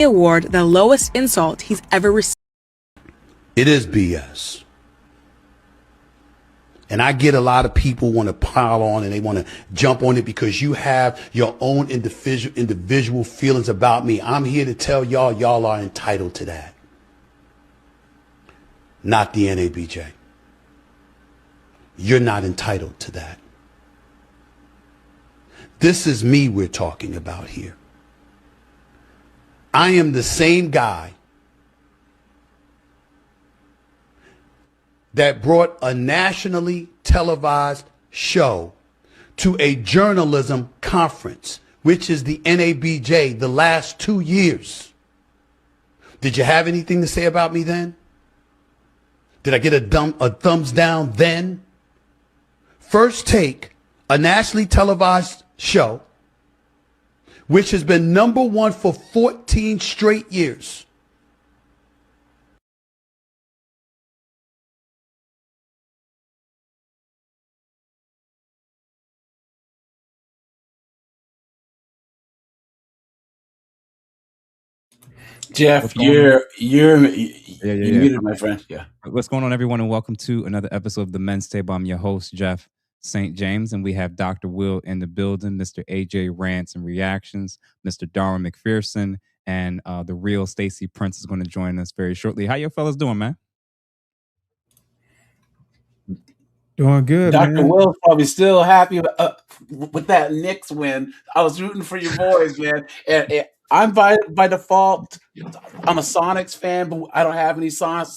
award the lowest insult he's ever received. It is BS. And I get a lot of people want to pile on and they want to jump on it because you have your own individual feelings about me. I'm here to tell y'all are entitled to that. Not the NABJ. You're not entitled to that. This is me we're talking about here. I am the same guy that brought a nationally televised show to a journalism conference, which is the NABJ, the last 2 years. Did you have anything to say about me then? Did I get a thumbs down then? First Take, a nationally televised show, which has been #1 for 14 straight years. Jeff, you're muted, my friend. Yeah. What's going on, everyone, and welcome to another episode of the Men's Table. I'm your host, Jeff St. James, and we have Dr. Will in the building, Mr. AJ Rants and Reactions, Mr. Darwin McPherson, and the real Stacey Prince is going to join us very shortly. How you fellas doing, man? Doing good, Dr. man. Will's probably still happy with that Knicks win. I was rooting for your boys, man. And I'm by default, I'm a Sonics fan, but I don't have any Seattle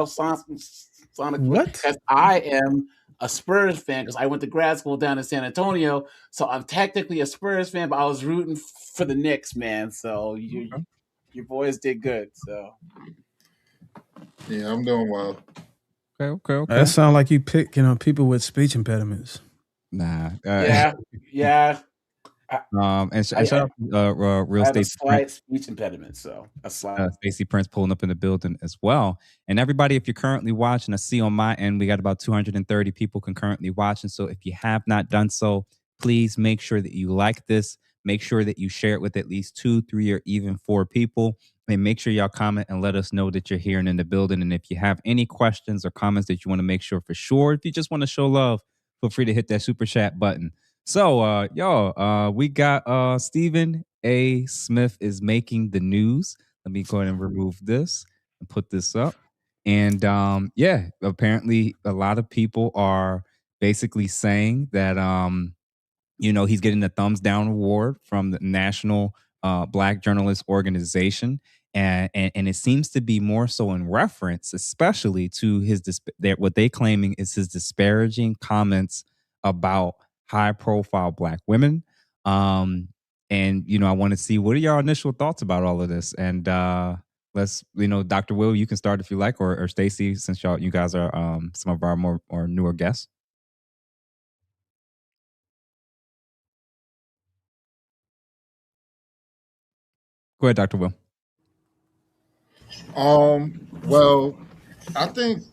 Sonics. What? Because I am a Spurs fan because I went to grad school down in San Antonio. So I'm technically a Spurs fan, but I was rooting for the Knicks, man. So your boys did good. So yeah, I'm doing well. Okay. That sounds like you pick, people with speech impediments. Nah. Yeah. And shout out to real I have a Stacey slight Prince. speech impediment, so a slight. Stacey Prince pulling up in the building as well. And everybody, if you're currently watching, I see on my end, we got about 230 people concurrently watching. So if you have not done so, please make sure that you like this. Make sure that you share it with at least 2, 3, or even 4 people. And make sure y'all comment and let us know that you're here and in the building. And if you have any questions or comments that you want to make sure for sure, if you just want to show love, feel free to hit that super chat button. So, y'all, we got Stephen A. Smith is making the news. Let me go ahead and remove this and put this up. And apparently a lot of people are basically saying that, he's getting the thumbs down award from the National Black Journalist Organization. And it seems to be more so in reference, especially to what they claiming is his disparaging comments about high-profile Black women. And I want to see, what are your initial thoughts about all of this? And let's, Dr. Will, you can start if you like, or Stacey, since you guys are some of our more or newer guests. Go ahead, Dr. Will. Well, I think,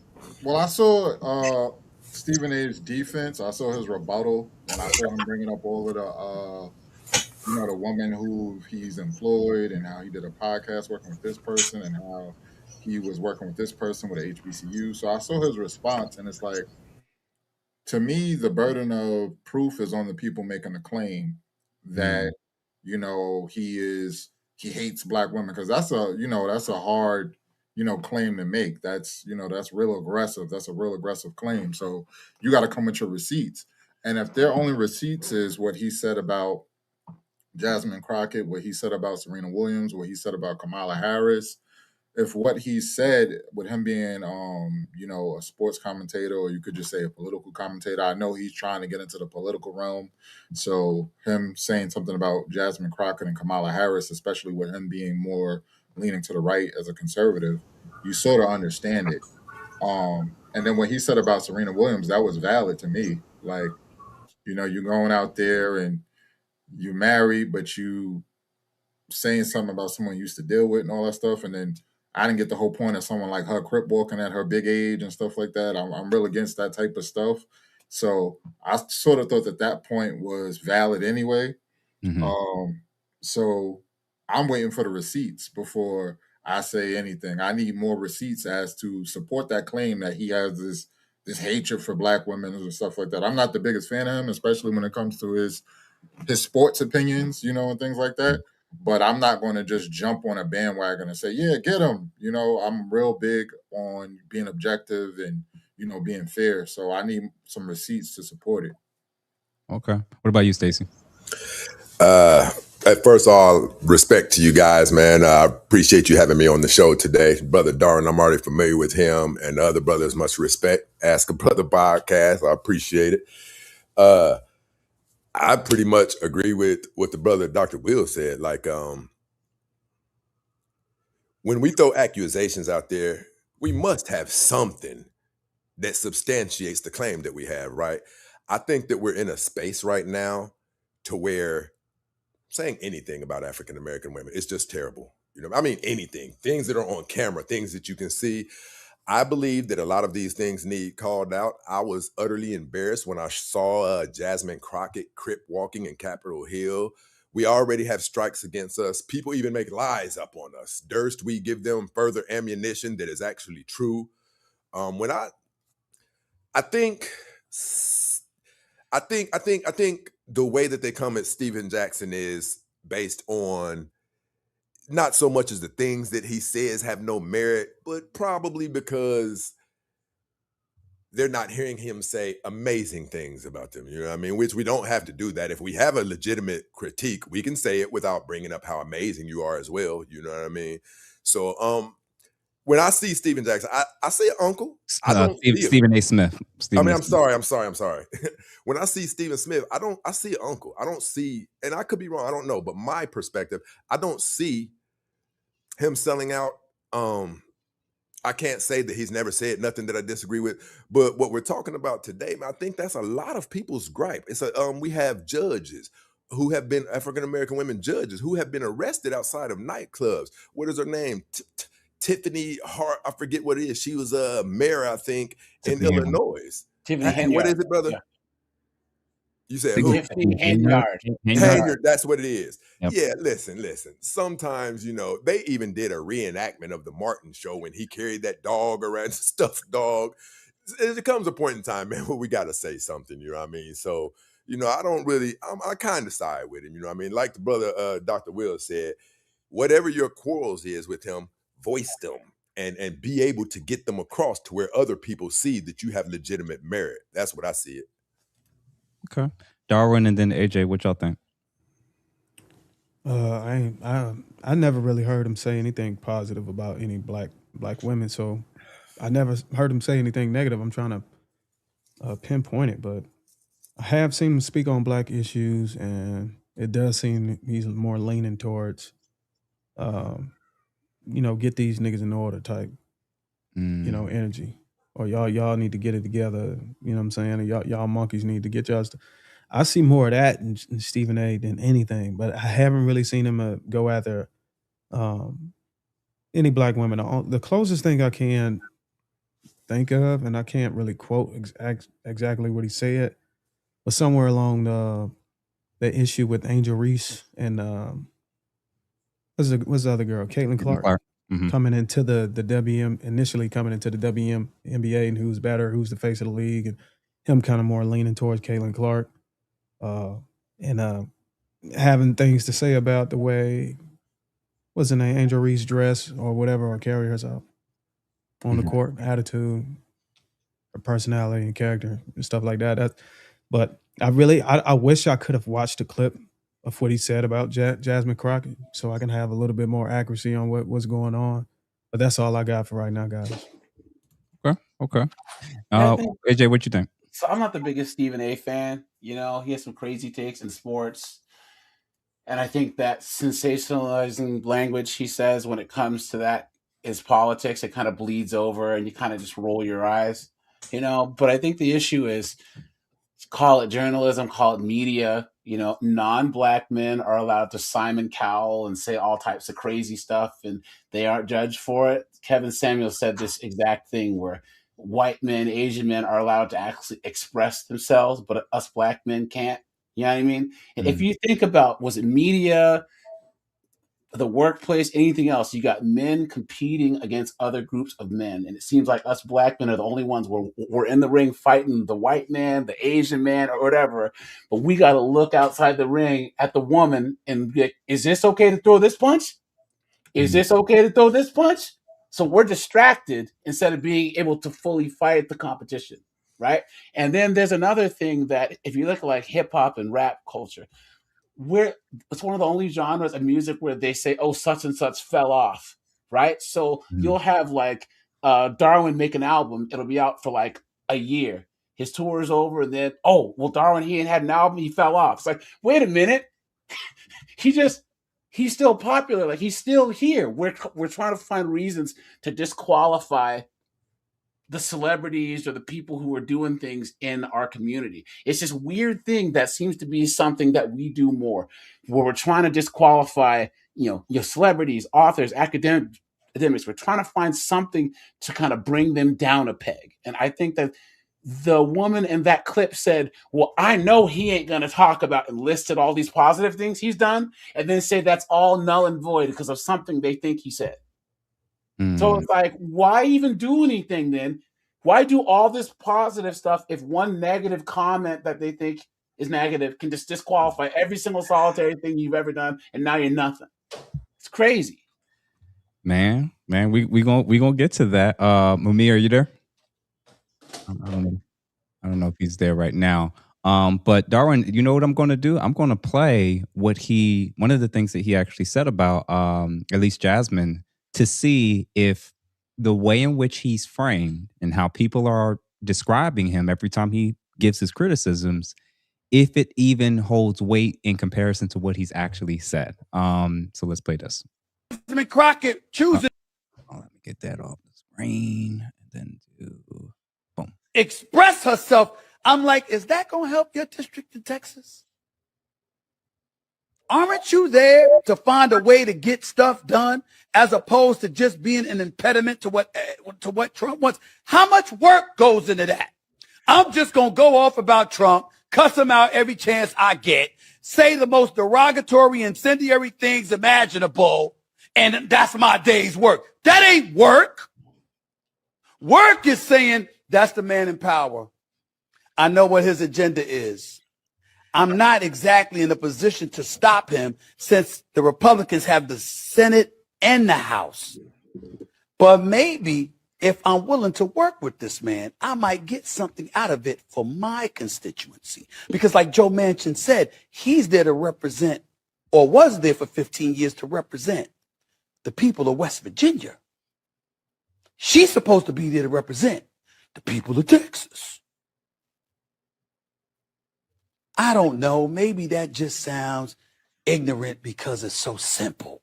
I saw Stephen A's defense. I saw his rebuttal when I saw him bringing up all of the woman who he's employed and how he did a podcast working with this person and how he was working with this person with HBCU. So I saw his response, and it's like, to me, the burden of proof is on the people making the claim that, he hates Black women, because that's a hard, claim to make. That's real aggressive. That's a real aggressive claim. So you got to come with your receipts. And if their only receipts is what he said about Jasmine Crockett, what he said about Serena Williams, what he said about Kamala Harris, if what he said, with him being, a sports commentator, or you could just say a political commentator, I know he's trying to get into the political realm. So him saying something about Jasmine Crockett and Kamala Harris, especially with him being more leaning to the right as a conservative, you sort of understand it. And then what he said about Serena Williams, that was valid to me. Like, you're going out there and you married, but you saying something about someone you used to deal with and all that stuff. And then I didn't get the whole point of someone like her crip walking at her big age and stuff like that. I'm real against that type of stuff. So I sort of thought that point was valid anyway. Mm-hmm. So I'm waiting for the receipts before I say anything. I need more receipts as to support that claim that he has this hatred for black women and stuff like that. I'm not the biggest fan of him, especially when it comes to his sports opinions, and things like that. But I'm not going to just jump on a bandwagon and say, yeah, get him. I'm real big on being objective and, being fair. So I need some receipts to support it. Okay. What about you, Stacey? At first, all respect to you guys, man. I appreciate you having me on the show today. Brother Darwin, I'm already familiar with him, and the other brothers, much respect. Ask a Brother podcast. I appreciate it. I pretty much agree with what the brother Dr. Will said. Like, when we throw accusations out there, we must have something that substantiates the claim that we have, right? I think that we're in a space right now to where saying anything about African American women is just terrible. I mean, anything, things that are on camera, things that you can see. I believe that a lot of these things need called out. I was utterly embarrassed when I saw Jasmine Crockett crip walking in Capitol Hill. We already have strikes against us. People even make lies up on us. Durst, we give them further ammunition that is actually true. I think the way that they come at Steven Jackson is based on not so much as the things that he says have no merit, but probably because they're not hearing him say amazing things about them. You know what I mean? Which we don't have to do that. If we have a legitimate critique, we can say it without bringing up how amazing you are as well. You know what I mean? So, when I see Steven Jackson, I say uncle. I don't see Stephen A. Smith. I'm sorry. When I see Stephen Smith, I see an uncle. I don't see, and I could be wrong, I don't know, but my perspective, I don't see him selling out. I can't say that he's never said nothing that I disagree with, but what we're talking about today, I think that's a lot of people's gripe. We have judges who have been African American women judges who have been arrested outside of nightclubs. What is her name? Tiffany Hart, I forget what it is. She was a mayor, I think, in Illinois. Tiffany Henyard. What is it, brother? Yeah. You said who? Tiffany Henyard. That's what it is. Yep. Yeah, listen. Sometimes, they even did a reenactment of the Martin show when he carried that dog around, stuffed dog. There comes a point in time, man, where we got to say something, you know what I mean? So, I kind of side with him, you know what I mean? Like the brother, Dr. Will said, whatever your quarrels is with him, voice them and be able to get them across to where other people see that you have legitimate merit. That's what I see it. Okay. Darwin and then AJ, what y'all think? I never really heard him say anything positive about any black women, so I never heard him say anything negative. I'm trying to pinpoint it, but I have seen him speak on black issues, and it does seem he's more leaning towards get these niggas in order type, energy. Or y'all need to get it together. You know what I'm saying? And y'all monkeys need to get y'all. I see more of that in Stephen A. than anything, but I haven't really seen him go after any black women. The closest thing I can think of, and I can't really quote exactly what he said, was somewhere along the issue with Angel Reese and what's the other girl, Caitlin Clark. Mm-hmm. Coming into the initially coming into the WNBA, and who's better, who's the face of the league, and him kind of more leaning towards Caitlin Clark, and having things to say about the way, what's her name, Angel Reese dress or whatever, or carry herself on the court, attitude, her personality and character and stuff like that. But I wish I could have watched the clip of what he said about Jasmine Crockett, so I can have a little bit more accuracy on what's going on. But that's all I got for right now, guys. Okay. AJ, what you think? So I'm not the biggest Stephen A. fan. He has some crazy takes in sports. And I think that sensationalizing language he says when it comes to that is politics. It kind of bleeds over and you kind of just roll your eyes, But I think the issue is, call it journalism, call it media. Non-black men are allowed to Simon Cowell and say all types of crazy stuff, and they aren't judged for it. Kevin Samuel said this exact thing where white men, Asian men are allowed to actually express themselves, but us black men can't. You know what I mean? And if you think about, was it media? the workplace, anything else, you got men competing against other groups of men. And it seems like us black men are the only ones where we're in the ring fighting the white man, the Asian man, or whatever. But we got to look outside the ring at the woman and be like, is this okay to throw this punch? Is this okay to throw this punch? So we're distracted instead of being able to fully fight the competition, right? And then there's another thing that if you look at like hip hop and rap culture, it's one of the only genres of music where they say, oh, such and such fell off, right? So you'll have like Darwin make an album, it'll be out for like a year. His tour is over, and then, oh, well, Darwin, he ain't had an album, he fell off. It's like, wait a minute. He's still popular, like he's still here. We're trying to find reasons to disqualify the celebrities or the people who are doing things in our community. It's this weird thing that seems to be something that we do more, where we're trying to disqualify, your celebrities, authors, academics. We're trying to find something to kind of bring them down a peg. And I think that the woman in that clip said, well, I know he ain't going to talk about and listed all these positive things he's done and then say that's all null and void because of something they think he said. So it's like, why even do anything then? Why do all this positive stuff if one negative comment that they think is negative can just disqualify every single solitary thing you've ever done, and now you're nothing? It's crazy. Man, we gonna get to that. Mumia, are you there? I don't know if he's there right now. But Darwin, you know what I'm going to do? I'm going to play one of the things that he actually said about at least Jasmine, to see if the way in which he's framed and how people are describing him every time he gives his criticisms, if it even holds weight in comparison to what he's actually said. So let's play this. Crockett chooses. Let me get that off the screen and then do boom. Express herself. I'm like, is that going to help your district in Texas? Aren't you there to find a way to get stuff done as opposed to just being an impediment to what Trump wants? How much work goes into that? I'm just going to go off about Trump, cuss him out every chance I get, say the most derogatory, incendiary things imaginable, and that's my day's work. That ain't work. Work is saying that's the man in power. I know what his agenda is. I'm not exactly in a position to stop him since the Republicans have the Senate and the House. But maybe if I'm willing to work with this man, I might get something out of it for my constituency. Because like Joe Manchin said, he's there to represent, or was there for 15 years to represent, the people of West Virginia. She's supposed to be there to represent the people of Texas. I don't know. Maybe that just sounds ignorant because it's so simple.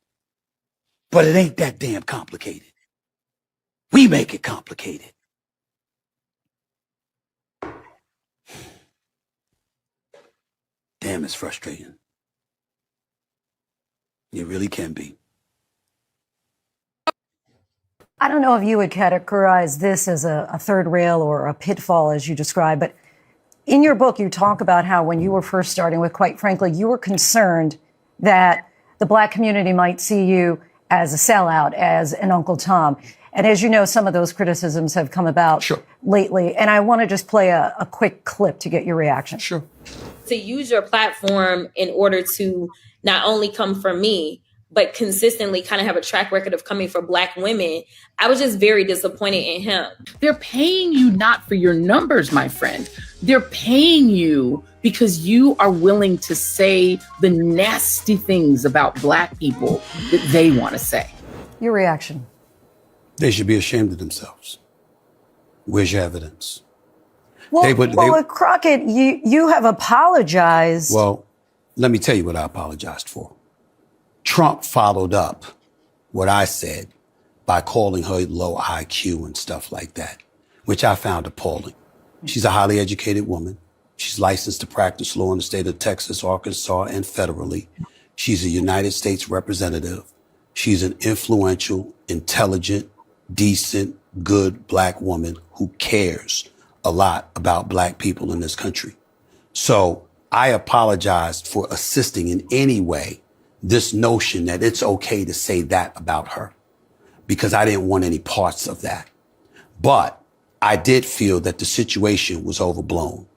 But it ain't that damn complicated. We make it complicated. Damn, it's frustrating. It really can be. I don't know if you would categorize this as a third rail or a pitfall, as you describe, but in your book, you talk about how when you were first starting with, quite frankly, you were concerned that the Black community might see you as a sellout, as an Uncle Tom. And as you know, some of those criticisms have come about lately. And I want to just play a quick clip to get your reaction. Sure. To use your platform in order to not only come for me, but consistently kind of have a track record of coming for Black women, I was just very disappointed in him. They're paying you not for your numbers, my friend. They're paying you because you are willing to say the nasty things about Black people that they want to say. Your reaction? They should be ashamed of themselves. Where's your evidence? Well, Crockett, you have apologized. Well, let me tell you what I apologized for. Trump followed up what I said by calling her low IQ and stuff like that, which I found appalling. She's a highly educated woman. She's licensed to practice law in the state of Texas, Arkansas, and federally. She's a United States representative. She's an influential, intelligent, decent, good Black woman who cares a lot about Black people in this country. So I apologized for assisting in any way this notion that it's okay to say that about her, because I didn't want any parts of that. But I did feel that the situation was overblown.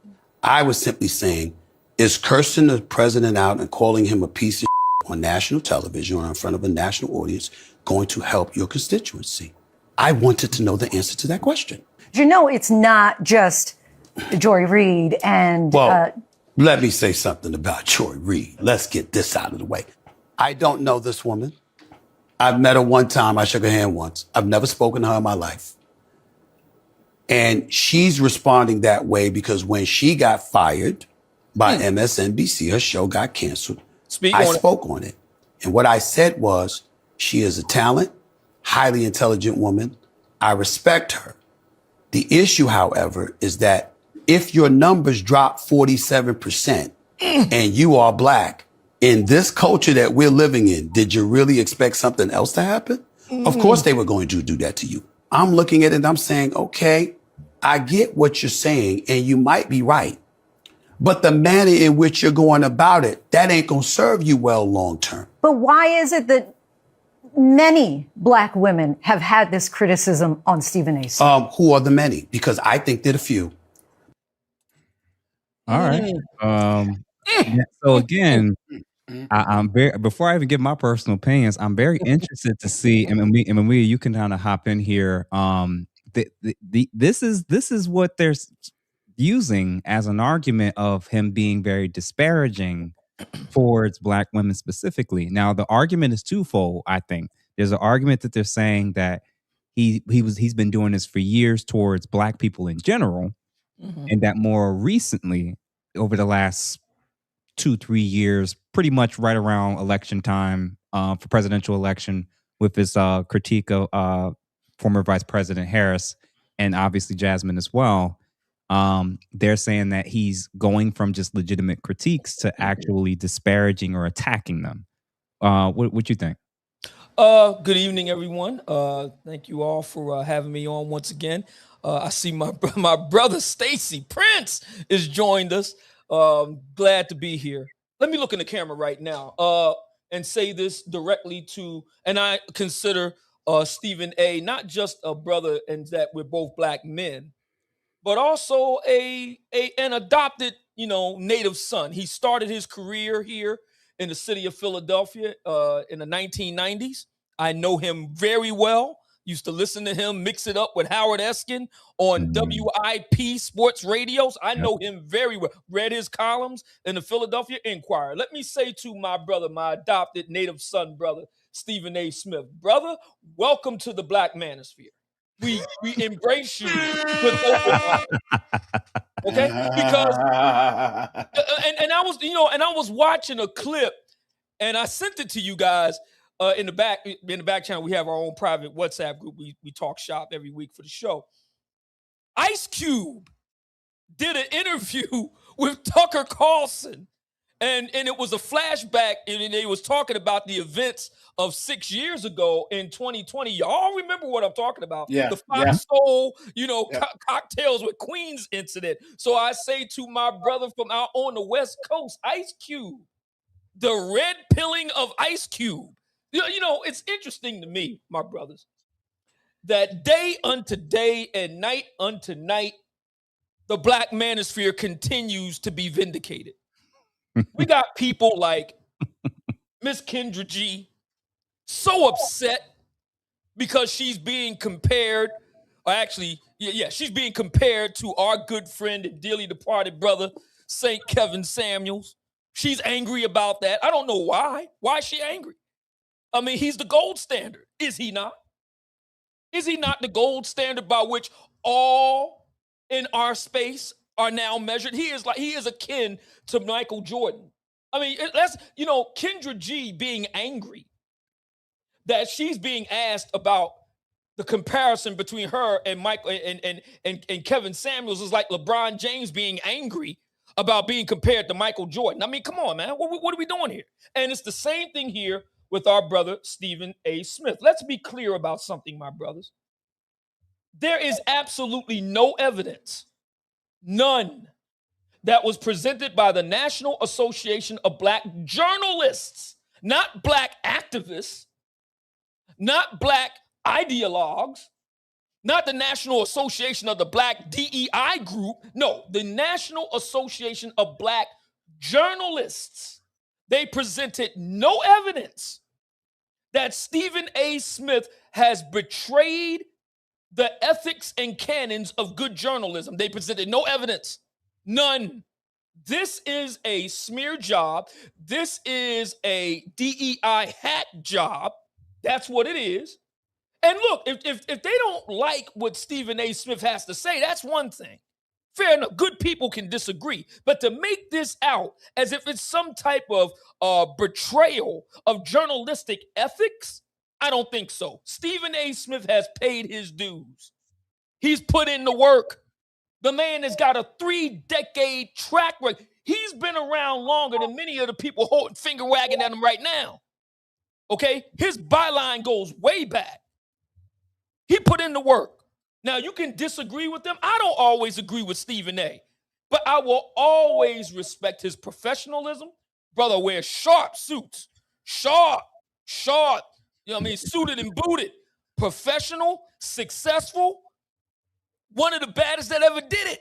I was simply saying, is cursing the president out and calling him a piece of on national television or in front of a national audience going to help your constituency? I wanted to know the answer to that question. You know, it's not just Joy Reid and... Let me say something about Joy Reid. Let's get this out of the way. I don't know this woman. I've met her one time. I shook her hand once. I've never spoken to her in my life. And she's responding that way because when she got fired by MSNBC, her show got canceled. I spoke on it. And what I said was, she is a talent, highly intelligent woman. I respect her. The issue, however, is that if your numbers drop 47% and you are black, in this culture that we're living in, did you really expect something else to happen? Of course they were going to do that to you. I'm looking at it and I'm saying, okay, I get what you're saying and you might be right. But the manner in which you're going about it, that ain't going to serve you well long term. But why is it that many black women have had this criticism on Stephen A. Smith? Who are the many? Because I think there are a few. All right. So again, I'm very, before I even give my personal opinions, I'm very interested to see, and Maria, you can kind of hop in here. This is what they're using as an argument of him being very disparaging towards black women specifically. Now, the argument is twofold, I think. There's an argument that they're saying that he's been doing this for years towards black people in general, and that more recently, over the last 2-3 years, pretty much right around election time for presidential election, with his critique of former Vice President Harris and obviously Jasmine as well. They're saying that he's going from just legitimate critiques to actually disparaging or attacking them. What you think? Good evening, everyone. Thank you all for having me on once again. I see my brother Stacy Prince has joined us. Glad to be here. Let me look in the camera right now and say this directly to, and I consider Stephen A. not just a brother and that we're both black men, but also an adopted, native son. He started his career here in the city of Philadelphia in the 1990s. I know him very well. Used to listen to him mix it up with Howard Eskin on WIP sports radios. I know him very well. Read his columns in the Philadelphia Inquirer. Let me say to my brother, my adopted native son brother, Stephen A. Smith, brother, welcome to the Black Manosphere. We embrace you with open arms. Okay? Because and I was watching a clip and I sent it to you guys in the back channel. We have our own private WhatsApp group. We talk shop every week for the show. Ice Cube did an interview with Tucker Carlson. And it was a flashback, and they was talking about the events of 6 years ago in 2020. Y'all remember what I'm talking about? Yeah, the Fox Soul, cocktails with Queens incident. So I say to my brother from out on the West Coast, Ice Cube, the red pilling of Ice Cube. It's interesting to me, my brothers, that day unto day and night unto night, the Black Manosphere continues to be vindicated. We got people like Miss Kendra G so upset because she's being compared, she's being compared to our good friend and dearly departed brother, St. Kevin Samuels. She's angry about that. I don't know why. Why is she angry? I mean, he's the gold standard. Is he not? Is he not the gold standard by which all in our space are now measured? He is akin to Michael Jordan. I mean, that's, Kendra G being angry that she's being asked about the comparison between her and Michael and Kevin Samuels is like LeBron James being angry about being compared to Michael Jordan. I mean, come on, man. What are we doing here? And it's the same thing here with our brother, Stephen A. Smith. Let's be clear about something, my brothers. There is absolutely no evidence, none, that was presented by the National Association of Black Journalists. not black activists, not black ideologues, not the National Association of the Black DEI Group. No, the National Association of Black Journalists. They presented no evidence that Stephen A. Smith has betrayed the ethics and canons of good journalism. They presented no evidence. None. This is a smear job. This is a DEI hack job. That's what it is. And look, if they don't like what Stephen A. Smith has to say, that's one thing. Fair enough. Good people can disagree. But to make this out as if it's some type of betrayal of journalistic ethics, I don't think so. Stephen A. Smith has paid his dues. He's put in the work. The man has got a 3-decade track record. He's been around longer than many of the people holding finger wagging at him right now. Okay? His byline goes way back. He put in the work. Now, you can disagree with them. I don't always agree with Stephen A., but I will always respect his professionalism. Brother wears sharp suits. Sharp. You know what I mean? Suited and booted. Professional, successful. One of the baddest that ever did it.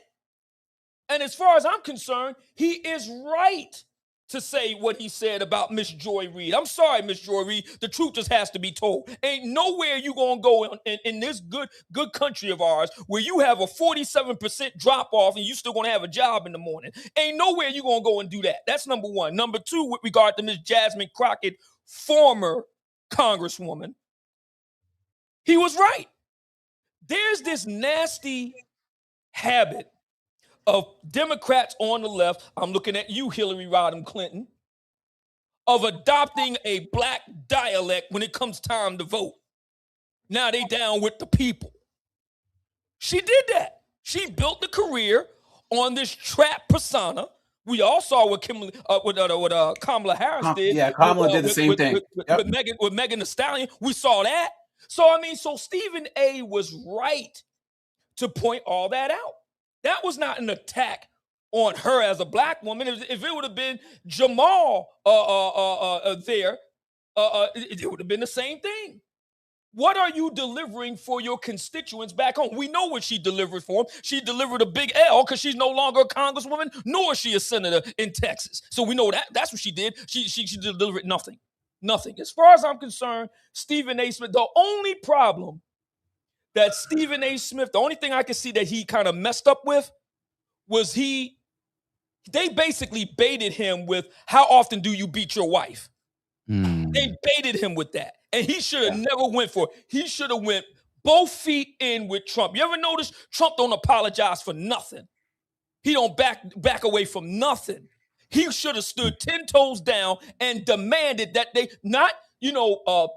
And as far as I'm concerned, he is right to say what he said about Miss Joy Reid. I'm sorry, Miss Joy Reid. The truth just has to be told. Ain't nowhere you gonna go in this good country of ours where you have a 47% drop off and you still gonna have a job in the morning. Ain't nowhere you gonna go and do that. That's number one. Number two, with regard to Miss Jasmine Crockett, former Congresswoman, he was right. There's this nasty habit of Democrats on the left, I'm looking at you, Hillary Rodham Clinton, of adopting a black dialect when it comes time to vote. Now they down with the people. She did that. She built the career on this trap persona. We all saw what Kamala Harris did. Yeah, Kamala did the same thing. With Megan Thee Stallion. We saw that. So Stephen A. was right to point all that out. That was not an attack on her as a black woman. If it would have been Jamal there, it would have been the same thing. What are you delivering for your constituents back home? We know what she delivered for them. She delivered a big L because she's no longer a congresswoman, nor is she a senator in Texas. So we know that's what she did. She delivered nothing. Nothing. As far as I'm concerned, Stephen A. Smith, the only problem that Stephen A. Smith, the only thing I can see that he kind of messed up with was they basically baited him with, how often do you beat your wife? They baited him with that. And he should have never went for it. He should have went both feet in with Trump. You ever notice Trump don't apologize for nothing? He don't back away from nothing. He should have stood 10 toes down and demanded that they not,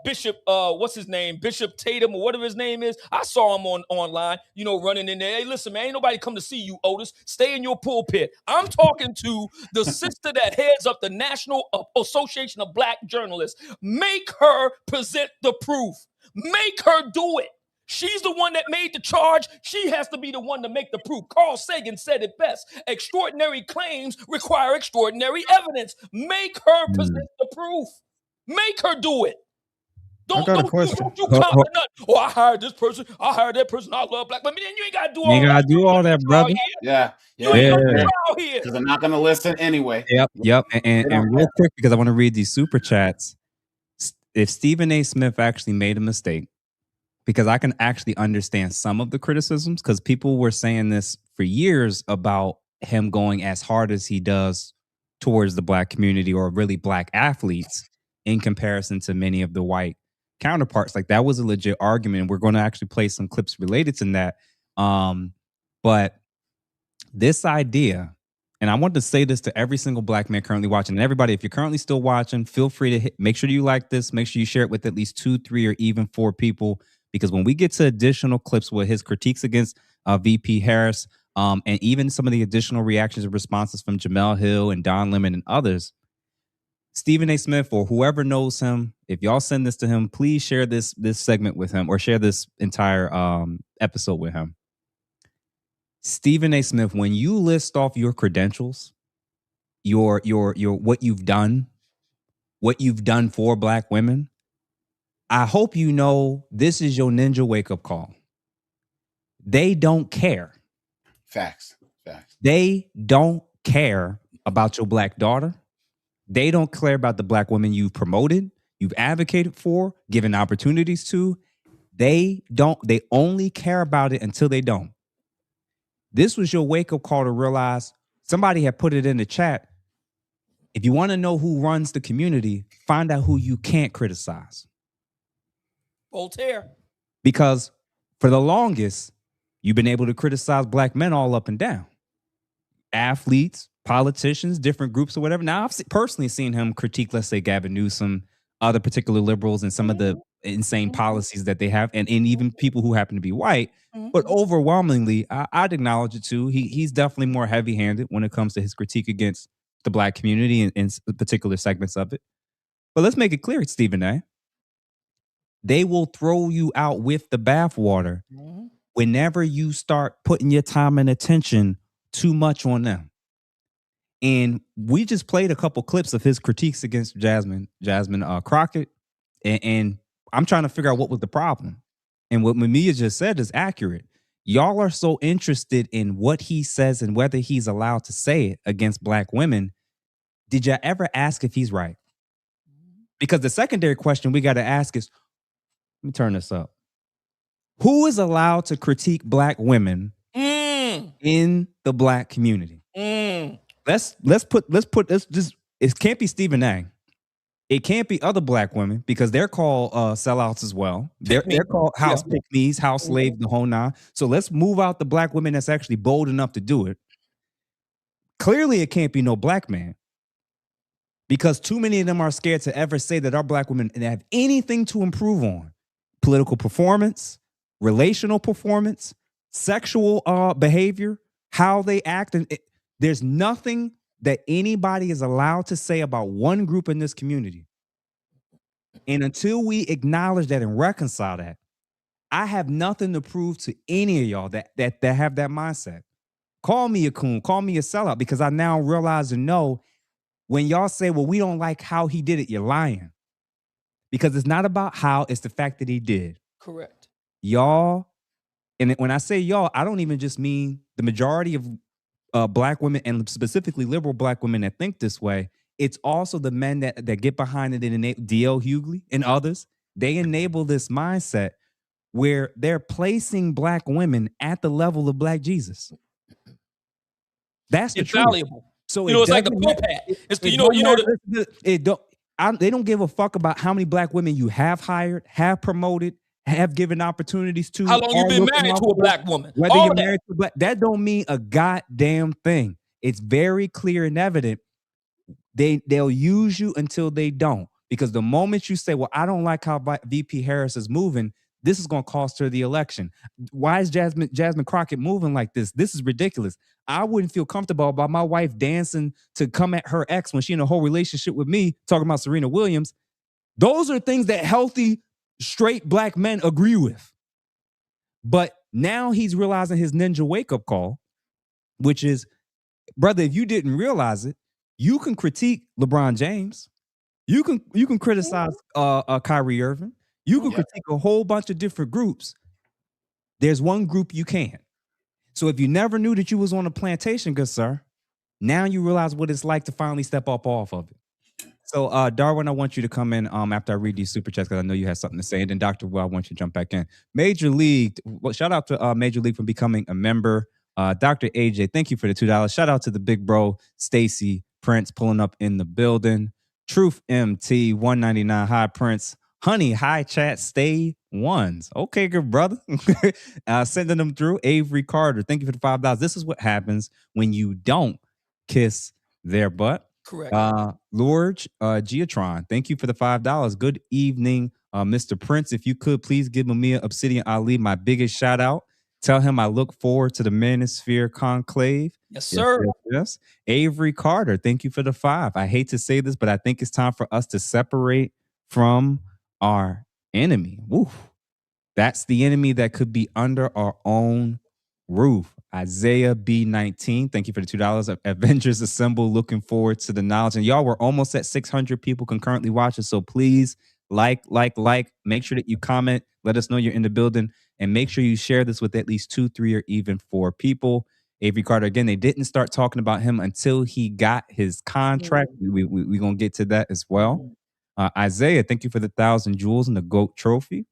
Bishop, what's his name? Bishop Tatum or whatever his name is. I saw him online, running in there. Hey, listen, man, ain't nobody come to see you, Otis. Stay in your pulpit. I'm talking to the sister that heads up the National Association of Black Journalists. Make her present the proof. Make her do it. She's the one that made the charge. She has to be the one to make the proof. Carl Sagan said it best. Extraordinary claims require extraordinary evidence. Make her present the proof. Make her do it. I got a question. Don't you comment nothing. Oh, I hired this person. I hired that person. I love black women. You ain't got to do all that. You got to do all that, brother. Yeah. Because I'm not going to listen anyway. Yep. And real quick, because I want to read these super chats. If Stephen A. Smith actually made a mistake, because I can actually understand some of the criticisms, because people were saying this for years about him going as hard as he does towards the black community or really black athletes in comparison to many of the white counterparts. Like, that was a legit argument. We're going to actually play some clips related to that. But this idea, and I want to say this to every single black man currently watching, and everybody, if you're currently still watching, feel free to make sure you like this. Make sure you share it with at least 2, 3, or even 4 people. Because when we get to additional clips with his critiques against VP Harris, and even some of the additional reactions and responses from Jamel Hill and Don Lemon and others, Stephen A. Smith or whoever knows him, if y'all send this to him, please share this segment with him or share this entire episode with him. Stephen A. Smith, when you list off your credentials, your what you've done, what you've done for Black women, I hope you know this is your ninja wake-up call. They don't care. Facts. They don't care about your Black daughter. They don't care about the Black women you've promoted, you've advocated for, given opportunities to. They don't. They only care about it until they don't. This was your wake-up call to realize, somebody had put it in the chat, if you want to know who runs the community, find out who you can't criticize. Voltaire. Because for the longest, you've been able to criticize Black men all up and down. Athletes, politicians, different groups or whatever. Now, I've personally seen him critique, let's say, Gavin Newsom, other particular liberals, and some of the insane policies that they have, and even people who happen to be white. But overwhelmingly, I'd acknowledge it too. He's definitely more heavy-handed when it comes to his critique against the Black community and particular segments of it. But let's make it clear, Stephen A. They will throw you out with the bathwater whenever you start putting your time and attention too much on them. And we just played a couple clips of his critiques against Jasmine Crockett, and I'm trying to figure out what was the problem. And what Mamiya just said is accurate. Y'all are so interested in what he says and whether he's allowed to say it against Black women. Did y'all ever ask if he's right? Because the secondary question we got to ask is, let me turn this up. Who is allowed to critique Black women in the Black community? Let's put this. It can't be Stephen A. It can't be other Black women because they're called sellouts as well. They're called house pick-me's, house slaves, the whole nine. So let's move out the Black women that's actually bold enough to do it. Clearly, it can't be no Black man because too many of them are scared to ever say that our Black women have anything to improve on. Political performance, relational performance, sexual behavior, how they act. And there's nothing that anybody is allowed to say about one group in this community. And until we acknowledge that and reconcile that, I have nothing to prove to any of y'all that have that mindset. Call me a coon, call me a sellout, because I now realize and know when y'all say, well, we don't like how he did it, you're lying. Because it's not about how, it's the fact that he did. Correct. Y'all, and when I say y'all, I don't even just mean the majority of Black women, and specifically liberal Black women that think this way. It's also the men that get behind it and D.L. Hughley and others. They enable this mindset where they're placing Black women at the level of Black Jesus. That's the truth. Valuable. So it's like the Pope hat. It's they don't give a fuck about how many Black women you have hired, have promoted, have given opportunities to. How long you been married to a Black woman? Whether you're married to a Black, that don't mean a goddamn thing. It's very clear and evident. They'll use you until they don't. Because the moment you say, well, I don't like how VP Harris is moving, this is going to cost her the election. Why is Jasmine Crockett moving like this? This is ridiculous. I wouldn't feel comfortable about my wife dancing to come at her ex when she in a whole relationship with me, talking about Serena Williams. Those are things that healthy, straight Black men agree with. But now he's realizing his ninja wake-up call, which is, brother, if you didn't realize it, you can critique LeBron James. You can criticize Kyrie Irving. You can critique a whole bunch of different groups. There's one group you can't. So if you never knew that you was on a plantation, good sir, now you realize what it's like to finally step up off of it. So Darwin, I want you to come in after I read these super chats because I know you had something to say. And then Dr. Will, I want you to jump back in. Major League, well, shout out to Major League for becoming a member. Dr. AJ, thank you for the $2. Shout out to the big bro, Stacy Prince, pulling up in the building. Truth MT, $1.99. Hi, Prince. Honey, hi, chat. Stay ones. Okay, good brother. Sending them through. Avery Carter, thank you for the $5. This is what happens when you don't kiss their butt. Correct. Lord Geotron, thank you for the $5. Good evening, Mr. Prince. If you could please give Mamiya Obsidian Ali my biggest shout out. Tell him I look forward to the Manosphere Conclave. Yes, sir. Yes. Avery Carter, thank you for the $5. I hate to say this, but I think it's time for us to separate from our enemy. Woo. That's the enemy that could be under our own Ruth, Isaiah B19, thank you for the $2. Avengers Assemble, looking forward to the knowledge. And y'all, we're almost at 600 people concurrently watching. So please like. Make sure that you comment. Let us know you're in the building. And make sure you share this with at least 2, 3, or even 4 people. Avery Carter, again, they didn't start talking about him until he got his contract. We're going to get to that as well. Isaiah, thank you for the 1,000 jewels and the GOAT trophy.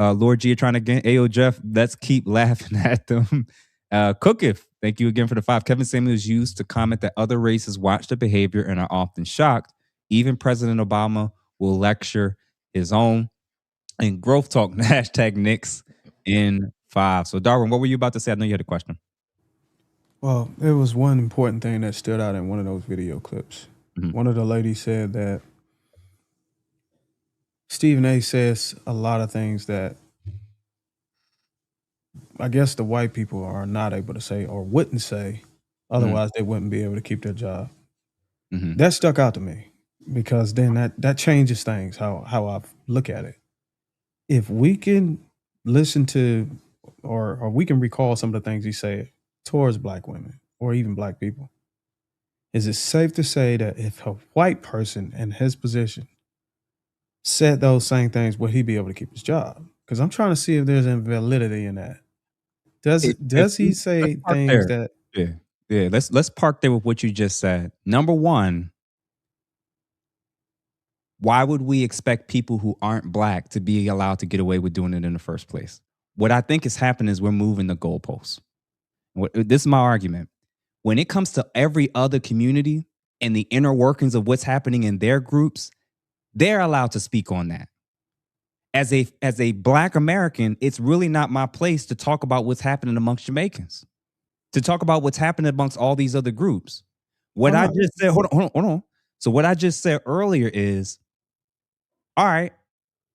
Lord G, you're trying to get Ayo Jeff. Let's keep laughing at them. Cookif, thank you again for the 5. Kevin Samuels used to comment that other races watch the behavior and are often shocked. Even President Obama will lecture his own. And Growth Talk, hashtag Knicks in 5. So Darwin, what were you about to say? I know you had a question. Well, there was one important thing that stood out in one of those video clips. One of the ladies said that Stephen A says a lot of things that I guess the white people are not able to say or wouldn't say. Otherwise, they wouldn't be able to keep their job. That stuck out to me because then that changes things, how I look at it. If we can listen to or we can recall some of the things he said towards black women or even black people, is it safe to say that if a white person in his position said those same things, would he be able to keep his job? Because I'm trying to see if there's validity in that. Does he say things that? Yeah. Let's park there with what you just said. Number one, why would we expect people who aren't black to be allowed to get away with doing it in the first place? What I think is happening is we're moving the goalposts. This is my argument. When it comes to every other community and the inner workings of what's happening in their groups, they're allowed to speak on that. As a black American, it's really not my place to talk about what's happening amongst Jamaicans, to talk about what's happening amongst all these other groups. What I just said, hold on. So what I just said earlier is, all right,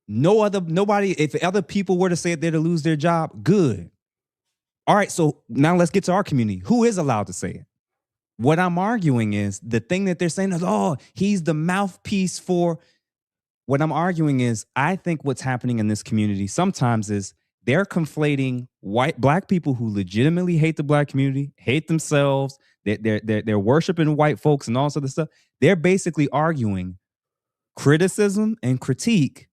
nobody, if other people were to say they're to lose their job, good. All right, so now let's get to our community. Who is allowed to say it? What I'm arguing is the thing that they're saying is, oh, he's the mouthpiece for. What I'm arguing is, I think what's happening in this community sometimes is they're conflating black people who legitimately hate the black community, hate themselves, they're worshiping white folks and all sorts of stuff. They're basically arguing criticism and critique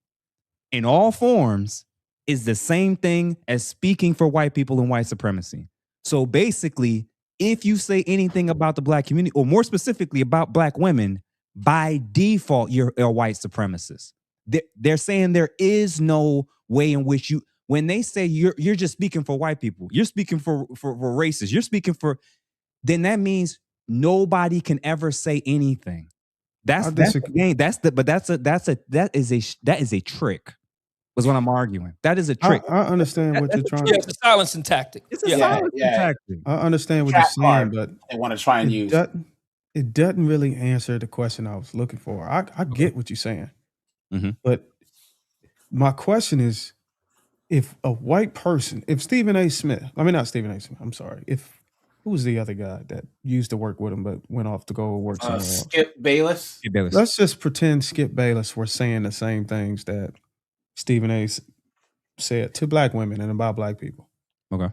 in all forms is the same thing as speaking for white people and white supremacy. So basically, if you say anything about the black community, or more specifically about black women, by default, you're a white supremacist. They're saying there is no way in which when they say you're just speaking for white people, you're speaking for races, you're speaking for, then that means nobody can ever say anything. That's the game. That is a trick. Was what I'm arguing. That is a trick. I understand what you're trying to. It's a silencing tactic. It's a silencing tactic. I understand what you're saying, but they want to try and use. It doesn't really answer the question I was looking for. I get what you're saying, but my question is, if a white person, if Stephen A. Smith, not Stephen A. Smith, I'm sorry, who was the other guy that used to work with him but went off to go work somewhere else? Skip Bayless. Let's just pretend Skip Bayless were saying the same things that Stephen A. said to black women and about black people. Okay.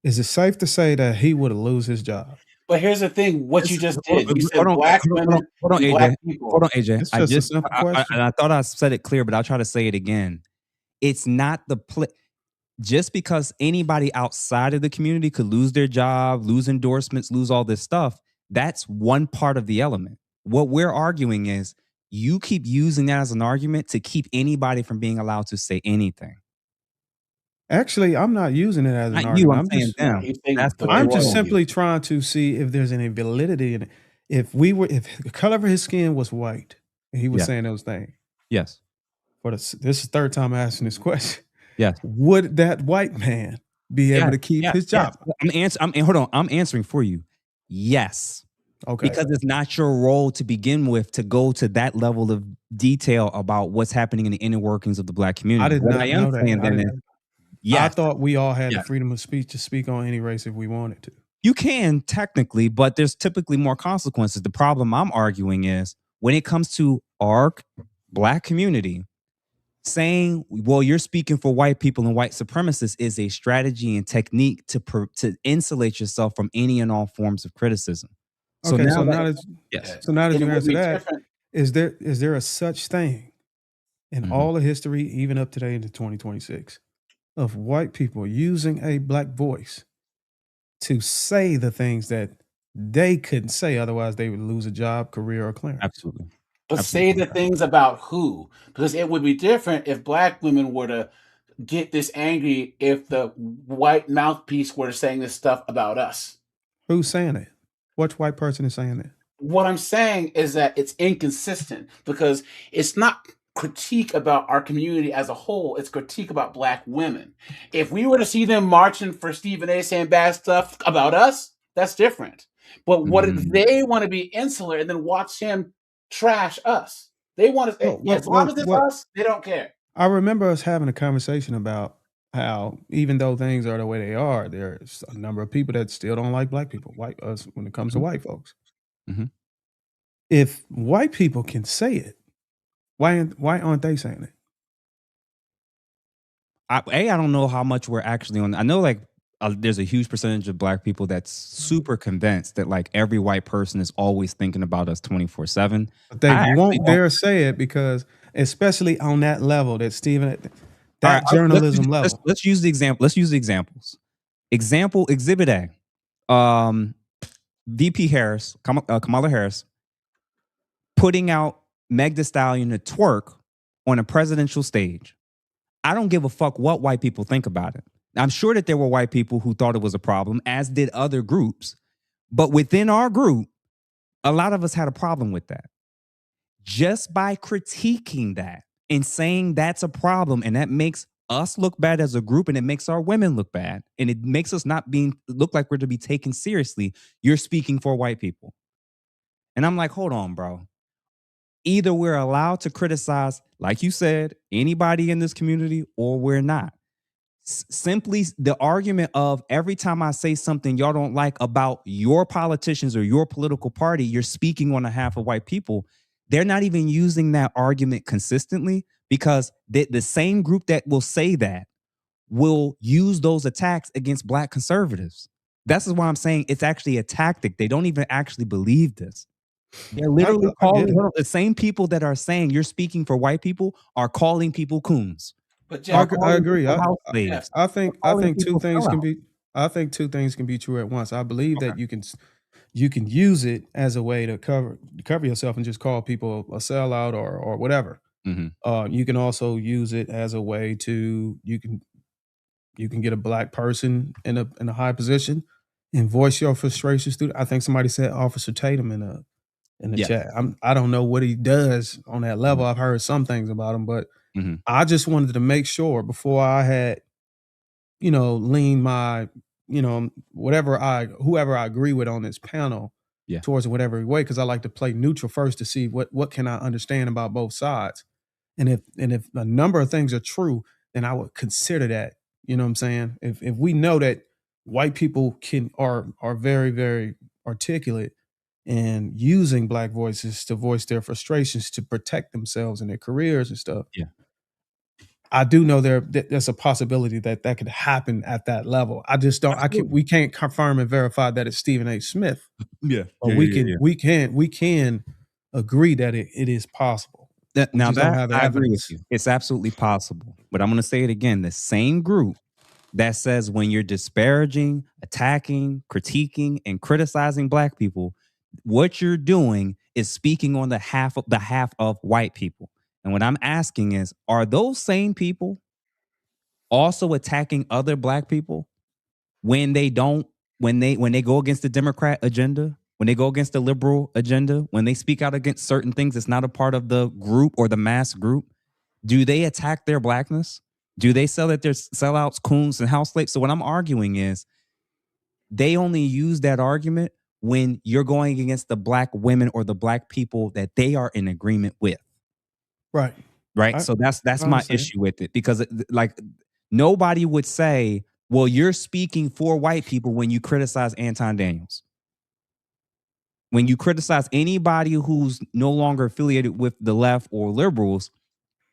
Is it safe to say that he would lose his job? But here's the thing: what you just did, you said black women, black people. Hold on, AJ. It's just a simple question. I thought I said it clear, but I'll try to say it again. It's not just because anybody outside of the community could lose their job, lose endorsements, lose all this stuff. That's one part of the element. What we're arguing is you keep using that as an argument to keep anybody from being allowed to say anything. Actually, I'm not using it as an argument. I'm just simply trying to see if there's any validity in it. If the color of his skin was white, and he was saying those things. Yes. This is the third time asking this question. Yes. Would that white man be able to keep his job? I'm answering for you. Yes. Okay. Because it's not your role to begin with to go to that level of detail about what's happening in the inner workings of the black community. I did not know that. Yes. I thought we all had the freedom of speech to speak on any race if we wanted to. You can technically, but there's typically more consequences. The problem I'm arguing is when it comes to our black community, saying, well, you're speaking for white people and white supremacists is a strategy and technique to insulate yourself from any and all forms of criticism. So Okay, now so that, now that yes, so now that And you it would answer be that, different. is there a such thing in Mhm. all the history, even up today into 2026, of white people using a black voice to say the things that they couldn't say, otherwise they would lose a job, career, or clearance? absolutely. But say Absolutely. the things about who? Because it would be different if black women were to get this angry if the white mouthpiece were saying this stuff about us. Who's saying it? Which white person is saying it? What I'm saying is that it's inconsistent because it's not critique about our community as a whole, it's critique about black women. If we were to see them marching for Stephen A saying bad stuff about us, that's different. But what if Mhm. they want to be insular and then watch him trash us? They want to, as long as it's Well, us, they don't care. I remember us having a conversation about how even though things are the way they are, there's a number of people that still don't like black people, white us when it comes to Mhm. white folks. Mhm. If white people can say it, why aren't they saying it? I don't know how much we're actually on. I know like there's a huge percentage of black people that's super convinced that like every white person is always thinking about us 24/7. But they I actually won't don't. dare say it because, especially on that level, that Stephen, All right, that journalism level. let's use the example. Let's use the examples. Example Exhibit A. VP Harris, Kamala Harris, putting out Meg Thee Stallion to twerk on a presidential stage. I don't give a fuck what white people think about it. I'm sure that there were white people who thought it was a problem, as did other groups. But within our group, a lot of us had a problem with that. Just by critiquing that and saying that's a problem and that makes us look bad as a group and it makes our women look bad and it makes us not being look like we're to be taken seriously. You're speaking for white people. And I'm like, hold on, bro. Either we're allowed to criticize, like you said, anybody in this community or we're not. Simply the argument of every time I say something y'all don't like about your politicians or your political party, you're speaking on behalf of white people. They're not even using that argument consistently because the same group that will say that will use those attacks against black conservatives. This is why I'm saying it's actually a tactic. They don't even actually believe this. They're literally I get calling it. the same people that are saying you're speaking for white people are calling people coons. But I, Jeff, I Calling agree. people I, house I slaves. I They're think I calling think two people things can sellouts. be I think two things can be true at once. I believe that you can use it as a way to cover yourself and just call people a sellout or whatever. Mhm. You can also use it as a way to you can get a black person in a high position and voice your frustrations through. I think somebody said Officer Tatum in the Yeah. chat. I don't know what he does on that level. Mhm. I've heard some things about him, but Mhm. I just wanted to make sure before I had lean my, whoever I agree with on this panel Yeah. towards whatever way, because I like to play neutral first to see what can I understand about both sides. And if a number of things are true, then I would consider that. You know what I'm saying? If we know that white people are very, very articulate and using black voices to voice their frustrations to protect themselves and their careers and stuff, Yeah. I do know there's a possibility that that could happen at that level. I just don't. Absolutely. We can't confirm and verify that it's Stephen A. Smith, Yeah. but we can agree that it is possible. We Now just don't that have the I agree with evidence. you. It's absolutely possible. But I'm going to say it again. The same group that says when you're disparaging, attacking, critiquing, and criticizing black people, what you're doing is speaking on the half of white people. And what I'm asking is, are those same people also attacking other black people when they don't when they go against the Democrat agenda, when they go against the liberal agenda, when they speak out against certain things that's not a part of the group or the mass group, do they attack their blackness? Do they sell that they're sellouts, coons, and house slaves? So what I'm arguing is they only use that argument when you're going against the black women or the black people that they are in agreement with. Right. Right. I, So that's I my understand. issue with it because like nobody would say, well, you're speaking for white people when you criticize Anton Daniels. When you criticize anybody who's no longer affiliated with the left or liberals,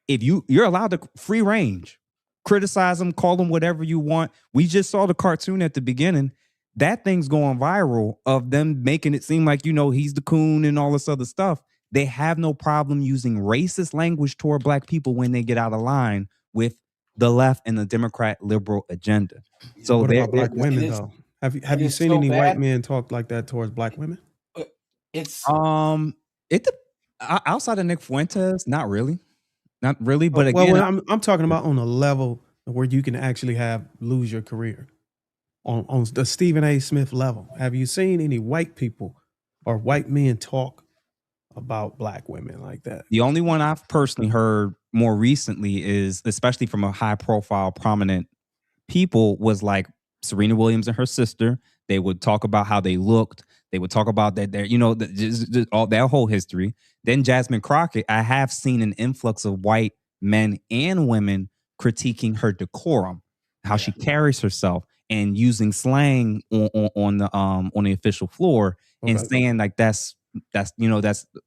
if you're allowed to free range, criticize them, call them whatever you want. We just saw the cartoon at the beginning. That thing's going viral of them making it seem like, he's the coon and all this other stuff. They have no problem using racist language toward black people when they get out of line with the left and the Democrat liberal agenda. So What about black it women is- though? Have you it's seen so any white bad. men talk like that towards black women? It's Outside of Nick Fuentes, not really. Not really, but Well, again, I'm talking about on a level where you can actually lose your career. On the Stephen A. Smith level, have you seen any white people or white men talk about black women like that? the only one I've personally heard more recently is, especially from a high profile, prominent people, was like Serena Williams and her sister. They would talk about how they looked. They would talk about that, just all that whole history. Then Jasmine Crockett, I have seen an influx of white men and women critiquing her decorum, how she carries herself, and using slang on the official floor, and saying like that's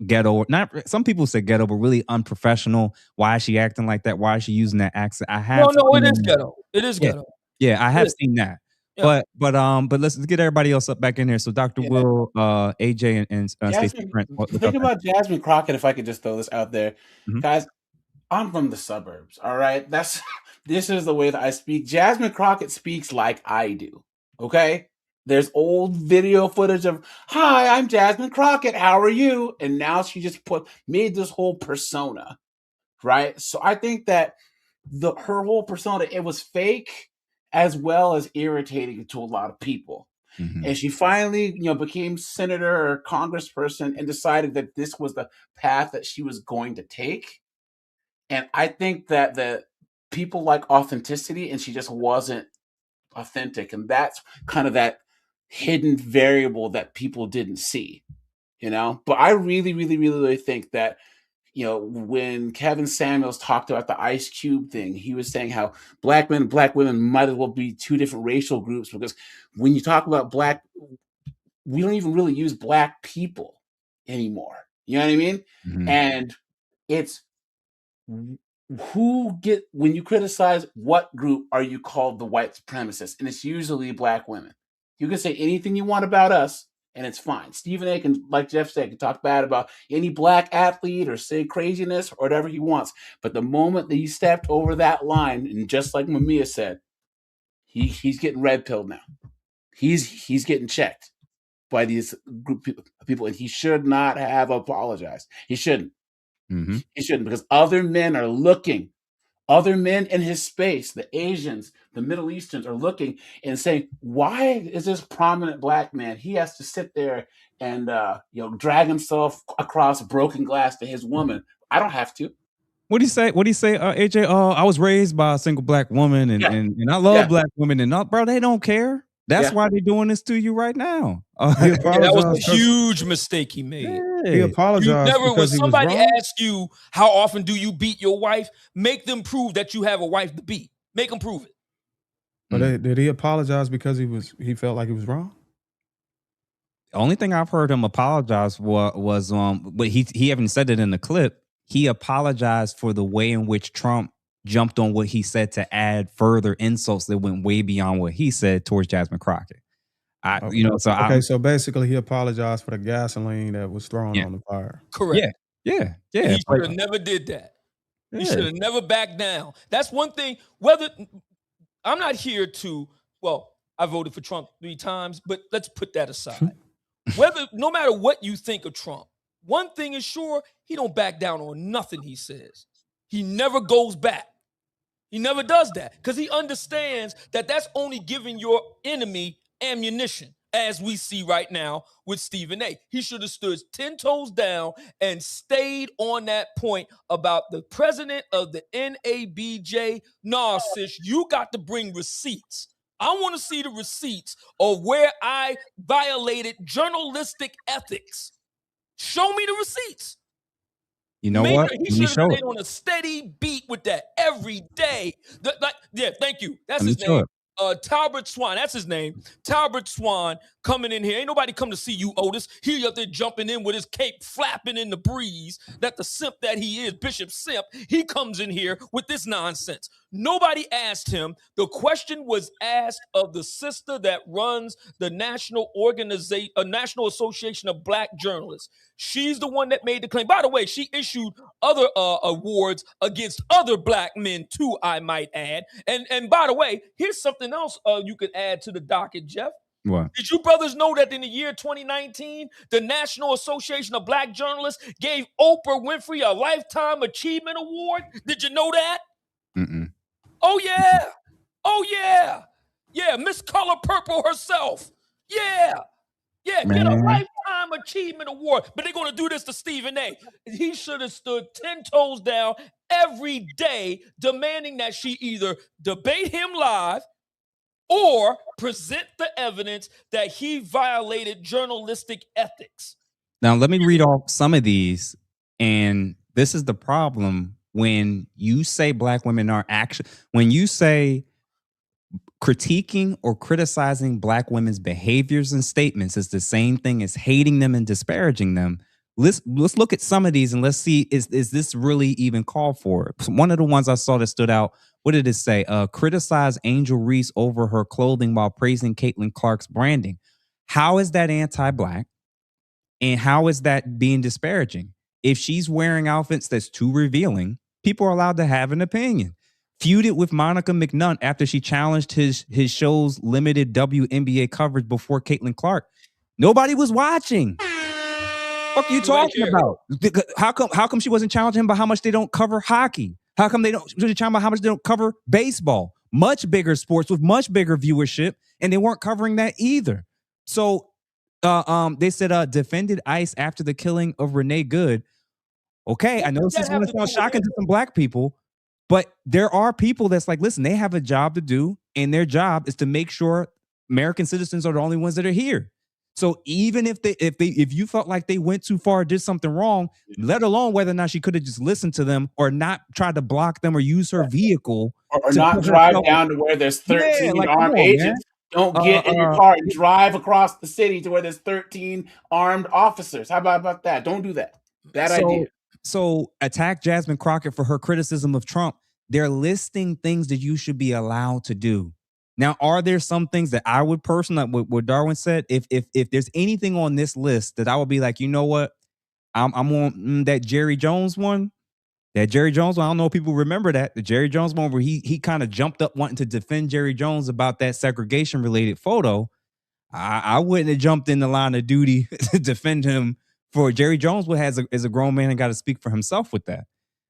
ghetto. Not some people say ghetto, but really unprofessional. Why is she acting like that? Why is she using that accent? I have No, it is seen- ghetto. It is ghetto. Yeah, I have is. seen that. Yeah. But let's get everybody else up back in here. So Dr. Will, AJ, and Stacey. The thing about Jasmine Crockett, if I could just throw this out there, Mhm. guys, I'm from the suburbs. All right, this is the way that I speak. Jasmine Crockett speaks like I do. Okay, there's old video footage of, "Hi, I'm Jasmine Crockett. How are you?" And now she just made this whole persona, right? So I think that her whole persona, it was fake as well as irritating to a lot of people. And she finally, became senator or congressperson and decided that this was the path that she was going to take. And I think that the people like authenticity, and she just wasn't authentic. And that's kind of that hidden variable that people didn't see, But I really, really, really, really think that, when Kevin Samuels talked about the Ice Cube thing, he was saying how black men and black women might as well be two different racial groups, because when you talk about black, we don't even really use black people anymore. You know what I mean? And it's when you criticize what group are you called the white supremacist? And it's usually black women. You can say anything you want about us, and it's fine. Stephen A. can, like Jeff said, can talk bad about any black athlete or say craziness or whatever he wants. But the moment that he stepped over that line, and just like Mamiya said, he's getting red pilled now. He's getting checked by these group of people, and he should not have apologized. He shouldn't. He shouldn't, because other men are looking. Other men in his space, the Asians, the Middle Easterns, are looking and saying, "Why is this prominent black man? He has to sit there and drag himself across broken glass to his woman. I don't have to." What do you say? AJ? I was raised by a single black woman, and I love black women, and bro, they don't care. That's why they're doing this to you right now. That was a huge mistake he made. He apologized When because he was somebody wrong. asks you how often do you beat your wife, make them prove that you have a wife to beat. Make them prove it. But did he apologize because he felt like he was wrong? The only thing I've heard him apologize was but he haven't said it in the clip. He apologized for the way in which Trump jumped on what he said to add further insults that went way beyond what he said towards Jasmine Crockett. So basically he apologized for the gasoline that was thrown on the fire. Correct. Yeah. He should have never did that. He should have never backed down. That's one thing. Whether I'm not here to, I voted for Trump 3 times, but let's put that aside. No matter what you think of Trump, one thing is sure, he don't back down on nothing he says. He never goes back. He never does that because he understands that that's only giving your enemy ammunition, as we see right now with Stephen A. He should have stood 10 toes down and stayed on that point about the president of the NABJ. Nah, sis, you got to bring receipts. I want to see the receipts of where I violated journalistic ethics. Show me the receipts. You know what? He should have stayed on a steady beat with that every day. Thank you. That's his name. Talbert Swan, that's his name. Talbert Swan coming in here. Ain't nobody come to see you, Otis. He up there jumping in with his cape flapping in the breeze. That the simp that he is, Bishop Simp, he comes in here with this nonsense. Nobody asked him. The question was asked of the sister that runs the National Association of Black Journalists. She's the one that made the claim. By the way, she issued other awards against other black men too, I might add. And by the way, here's something else you could add to the docket, Jeff. What? Did you brothers know that in the year 2019, the National Association of Black Journalists gave Oprah Winfrey a Lifetime Achievement Award? Did you know that? Mm-mm. Oh, yeah. Oh, yeah. Yeah, Miss Color Purple herself. Yeah. Yeah, get a Lifetime Achievement Award. But they're going to do this to Stephen A. He should have stood 10 toes down every day demanding that she either debate him live or present the evidence that he violated journalistic ethics. Now, let me read off some of these. And this is the problem when you say black women are when you say critiquing or criticizing black women's behaviors and statements is the same thing as hating them and disparaging them. Let's look at some of these and let's see, is this really even called for? One of the ones I saw that stood out, what did it say? Criticize Angel Reese over her clothing while praising Caitlin Clark's branding. How is that anti-black? And how is that being disparaging? If she's wearing outfits that's too revealing, people are allowed to have an opinion. Feuded with Monica McNutt after she challenged his show's limited WNBA coverage before Caitlin Clark. Nobody was watching. What are you talking about? How come she wasn't challenging him about how much they don't cover hockey? How come she wasn't challenging about how much they don't cover baseball? Much bigger sports with much bigger viewership, and they weren't covering that either. So they said defended ICE after the killing of Renee Good. Okay, I know this is going to sound shocking to some black people, but there are people that's like, listen, they have a job to do, and their job is to make sure American citizens are the only ones that are here. So even if you felt like they went too far, did something wrong, let alone whether or not she could have just listened to them or not tried to block them or use her vehicle or not drive down to where there's 13 armed agents. Don't get in your car and drive across the city to where there's 13 armed officers. How about that? Don't do that. Bad idea. So attack Jasmine Crockett for her criticism of Trump. They're listing things that you should be allowed to do. Now, are there some things that I would personally, like what Darwin said, if there's anything on this list that I would be like, you know what, I'm on that Jerry Jones one. That Jerry Jones one, I don't know if people remember that. The Jerry Jones one where he kind of jumped up wanting to defend Jerry Jones about that segregation related photo. I wouldn't have jumped in the line of duty to defend him for Jerry Jones is a grown man and got to speak for himself with that.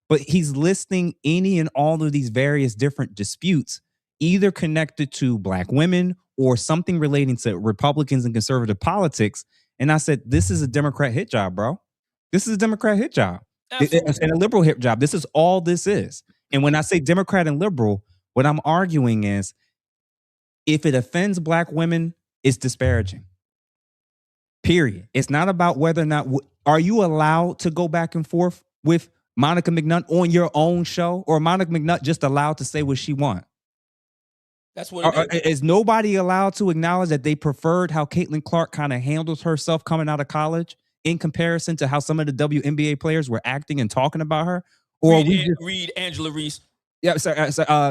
But he's listing any and all of these various different disputes, either connected to black women or something relating to Republicans and conservative politics. And I said, this is a Democrat hit job, bro. This is a Democrat hit job. And a liberal hit job. This is all this is. And when I say Democrat and liberal, what I'm arguing is if it offends black women, it's disparaging. Period. It's not about whether or not, are you allowed to go back and forth with Monica McNutt on your own show, or Monica McNutt just allowed to say what she wants? That's what it is. Is nobody allowed to acknowledge that they preferred how Caitlin Clark kind of handles herself coming out of college in comparison to how some of the WNBA players were acting and talking about her? Or read Angela Reese. Yeah,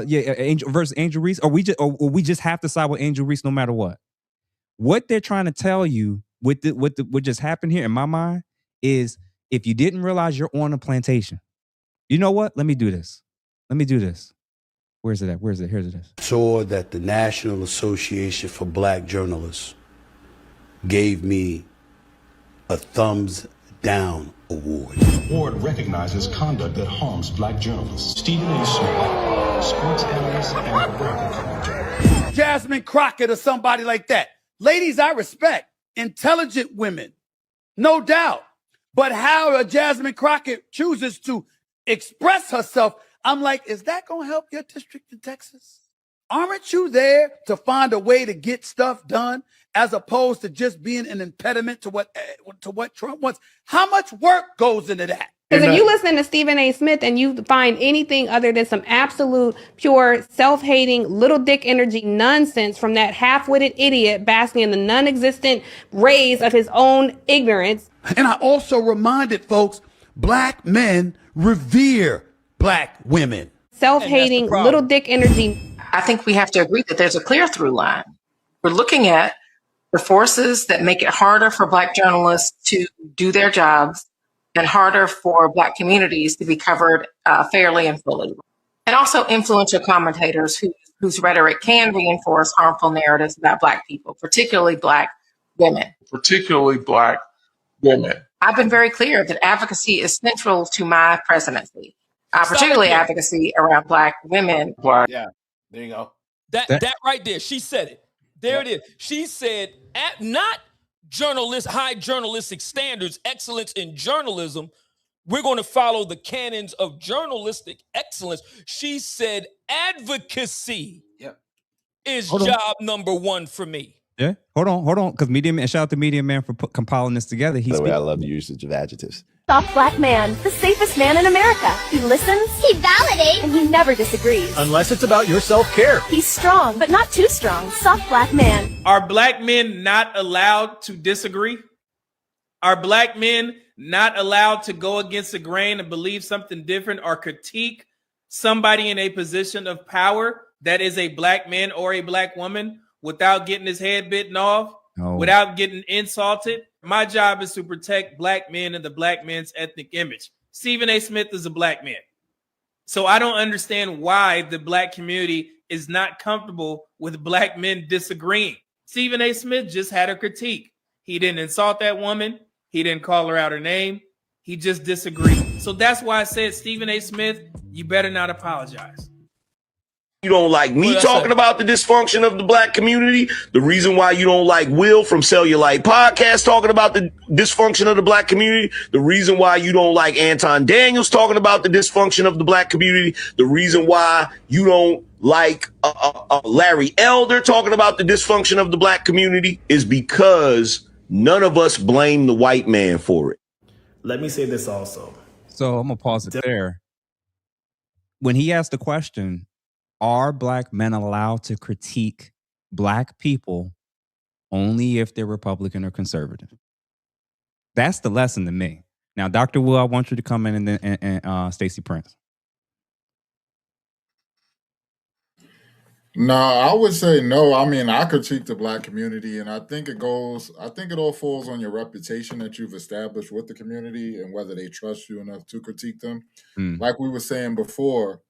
Angel versus Angel Reese, or we just have to side with Angel Reese no matter what. What they're trying to tell you what just happened here in my mind is, if you didn't realize you're on a plantation, you know what? Let me do this. Where's it at? Here's it. Saw that the National Association for Black Journalists gave me a thumbs down award. The award recognizes conduct that harms black journalists. Stephen A. Smith, sports analyst and American commentator. Jasmine Crockett or somebody like that. Ladies I respect, intelligent women, no doubt. But how Jasmine Crockett chooses to express herself, I'm like, is that going to help your district in Texas? Aren't you there to find a way to get stuff done as opposed to just being an impediment to what Trump wants? How much work goes into that? Because if you listen to Stephen A. Smith and you find anything other than some absolute, pure, self-hating, little dick energy nonsense from that half-witted idiot basking in the non-existent rays of his own ignorance. And I also reminded folks, black men revere black women. Self-hating, little dick energy. I think we have to agree that there's a clear through line. We're looking at the forces that make it harder for Black journalists to do their jobs and harder for Black communities to be covered fairly and fully. And also influential commentators whose rhetoric can reinforce harmful narratives about Black people, particularly Black women. I've been very clear that advocacy is central to my presidency, particularly advocacy around Black women. Yeah, there you go. That right there, she said it. There it is. She said, not high journalistic standards, excellence in journalism. We're going to follow the canons of journalistic excellence. She said, advocacy is job number one for me. Yeah, hold on, because Media Man, shout out to Media Man for compiling this together. By the way, I love the usage of adjectives. Soft Black man, the safest man in America. He listens, he validates, and he never disagrees. Unless it's about your self-care. He's strong, but not too strong. Soft Black man. Are Black men not allowed to disagree? Are Black men not allowed to go against the grain and believe something different or critique somebody in a position of power that is a Black man or a Black woman without getting his head bitten off, without getting insulted? My job is to protect Black men and the Black man's ethnic image. Stephen A. Smith is a Black man. So I don't understand why the Black community is not comfortable with Black men disagreeing. Stephen A. Smith just had a critique. He didn't insult that woman. He didn't call her out her name. He just disagreed. So that's why I said, Stephen A. Smith, you better not apologize. You don't like me talking about the dysfunction of the Black community. The reason why you don't like Will from Cellulite Podcast talking about the dysfunction of the Black community. The reason why you don't like Anton Daniels talking about the dysfunction of the Black community. The reason why you don't like Larry Elder talking about the dysfunction of the Black community is because none of us blame the white man for it. Let me say this also. So I'm going to pause it there. When he asked the question, are Black men allowed to critique Black people only if they're Republican or conservative? That's the lesson to me. Now, Dr. Will, I want you to come in and then Stacey Prince. No, I would say no. I mean, I critique the Black community, and I think it all falls on your reputation that you've established with the community and whether they trust you enough to critique them. Like we were saying before,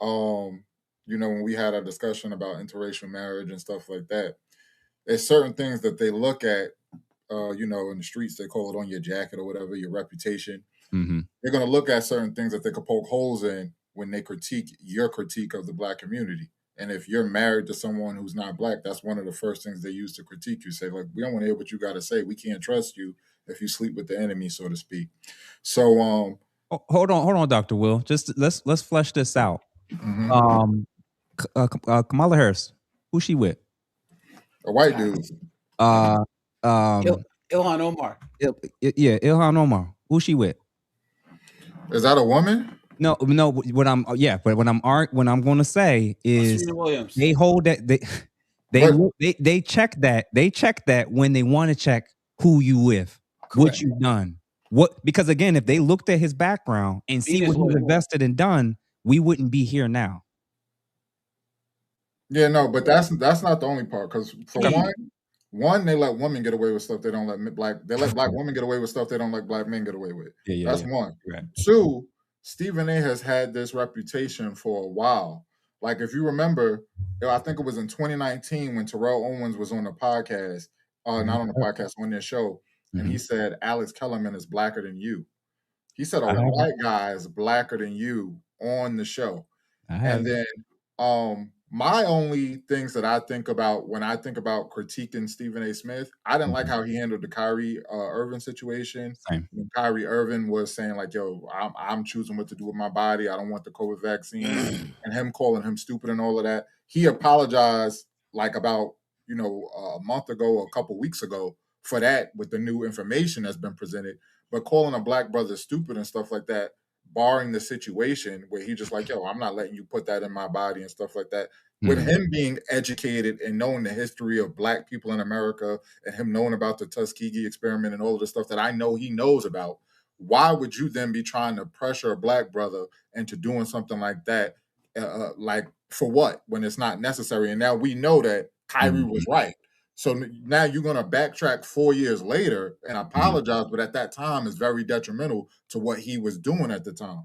when we had a discussion about interracial marriage and stuff like that, there's certain things that they look at, in the streets, they call it on your jacket or whatever, your reputation. Mm-hmm. They're going to look at certain things that they could poke holes in when they critique your critique of the Black community. And if you're married to someone who's not Black, that's one of the first things they use to critique you. Say, like, we don't want to hear what you got to say. We can't trust you if you sleep with the enemy, so to speak. So, hold on, Dr. Will. Just let's flesh this out. Mm-hmm. Kamala Harris, who's she with? A white dude. Ilhan Omar. Ilhan Omar. Who's she with? Is that a woman? No. What I'm going to say is they hold that they check that. They check that when they want to check who you with, what you done. Because again, if they looked at his background and see what he's invested and done, we wouldn't be here now. Yeah, no, but that's not the only part. Because for one, they let women get away with stuff they don't let They let Black women get away with stuff they don't let Black men get away with. That's one. Right. Two, Stephen A. has had this reputation for a while. Like, if you remember, I think it was in 2019 when Terrell Owens was on the podcast, not on the podcast, on their show, and he said Alex Kellerman is blacker than you. He said a white guy is blacker than you on the show. And then my only things that I think about when I think about critiquing Stephen A. Smith, I didn't like how he handled the Kyrie Irving situation. When Kyrie Irving was saying, like, yo, I'm choosing what to do with my body. I don't want the COVID vaccine. And him calling him stupid and all of that. He apologized like about, a month ago or a couple weeks ago for that with the new information that's been presented. But calling a black brother stupid and stuff like that, barring the situation where he just like, yo, I'm not letting you put that in my body and stuff like that. With him being educated and knowing the history of black people in America and him knowing about the Tuskegee experiment and all of the stuff that I know he knows about, why would you then be trying to pressure a black brother into doing something like that? Like for what? When it's not necessary. And now we know that Kyrie was right. So now you're going to backtrack 4 years later and apologize, but at that time is very detrimental to what he was doing at the time.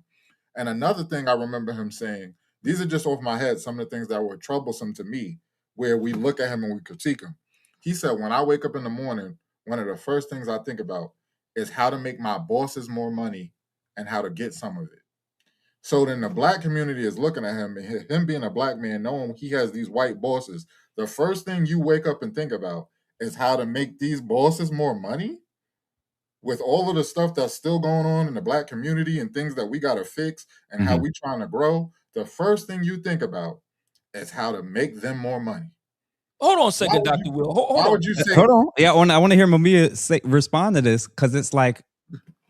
And another thing I remember him saying, these are just off my head, some of the things that were troublesome to me, where we look at him and we critique him. He said, when I wake up in the morning, one of the first things I think about is how to make my bosses more money and how to get some of it. So then the black community is looking at him, and him being a black man, knowing he has these white bosses. The first thing you wake up and think about is how to make these bosses more money? With all of the stuff that's still going on in the black community and things that we got to fix and how we trying to grow, the first thing you think about is how to make them more money. Hold on a second, Dr. Will. Hold why on. would you say? Hold on. Yeah, I want to hear Mamiya respond to this, because it's like,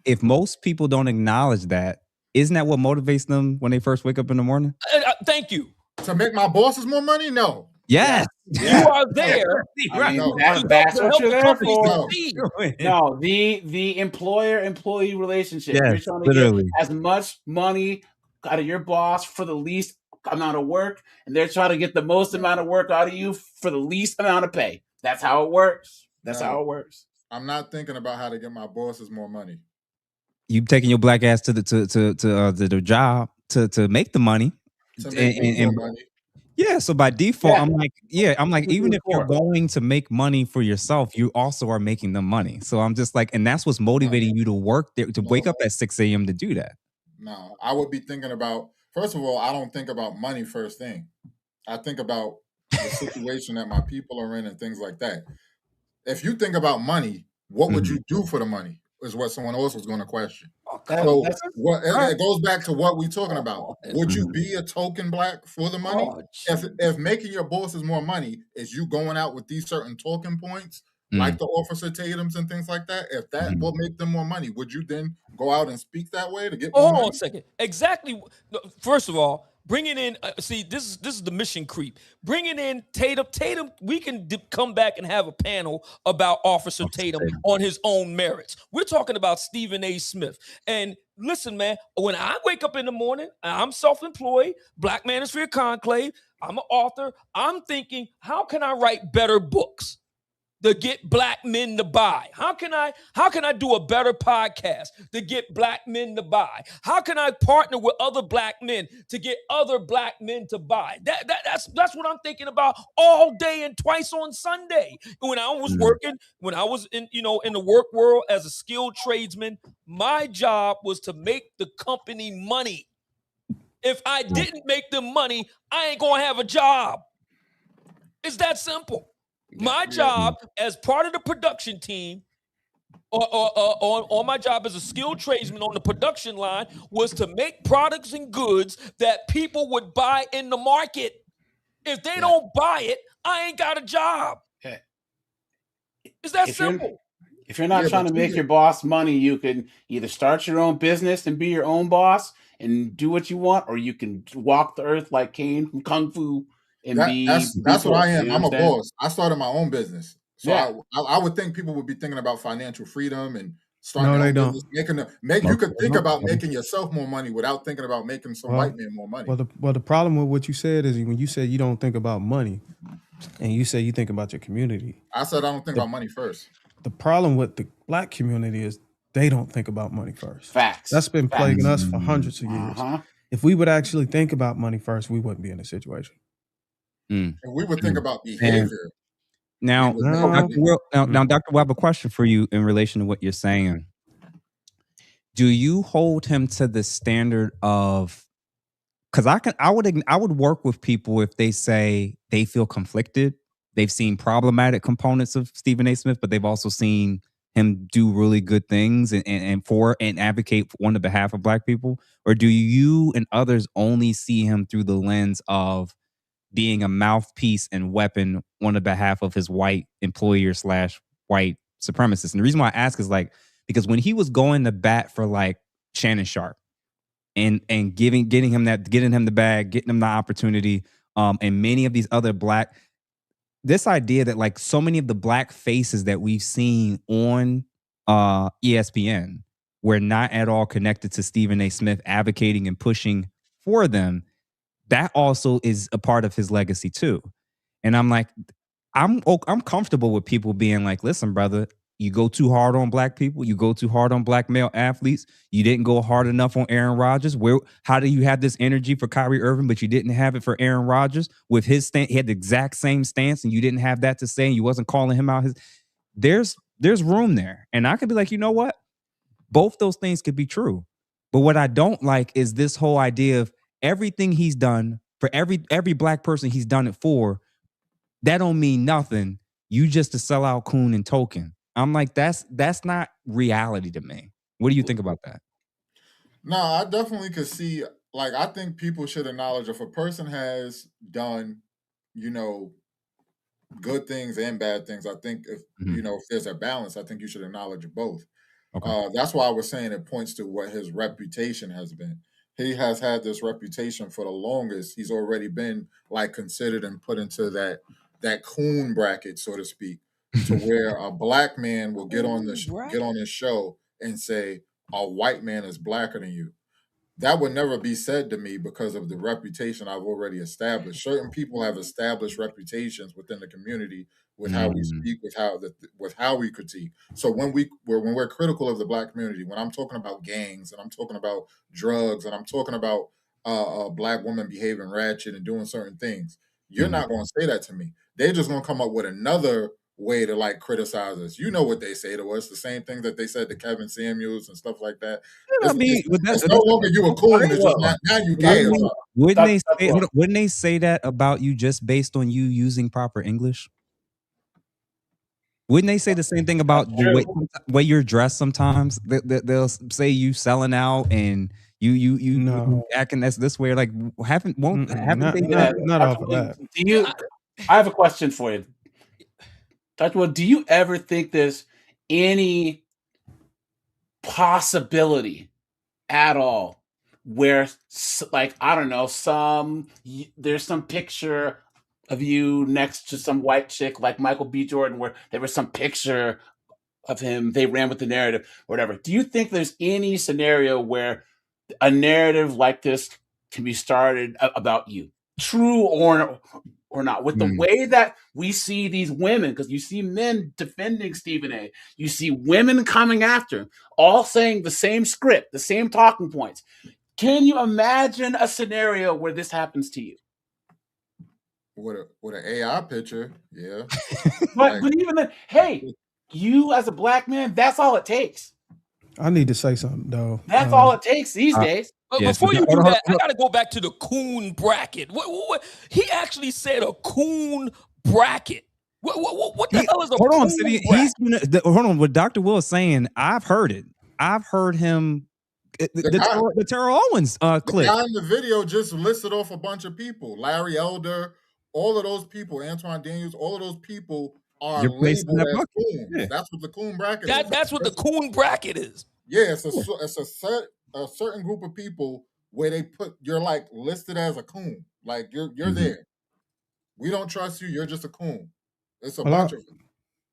if most people don't acknowledge that, isn't that what motivates them when they first wake up in the morning? Thank you. To make my bosses more money? No. Yes. You are there. I mean, that's what you're there for. No, the employer-employee relationship. Yes, You're trying to literally. get as much money out of your boss for the least amount of work, and they're trying to get the most amount of work out of you for the least amount of pay. That's how it works. That's how it works. I'm not thinking about how to get my bosses more money. You taking your black ass to the job to make the money. To make me more money. Yeah, so by default, I'm like, even if you're going to make money for yourself, you also are making them money. So I'm just like, and that's what's motivating you to work there, to wake up at 6 a.m. to do that. No, I would be thinking about, first of all, I don't think about money first thing. I think about the situation that my people are in and things like that. If you think about money, what would you do for the money? Is what someone else was going to question. So it goes back to what we're talking about. Would you be a token black for the money? If making your bosses more money is you going out with these certain talking points, like the Officer Tatum's and things like that, if that will make them more money, would you then go out and speak that way to get more money? Hold on a second. Exactly. First of all, bringing in, this is the mission creep. Bringing in Tatum. Tatum, we can come back and have a panel about Officer Tatum on his own merits. We're talking about Stephen A. Smith. And listen, man, when I wake up in the morning, I'm self-employed, Black Manosphere Conclave, I'm an author, I'm thinking, how can I write better books to get black men to buy? How can I do a better podcast to get black men to buy? How can I partner with other black men to get other black men to buy? That's what I'm thinking about all day and twice on Sunday. When I was working, when I was in the work world as a skilled tradesman, my job was to make the company money. If I didn't make them money, I ain't gonna have a job. It's that simple. My job as part of the production team, or my job as a skilled tradesman on the production line, was to make products and goods that people would buy in the market. If they don't buy it, I ain't got a job. It's that simple. If you're not trying to make your boss money, you can either start your own business and be your own boss and do what you want, or you can walk the earth like Caine from Kung Fu. That's what I am. I'm a boss. I started my own business. So I would think people would be thinking about financial freedom and starting their own business. You could think about making yourself more money without thinking about making some white man more money. Well, the problem with what you said is when you said you don't think about money and you say you think about your community. I said I don't think about money first. The problem with the black community is they don't think about money first. Facts. That's been plaguing us for hundreds of years. If we would actually think about money first, we wouldn't be in this situation. And we would think about behavior. Now, Dr. Will, Dr. Will, I have a question for you in relation to what you're saying. Do you hold him to the standard of, because I would work with people if they say they feel conflicted. They've seen problematic components of Stephen A. Smith, but they've also seen him do really good things and advocate on the behalf of black people? Or do you and others only see him through the lens of being a mouthpiece and weapon on the behalf of his white employer / white supremacist? And the reason why I ask is, like, because when he was going to bat for like Shannon Sharp and getting him the bag, getting him the opportunity, and many of these other black, this idea that like so many of the black faces that we've seen on ESPN were not at all connected to Stephen A. Smith advocating and pushing for them. That also is a part of his legacy too. And I'm like, I'm comfortable with people being like, listen, brother, you go too hard on black people. You go too hard on black male athletes. You didn't go hard enough on Aaron Rodgers. How do you have this energy for Kyrie Irving, but you didn't have it for Aaron Rodgers with his stance? He had the exact same stance and you didn't have that to say, and you wasn't calling him out. There's room there. And I could be like, you know what? Both those things could be true. But what I don't like is this whole idea of everything he's done for every black person he's done it for, that don't mean nothing. You just a sellout coon and token. I'm like, that's not reality to me. What do you think about that? No, I definitely could see, like, I think people should acknowledge if a person has done, you know, good things and bad things. I think if, you know, if there's a balance, I think you should acknowledge both. Okay. That's why I was saying it points to what his reputation has been. He has had this reputation for the longest. He's already been like considered and put into that coon bracket, so to speak, to where a black man will get on his show and say a white man is blacker than you. That would never be said to me because of the reputation I've already established. Certain people have established reputations within the community with how we speak, with how we critique. So when we're critical of the black community, when I'm talking about gangs and I'm talking about drugs and I'm talking about black women behaving ratchet and doing certain things, you're not going to say that to me. They're just going to come up with another way to like criticize us. You know what they say to us, the same thing that they said to Kevin Samuels and stuff like that. It's no longer you a coon, it's just now you gay. Wouldn't they say that about you just based on you using proper English? Wouldn't they say the same thing about the way you're dressed sometimes? They'll say you selling out and you acting this way. Like haven't they not off of that. I have a question for you. Dr. Will, do you ever think there's any possibility at all where, like, I don't know, there's some picture of you next to some white chick like Michael B. Jordan where there was some picture of him, they ran with the narrative or whatever. Do you think there's any scenario where a narrative like this can be started about you? True or not, with the way that we see these women, because you see men defending Stephen A. You see women coming after him, all saying the same script, the same talking points. Can you imagine a scenario where this happens to you? With an AI picture, yeah. But even then, hey, you as a black man, that's all it takes. I need to say something though. That's all it takes these days. Before you do that, I got to go back to the coon bracket. What? He actually said a coon bracket. What the hell is a coon bracket? Hold on. What Dr. Will is saying, I've heard it. I've heard him. The Terrell Owens clip. The guy in the video just listed off a bunch of people. Larry Elder, all of those people, Antoine Daniels, all of those people are labeled as coons. Yeah. That's what the coon bracket is. That's what the coon bracket is. Yeah, it's a certain group of people where you're like listed as a coon. Like you're there. We don't trust you. You're just a coon. It's a bunch of them.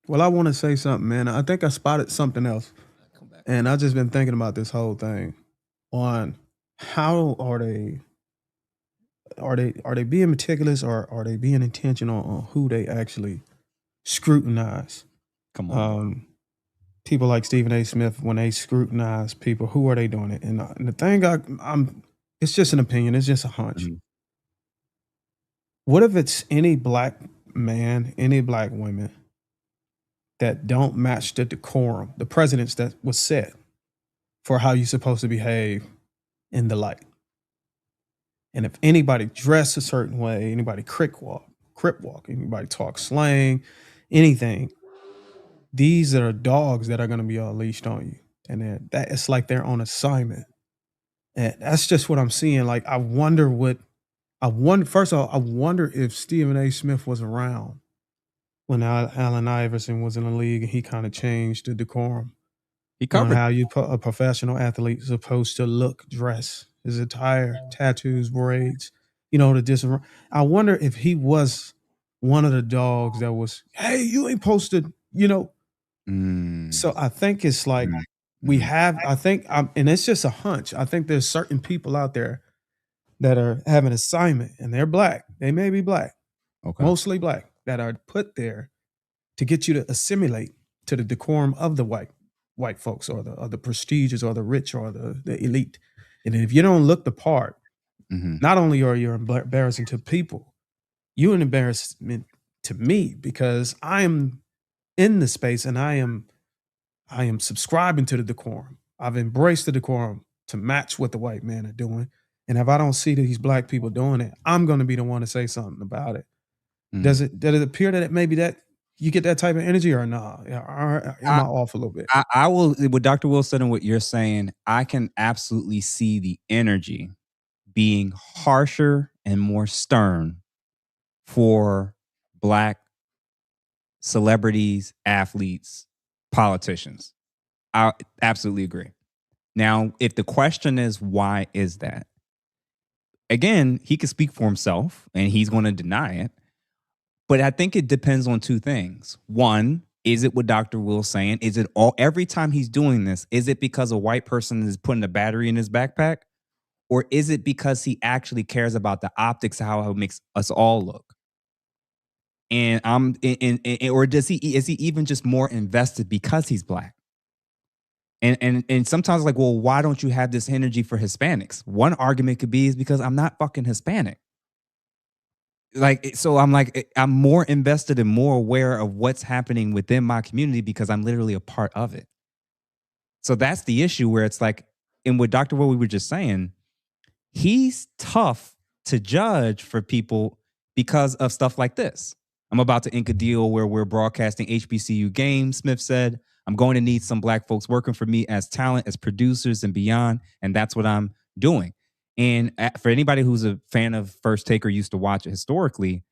Well, I want to say something, man. I think I spotted something else. And I've just been thinking about this whole thing on how are they being meticulous or are they being intentional on who they actually scrutinize? Come on. People like Stephen A. Smith, when they scrutinize people, who are they doing it? And the thing it's just an opinion. It's just a hunch. What if it's any black man, any black women that don't match the decorum, the precedents that was set for how you're supposed to behave in the light? And if anybody dress a certain way, anybody crip walk, anybody talk slang, anything, these are dogs that are going to be unleashed on you. And it's like they're on assignment. And that's just what I'm seeing. Like, I wonder first of all, I wonder if Stephen A. Smith was around when Allen Iverson was in the league and he kind of changed the decorum. He on covered. how a professional athlete is supposed to look, dress, his attire, tattoos, braids, the different. I wonder if he was one of the dogs that was, hey, you ain't posted, So I think it's like I think, and it's just a hunch. I think there's certain people out there that are have an assignment and they're black. They may be black, mostly black, that are put there to get you to assimilate to the decorum of the white folks or the prestigious or the rich or the elite. And if you don't look the part, not only are you embarrassing to people, you're an embarrassment to me because I am in the space and I am subscribing to the decorum. I've embraced the decorum to match what the white men are doing. And if I don't see these black people doing it, I'm going to be the one to say something about it. Does it appear that maybe that you get that type of energy or not? Am I off a little bit? I will, with Dr. Wilson and what you're saying, I can absolutely see the energy being harsher and more stern for black celebrities, athletes, politicians. I absolutely agree. Now, if the question is, why is that? Again, he could speak for himself and he's going to deny it. But I think it depends on two things. One, is it what Dr. Will's saying? Is it every time he's doing this, is it because a white person is putting a battery in his backpack? Or is it because he actually cares about the optics, how it makes us all look? And or is he even just more invested because he's black? And sometimes like, well, why don't you have this energy for Hispanics? One argument could be is because I'm not fucking Hispanic. Like, so I'm like, I'm more invested and more aware of what's happening within my community because I'm literally a part of it. So that's the issue where it's like, and with Dr. What we were just saying, he's tough to judge for people because of stuff like this. I'm about to ink a deal where we're broadcasting HBCU games, Smith said. I'm going to need some black folks working for me as talent, as producers and beyond. And that's what I'm doing. And for anybody who's a fan of First Take or used to watch it historically,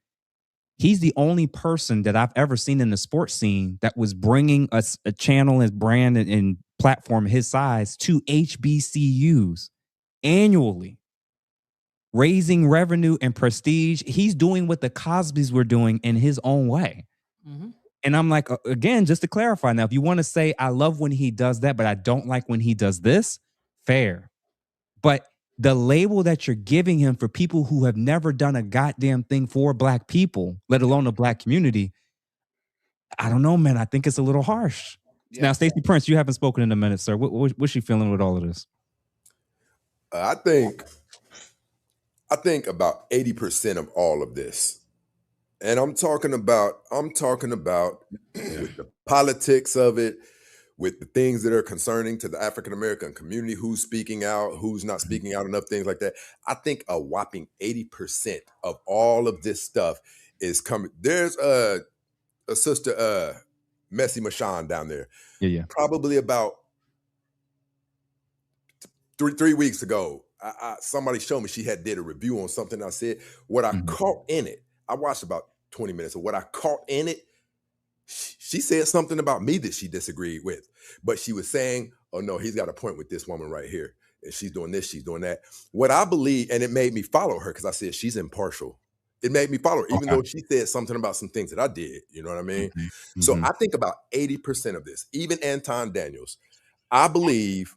he's the only person that I've ever seen in the sports scene that was bringing us a channel, his brand and platform his size to HBCUs annually, raising revenue and prestige. He's doing what the Cosbys were doing in his own way. And I'm like, again, just to clarify now, if you want to say, I love when he does that, but I don't like when he does this, fair. But the label that you're giving him for people who have never done a goddamn thing for black people, let alone the black community, I don't know, man. I think it's a little harsh. Yeah. Now, Stacey Prince, you haven't spoken in a minute, sir. What's she feeling with all of this? I think about 80% of all of this, and I'm talking about with the politics of it, with the things that are concerning to the African American community, who's speaking out, who's not speaking out, enough things like that. I think a whopping 80% of all of this stuff is coming. There's a sister, Messi Mashan down there. Yeah. Probably about three weeks ago, somebody showed me she had did a review on something I said. What I caught in it, I watched about 20 minutes of what I caught in it. She said something about me that she disagreed with, but she was saying, oh no, he's got a point with this woman right here. And she's doing this, she's doing that. What I believe, and it made me follow her because I said she's impartial. It made me follow her, even though she said something about some things that I did. You know what I mean? So I think about 80% of this, even Anton Daniels, I believe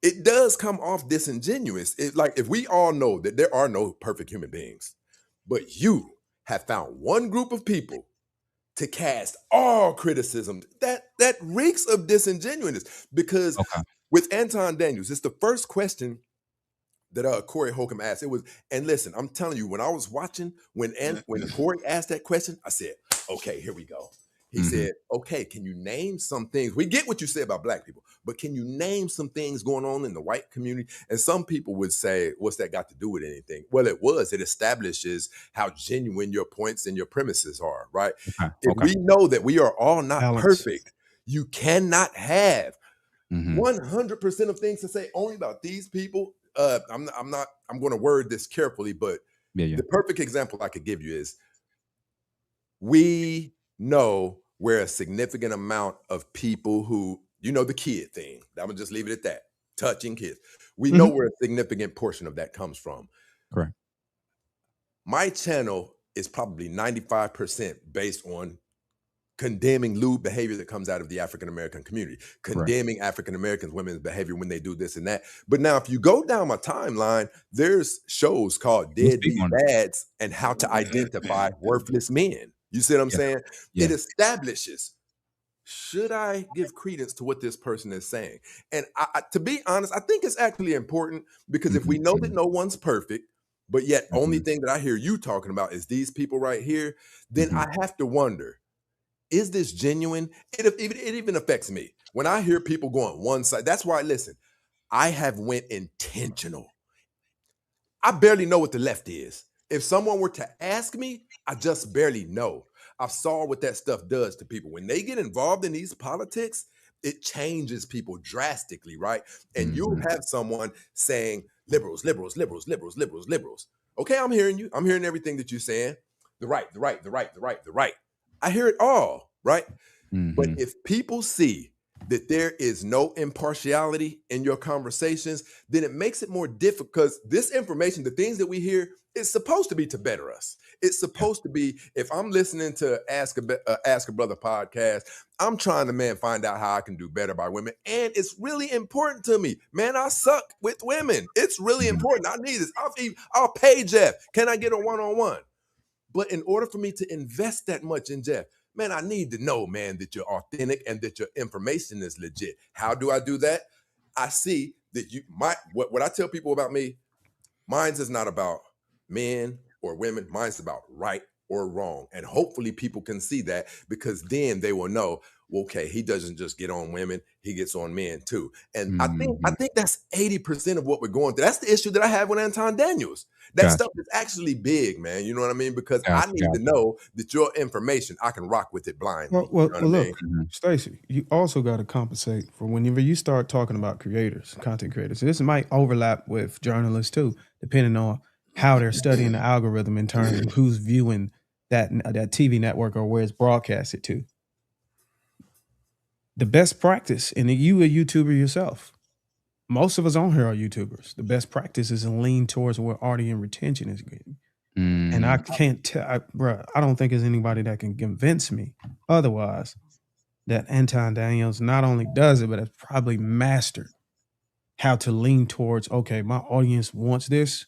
it does come off disingenuous. Like if we all know that there are no perfect human beings, but you have found one group of people to cast all criticism, that reeks of disingenuousness. Because with Anton Daniels, it's the first question that Corey Holcomb asked. It was, and listen, I'm telling you, when I was watching, when Corey asked that question, I said, okay, here we go. He said, okay, can you name some things? We get what you say about black people, but can you name some things going on in the white community? And some people would say, what's that got to do with anything? Well, it establishes how genuine your points and your premises are, right? If we know that we are all not perfect, you cannot have 100% of things to say only about these people. I'm going to word this carefully, but the perfect example I could give you is we know where a significant amount of people who You know, the kid thing. I'm gonna just leave it at that. Touching kids. We know where a significant portion of that comes from. Correct. My channel is probably 95% based on condemning lewd behavior that comes out of the African American community, condemning African Americans, women's behavior when they do this and that. But now, if you go down my timeline, there's shows called Deadbeat Dads and How to Identify Worthless Men. You see what I'm saying? Yeah. It establishes, should I give credence to what this person is saying? And to be honest, I think it's actually important, because if we know that no one's perfect, but yet only thing that I hear you talking about is these people right here, then I have to wonder, is this genuine? It even affects me. When I hear people go on one side, that's why, listen, I have went intentional. I barely know what the left is. If someone were to ask me, I just barely know. I saw what that stuff does to people. When they get involved in these politics, it changes people drastically, right? And you'll have someone saying, liberals, liberals, liberals, liberals, liberals, liberals. Okay, I'm hearing you. I'm hearing everything that you're saying. The right, the right, the right, the right, the right. I hear it all, right? But if people see that there is no impartiality in your conversations, then it makes it more difficult, because this information, the things that we hear, is supposed to be to better us. It's supposed to be, if I'm listening to Ask a Brother podcast, I'm trying to, find out how I can do better by women. And it's really important to me. Man, I suck with women. It's really important. I need this. I'll pay Jeff. Can I get a one-on-one? But in order for me to invest that much in Jeff, man, I need to know, man, that you're authentic and that your information is legit. How do I do that? I see that what I tell people about me, mine's is not about men or women. Mine's about right or wrong. And hopefully people can see that, because then they will know, well, okay, he doesn't just get on women, he gets on men too. And I think that's 80% of what we're going through. That's the issue that I have with Anton Daniels. That stuff is actually big, man. You know what I mean? Because I need to know that your information, I can rock with it blindly. Well, you know what I look, mean? Stacey, you also got to compensate for whenever you start talking about creators, content creators. This might overlap with journalists too, depending on how they're studying the algorithm in terms of who's viewing that TV network or where it's broadcasted to. The best practice, and you a YouTuber yourself, most of us on here are YouTubers. The best practice is to lean towards where audience retention is getting. And I can't tell, I don't think there's anybody that can convince me otherwise that Anton Daniels not only does it, but has probably mastered how to lean towards, okay, my audience wants this.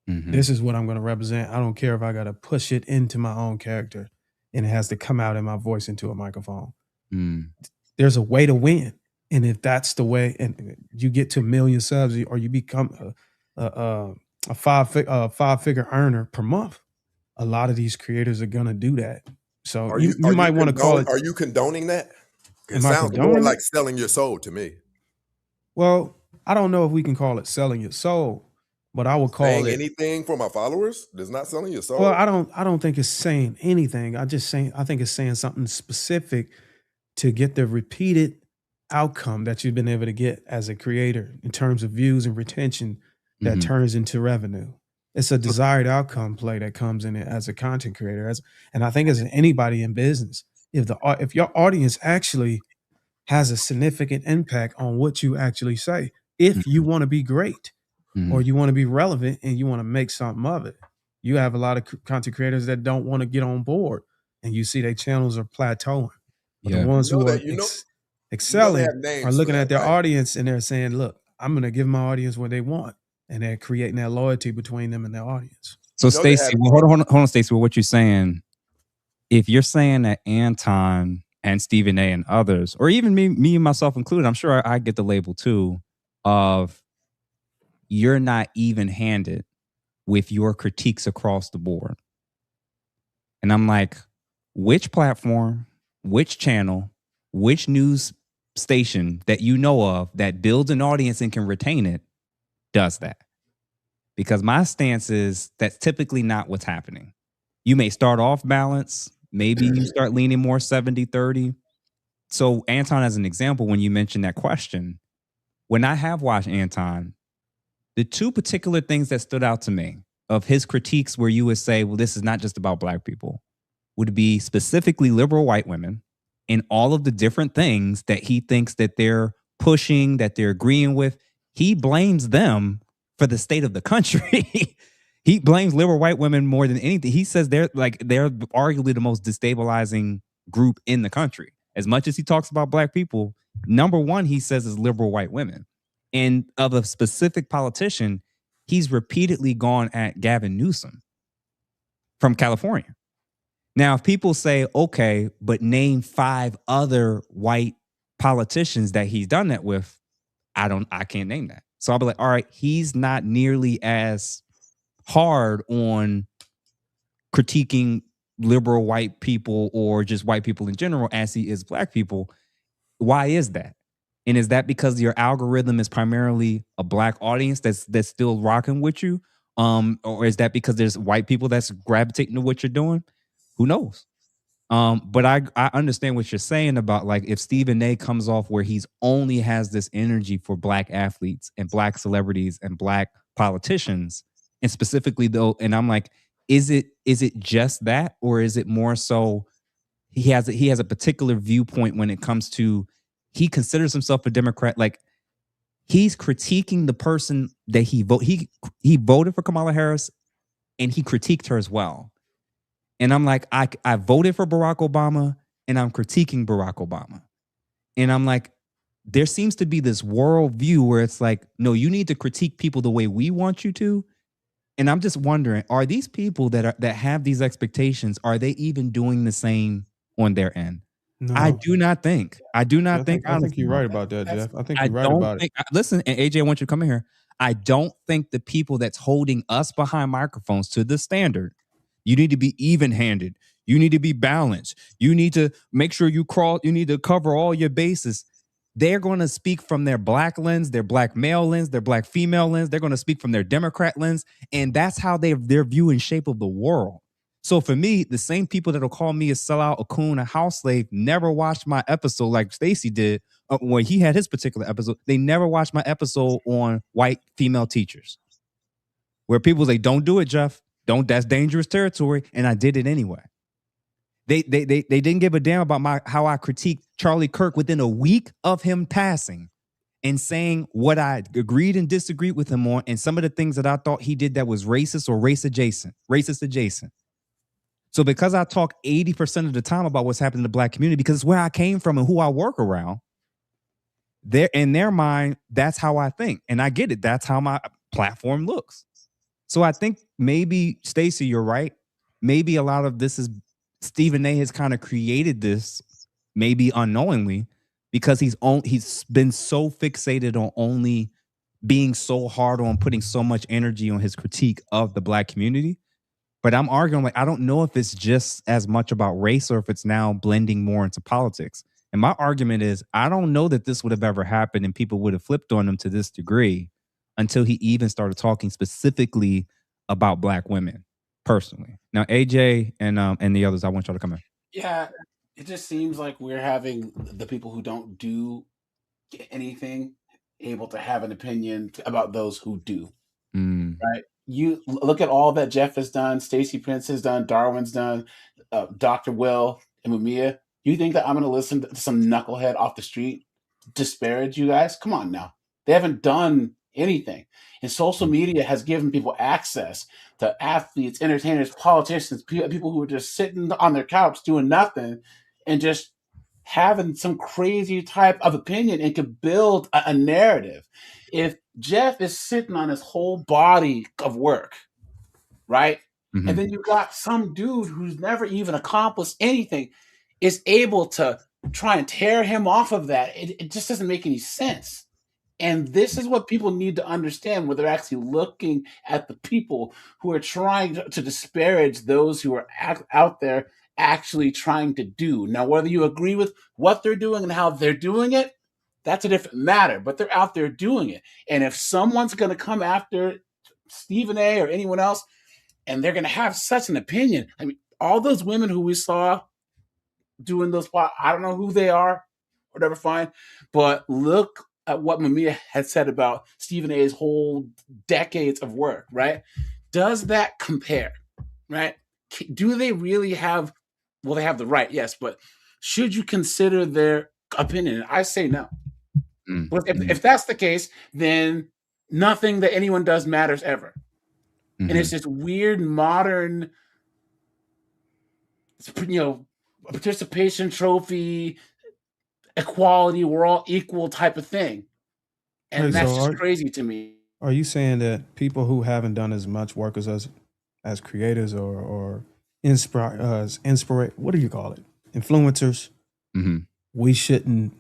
This is what I'm going to represent. I don't care if I got to push it into my own character and it has to come out in my voice into a microphone. There's a way to win. And if that's the way, and you get to 1 million subs, or you become a five-figure earner per month, a lot of these creators are gonna do that. So you might want to call it. Are you condoning that? It Am I sounds more condoning like it? selling your soul to me. Well, I don't know if we can call it selling your soul, but I would call Saying it anything for my followers is not selling your soul. Well, I don't think it's saying anything. I think it's saying something specific to get the repeated outcome that you've been able to get as a creator in terms of views and retention that turns into revenue. It's a desired outcome play that comes in it as a content creator. And I think as anybody in business, if your audience actually has a significant impact on what you actually say, if you want to be great or you want to be relevant and you want to make something of it. You have a lot of content creators that don't want to get on board, and you see their channels are plateauing. But the ones who are excelling are looking at their audience and they're saying, look, I'm going to give my audience what they want. And they're creating that loyalty between them and their audience. So Stacey, hold on, Stacey, with what you're saying, if you're saying that Anton and Stephen A and others, or even me and myself included, I'm sure I get the label too, of you're not even-handed with your critiques across the board. And I'm like, which platform, which channel, which news station that you know of that builds an audience and can retain it does that? Because my stance is that's typically not what's happening. You may start off balanced. Maybe you start leaning more 70-30. So Anton, as an example, when you mentioned that question, when I have watched Anton, the two particular things that stood out to me of his critiques where you would say, well, this is not just about Black people, would be specifically liberal white women and all of the different things that he thinks that they're pushing, that they're agreeing with, he blames them for the state of the country. He blames liberal white women more than anything. He says they're arguably the most destabilizing group in the country. As much as he talks about black people, number one, he says, is liberal white women. And of a specific politician, he's repeatedly gone at Gavin Newsom from California. Now, if people say, okay, but name 5 other white politicians that he's done that with, I can't name that. So I'll be like, all right, he's not nearly as hard on critiquing liberal white people or just white people in general as he is black people. Why is that? And is that because your algorithm is primarily a black audience that's still rocking with you? Or is that because there's white people that's gravitating to what you're doing? Who knows? But I understand what you're saying about, like, if Stephen A comes off where he's only has this energy for black athletes and black celebrities and black politicians, and specifically though, and I'm like, is it just that, or is it more so he has a particular viewpoint when it comes to, he considers himself a Democrat, like he's critiquing the person that he voted for Kamala Harris, and he critiqued her as well. And I'm like, I voted for Barack Obama, and I'm critiquing Barack Obama. And I'm like, there seems to be this worldview where it's like, no, you need to critique people the way we want you to. And I'm just wondering, are these people that have these expectations, are they even doing the same on their end? No. I do not think. I think you're right about that, Jeff. I think you're right about it. Listen, and AJ, I want you to come in here. I don't think the people that's holding us behind microphones to the standard, you need to be even-handed. You need to be balanced. You need to make sure you need to cover all your bases. They're going to speak from their black lens, their black male lens, their black female lens. They're going to speak from their Democrat lens. And that's how they're viewing shape of the world. So for me, the same people that'll call me a sellout, a coon, a house slave, never watched my episode like Stacey did when he had his particular episode. They never watched my episode on white female teachers, where people say, don't do it, Jeff. That's dangerous territory. And I did it anyway. They didn't give a damn about how I critiqued Charlie Kirk within a week of him passing and saying what I agreed and disagreed with him on, and some of the things that I thought he did that was racist or racist adjacent. So because I talk 80% of the time about what's happening in the black community, because it's where I came from and who I work around, in their mind, that's how I think. And I get it. That's how my platform looks. So I think maybe, Stacey, you're right. Maybe a lot of this is Stephen A has kind of created this, maybe unknowingly, because he's been so fixated on only being so hard on putting so much energy on his critique of the black community. But I'm arguing, like, I don't know if it's just as much about race or if it's now blending more into politics. And my argument is, I don't know that this would have ever happened and people would have flipped on him to this degree until he even started talking specifically about black women personally. Now, AJ and the others, I want y'all to come in. Yeah, it just seems like we're having the people who don't do anything able to have an opinion about those who do. Right? You look at all that Jeff has done, Stacey Prince has done, Darwin's done, Dr. Will, and Mumia. You think that I'm going to listen to some knucklehead off the street disparage you guys? Come on now. They haven't done anything. And social media has given people access to athletes, entertainers, politicians, people who are just sitting on their couch doing nothing and just having some crazy type of opinion and could build a narrative. If Jeff is sitting on his whole body of work, right? Mm-hmm. And then you got some dude who's never even accomplished anything is able to try and tear him off of that. It just doesn't make any sense. And this is what people need to understand, where they're actually looking at the people who are trying to disparage those who are out there actually trying to do. Now, whether you agree with what they're doing and how they're doing it, that's a different matter, but they're out there doing it. And if someone's going to come after Stephen A or anyone else, and they're going to have such an opinion, I mean, all those women who we saw doing those, I don't know who they are, whatever, fine, but look at what Mumia had said about Stephen A's whole decades of work, right? Does that compare, right? Do they really have, well, they have the right, yes, but should you consider their opinion? I say no. But Mm-hmm. if that's the case, then nothing that anyone does matters ever. Mm-hmm. And it's this weird modern, participation trophy, equality, we're all equal type of thing. And Hey, that's so just crazy to me. Are you saying that people who haven't done as much work as us as creators or inspire what do you call it? Influencers? Mm-hmm. We shouldn't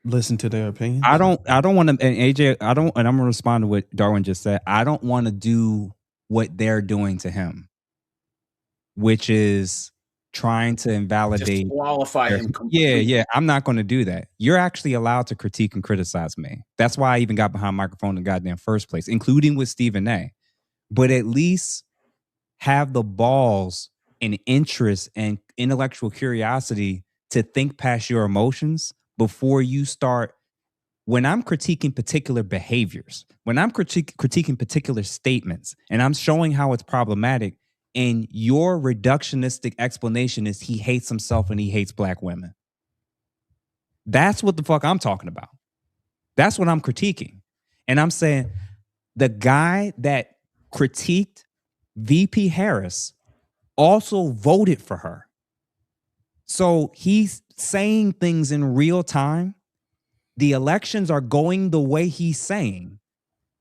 listen to their opinions? I don't want to, and AJ, and I'm gonna respond to what Darwin just said. I don't want to do what they're doing to him, which is trying to invalidate, disqualify him completely. Yeah, I'm not going to do that. You're actually allowed to critique and criticize me. That's why I even got behind microphone in the goddamn first place, including with Stephen A. But at least have the balls and interest and intellectual curiosity to think past your emotions before you start. When I'm critiquing particular behaviors, when I'm critiquing particular statements, and I'm showing how it's problematic, and your reductionistic explanation is he hates himself and he hates black women. That's what the fuck I'm talking about. That's what I'm critiquing. And I'm saying the guy that critiqued VP Harris also voted for her. So he's saying things in real time. The elections are going the way he's saying.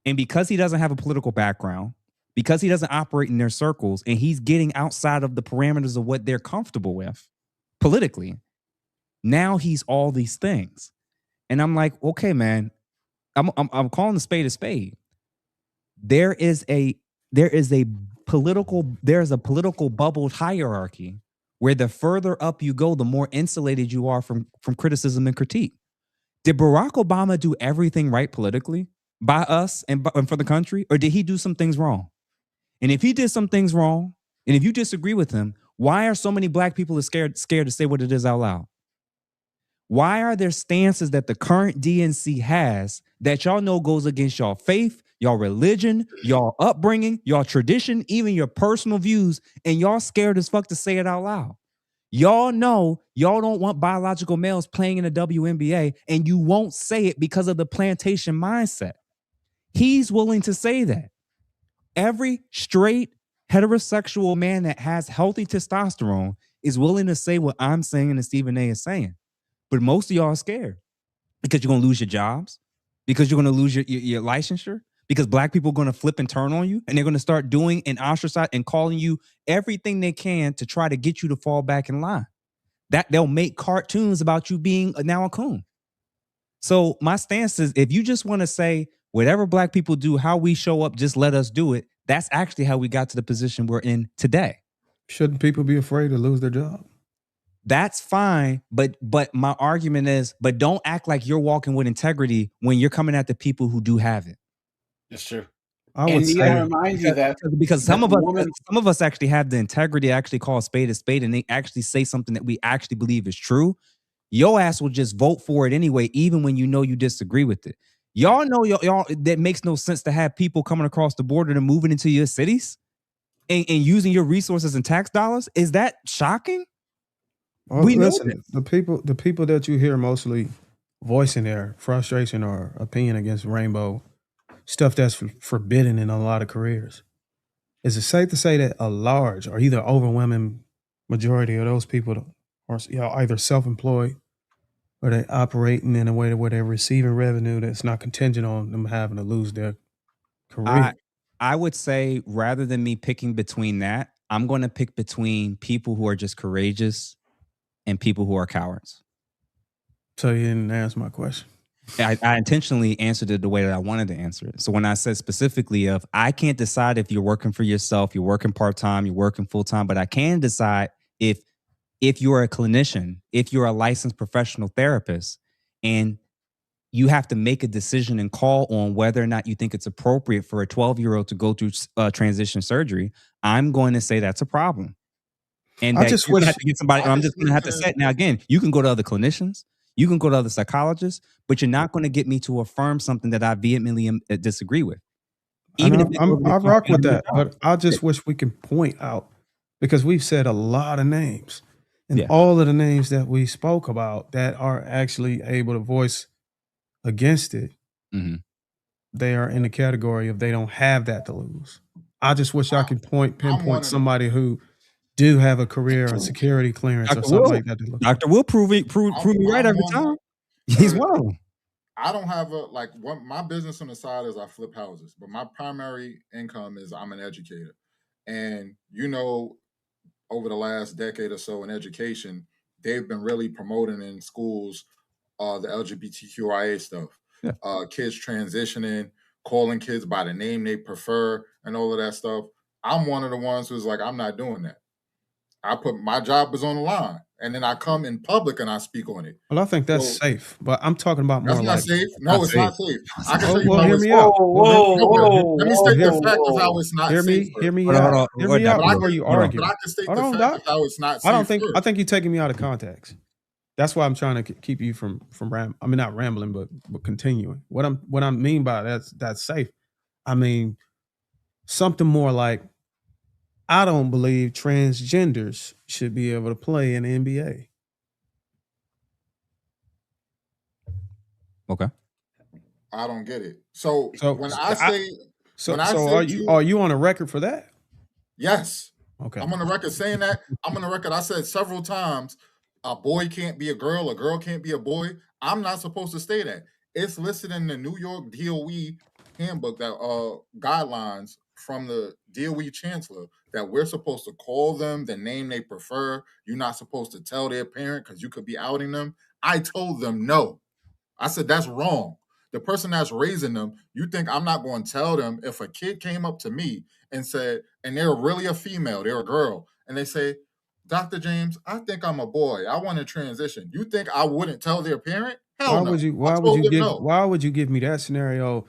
And because he doesn't have a political background, because he doesn't operate in their circles, and he's getting outside of the parameters of what they're comfortable with politically, now he's all these things. And I'm like, okay, man, I'm calling a spade. There's a political bubble hierarchy where the further up you go, the more insulated you are from criticism and critique. Did Barack Obama do everything right politically by us and for the country? Or did he do some things wrong? And if he did some things wrong, and if you disagree with him, why are so many black people scared to say what it is out loud? Why are there stances that the current DNC has that y'all know goes against y'all faith, y'all religion, y'all upbringing, y'all tradition, even your personal views, and y'all scared as fuck to say it out loud? Y'all know y'all don't want biological males playing in the WNBA, and you won't say it because of the plantation mindset. He's willing to say that. Every straight heterosexual man that has healthy testosterone is willing to say what I'm saying and Stephen A is saying. But most of y'all are scared because you're going to lose your jobs, because you're going to lose your licensure, because black people are going to flip and turn on you, and they're going to start doing and ostracize and calling you everything they can to try to get you to fall back in line. That they'll make cartoons about you being now a coon. So my stance is, if you just want to say whatever black people do, how we show up, just let us do it. That's actually how we got to the position we're in today. Shouldn't people be afraid to lose their job? That's fine, but my argument is, but don't act like you're walking with integrity when you're coming at the people who do have it. That's true. I would say, remind you that because some of us actually have the integrity to actually call a spade, and they actually say something that we actually believe is true. Your ass will just vote for it anyway, even when you know you disagree with it. Y'all know y'all that makes no sense to have people coming across the border and moving into your cities and using your resources and tax dollars. Is that shocking? Well, listen, the people that you hear mostly voicing their frustration or opinion against rainbow stuff that's forbidden in a lot of careers. Is it safe to say that a large or either overwhelming majority of those people are either self-employed or they operating in a way where they're receiving revenue that's not contingent on them having to lose their career? I would say, rather than me picking between that, I'm going to pick between people who are just courageous and people who are cowards. So you didn't answer my question. I intentionally answered it the way that I wanted to answer it. So when I said specifically of, I can't decide if you're working for yourself, you're working part-time, you're working full-time, but I can decide if you're a clinician, if you're a licensed professional therapist, and you have to make a decision and call on whether or not you think it's appropriate for a 12-year-old to go through transition surgery, I'm going to say that's a problem. And I just wish have to get somebody. I'm just going to have to say, now again, you can go to other clinicians, you can go to other psychologists, but you're not going to get me to affirm something that I vehemently disagree with. Even if I rock with that, but I just wish we can point out, because we've said a lot of names, And all of the names that we spoke about that are actually able to voice against it, they are in the category of they don't have that to lose. I just wish I could pinpoint somebody who do have a career or security clearance or something like that. Dr. Will prove me right every time. He's one of them. I don't have my business on the side is I flip houses, but my primary income is I'm an educator. And over the last decade or so in education, they've been really promoting in schools the LGBTQIA stuff. Kids transitioning, calling kids by the name they prefer, and all of that stuff. I'm one of the ones who's like, I'm not doing that. I put my job is on the line, and then I come in public and I speak on it. Well, I think that's safe, but I'm talking about more That's not like safe. No, it's not safe. I can tell you well, how hear it's me out. Let me state the fact of how it's not safe. Hear me out. Hear me out before you argue. But I can state the fact of how it's not safe. I think you're taking me out of context. That's why I'm trying to keep you from not rambling, but continuing. What I mean by that's safe. I mean something more like, I don't believe transgenders should be able to play in the NBA. Okay. I don't get it. So when I say, are you on a record for that? Yes. Okay. I'm on the record saying that. I'm on the record. I said several times, a boy can't be a girl can't be a boy. I'm not supposed to say that. It's listed in the New York DOE handbook, that guidelines from the DOE chancellor, that we're supposed to call them the name they prefer. You're not supposed to tell their parent because you could be outing them. I told them no. I said, that's wrong. The person that's raising them, you think I'm not going to tell them if a kid came up to me and said, and they're really a female, they're a girl, and they say, Dr. James, I think I'm a boy. I want to transition. You think I wouldn't tell their parent? Hell no. Why would you give me that scenario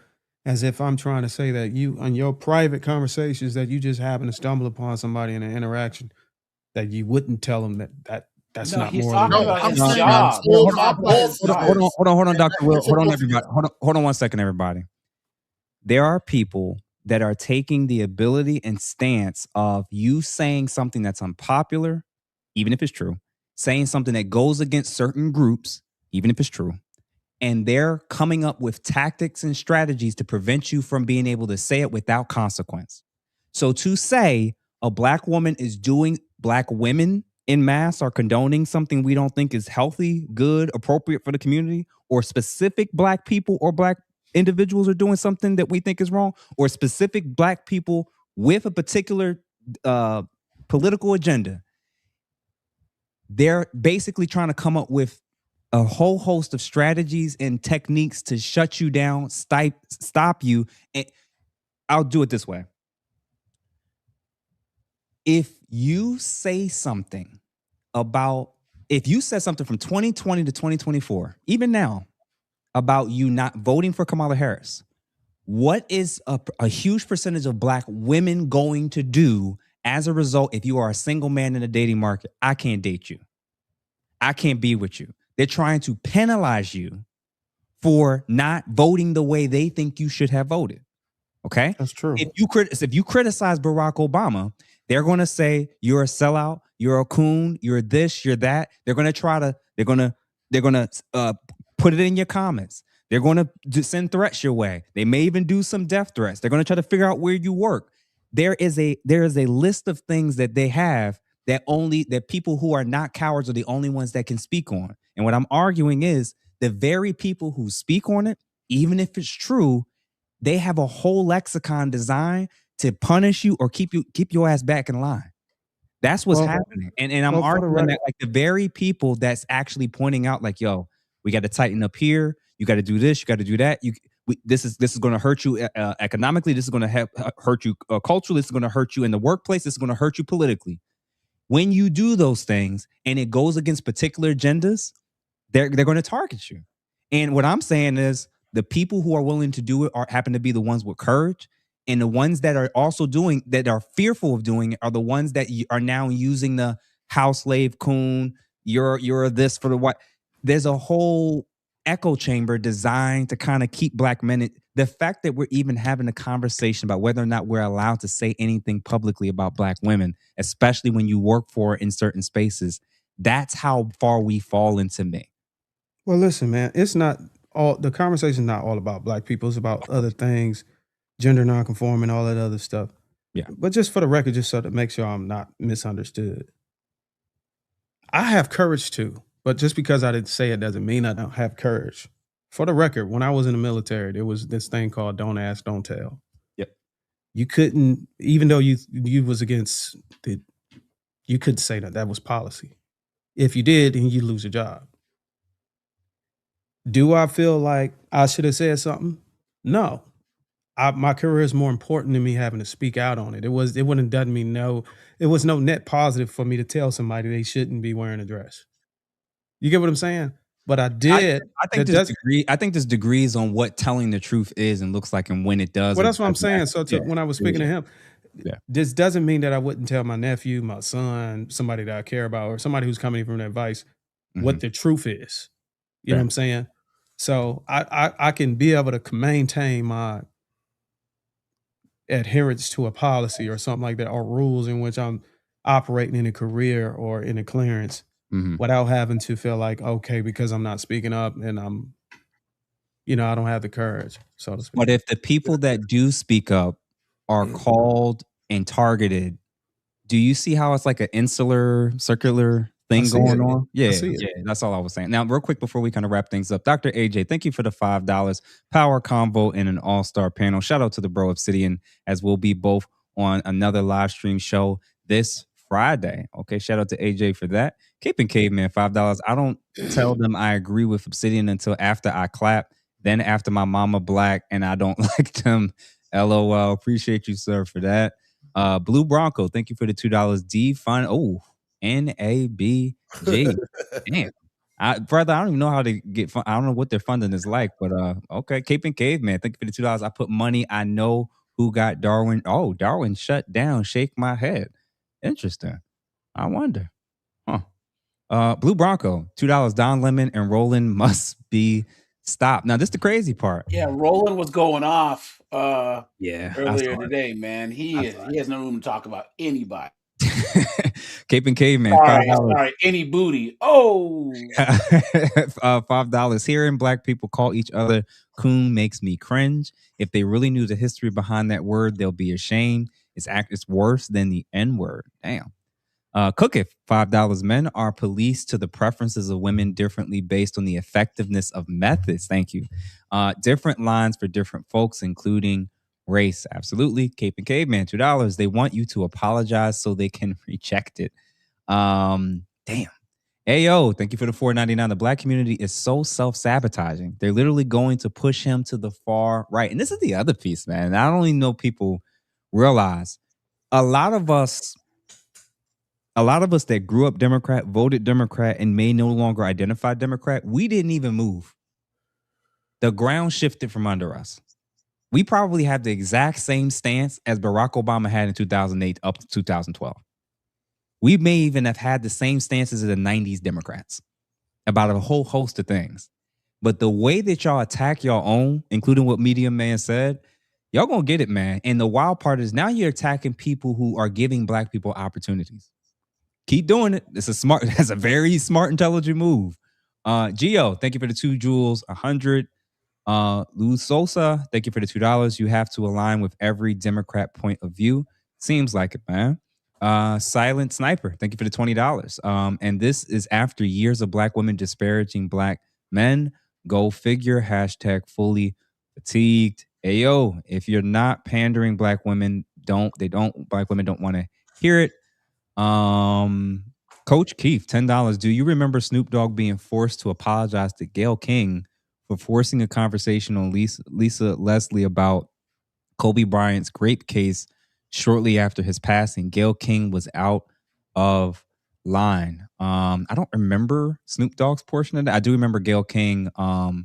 as if I'm trying to say that you, on your private conversations, that you just happen to stumble upon somebody in an interaction, that you wouldn't tell them that's not morally right? Hold on, Dr. Will. Hold on, everybody. Hold on 1 second, everybody. There are people that are taking the ability and stance of you saying something that's unpopular, even if it's true, saying something that goes against certain groups, even if it's true, and they're coming up with tactics and strategies to prevent you from being able to say it without consequence. So to say a black woman is doing, black women in mass are condoning something we don't think is healthy, good, appropriate for the community, or specific black people or black individuals are doing something that we think is wrong, or specific black people with a particular political agenda, they're basically trying to come up with a whole host of strategies and techniques to shut you down, stop you. And I'll do it this way. If you say something if you said something from 2020 to 2024, even now, about you not voting for Kamala Harris, what is a huge percentage of black women going to do as a result? If you are a single man in the dating market, I can't date you. I can't be with you. They're trying to penalize you for not voting the way they think you should have voted. Okay? That's true. If you criticize Barack Obama, they're going to say you're a sellout, you're a coon, you're this, you're that. They're going to put it in your comments. They're going to send threats your way. They may even do some death threats. They're going to try to figure out where you work. There is a list of things that they have that people who are not cowards are the only ones that can speak on. And what I'm arguing is the very people who speak on it, even if it's true, they have a whole lexicon designed to punish you or keep your ass back in line. That's what's happening. And I'm arguing that like the very people that's actually pointing out like, yo, we got to tighten up here. You got to do this. You got to do that. This is going to hurt you economically. This is going to hurt you culturally. This is going to hurt you in the workplace. This is going to hurt you politically. When you do those things and it goes against particular agendas, they're going to target you. And what I'm saying is the people who are willing to do it happen to be the ones with courage. And the ones that are also doing, that are fearful of doing it, are the ones that are now using the house slave coon, you're this for the white. There's a whole echo chamber designed to kind of keep black men. The fact that we're even having a conversation about whether or not we're allowed to say anything publicly about black women, especially when you work for in certain spaces, That's how far we fall into me. Well, listen, man, it's not all the conversation's not all about black people. It's about other things, gender nonconforming, all that other stuff. Yeah. But just for the record, just so to make sure I'm not misunderstood, I have courage too. But just because I didn't say it doesn't mean I don't have courage. For the record, when I was in the military, there was this thing called "Don't Ask, Don't Tell." Yep. You couldn't, even though you was against the, you couldn't say that was policy. If you did, then you lose your job. Do I feel like I should have said something? No. My career is more important than me having to speak out on it. It wouldn't have done me it was no net positive for me to tell somebody they shouldn't be wearing a dress. You get what I'm saying? But I did. I think there's degrees on what telling the truth is and looks like and when it does. Well, that's what I'm saying. So when I was speaking to him, Yeah. this doesn't mean that I wouldn't tell my nephew, my son, somebody that I care about, or somebody who's coming from that advice, what the truth is. You know what I'm saying? So I can be able to maintain my adherence to a policy or something like that, or rules in which I'm operating in a career or in a clearance without having to feel like, okay, because I'm not speaking up and I'm, I don't have the courage, so to speak. But if the people that do speak up are called and targeted, do you see how it's like an insular, circular thing going on? Yeah, that's all I was saying. Now, real quick before we kind of wrap things up, Dr. AJ, thank you for the $5 power combo and an all-star panel. Shout out to the bro Obsidian, as we'll be both on another live stream show this Friday. Okay, shout out to AJ for that. Keeping Caveman, $5. I don't tell them I agree with Obsidian until after I clap, then after my mama black and I don't like them. LOL. Appreciate you, sir, for that. Blue Bronco, thank you for the $2. D Fun. Oh, NABG. Damn. Brother, I don't even know how to get fun. I don't know what their funding is like, but okay. Cape and Caveman, thank you for the $2. I put money. I know who got Darwin. Oh, Darwin shut down. Shake my head. Interesting. I wonder. Huh. Blue Bronco, $2. Don Lemon and Roland must be stopped. Now, this is the crazy part. Yeah, Roland was going off earlier today, man. He has no room to talk about anybody. Cape and Caveman. Sorry, any booty. Oh, $5. Hearing black people call each other coon makes me cringe. If they really knew the history behind that word, they'll be ashamed. It's worse than the N-word. Damn. Cook it, $5. Men are policed to the preferences of women differently based on the effectiveness of methods. Thank you. Different lines for different folks, including race. Absolutely. Cape and Caveman, $2. They want you to apologize so they can reject it. Damn. Ayo, thank you for the $4.99. The black community is so self-sabotaging. They're literally going to push him to the far right. And this is the other piece, man. I don't even know people realize a lot of us that grew up Democrat, voted Democrat, and may no longer identify Democrat, we didn't even move. The ground shifted from under us. We probably have the exact same stance as Barack Obama had in 2008 up to 2012. We may even have had the same stances as the 90s Democrats about a whole host of things. But the way that y'all attack your own, including what Media Man said, y'all gonna get it, man. And the wild part is now you're attacking people who are giving black people opportunities. Keep doing it. That's a very smart, intelligent move. Gio, thank you for the 2 jewels, 100. Luz Sosa, thank you for the $2. You have to align with every Democrat point of view. Seems like it, man. Silent Sniper, thank you for the $20. And this is after years of black women disparaging black men. Go figure. #fully fatigued. Ayo, if you're not pandering black women, black women don't want to hear it. Coach Keith, $10. Do you remember Snoop Dogg being forced to apologize to Gayle King for forcing a conversation on Lisa Leslie about Kobe Bryant's grape case shortly after his passing? Gayle King was out of line. I don't remember Snoop Dogg's portion of that. I do remember Gayle King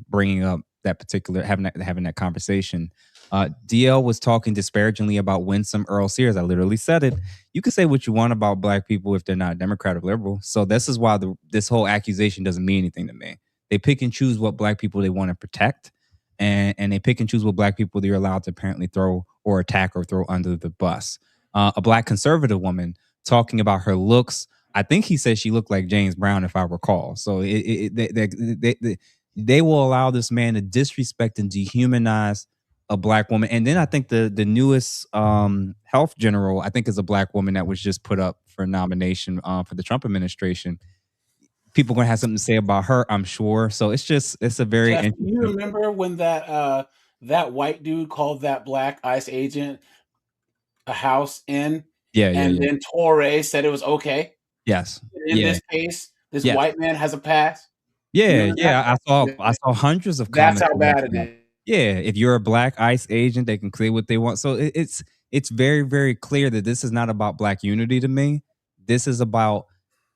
bringing up that particular, having that conversation. DL was talking disparagingly about Winsome Earl Sears. I literally said it. You can say what you want about black people if they're not Democrat or liberal. So this is why this whole accusation doesn't mean anything to me. They pick and choose what black people they want to protect, and they pick and choose what black people they're allowed to apparently throw or attack or throw under the bus. A black conservative woman talking about her looks I think he said she looked like James Brown, if I recall. So they will allow this man to disrespect and dehumanize a black woman. And then I think the newest health general, I think, is a black woman that was just put up for nomination for the Trump administration. People gonna have something to say about her, I'm sure. So it's a very Jeff, do interesting. you remember when that white dude called that black ICE agent a house in? Yeah. And then Torre said it was okay. Yes. In this case, this Yes. white man has a pass. Yeah, Remember that? I saw hundreds of That's comments. how on bad that. it is. Yeah, if you're a black ICE agent, they can say what they want. So it's very, very clear that this is not about black unity to me. This is about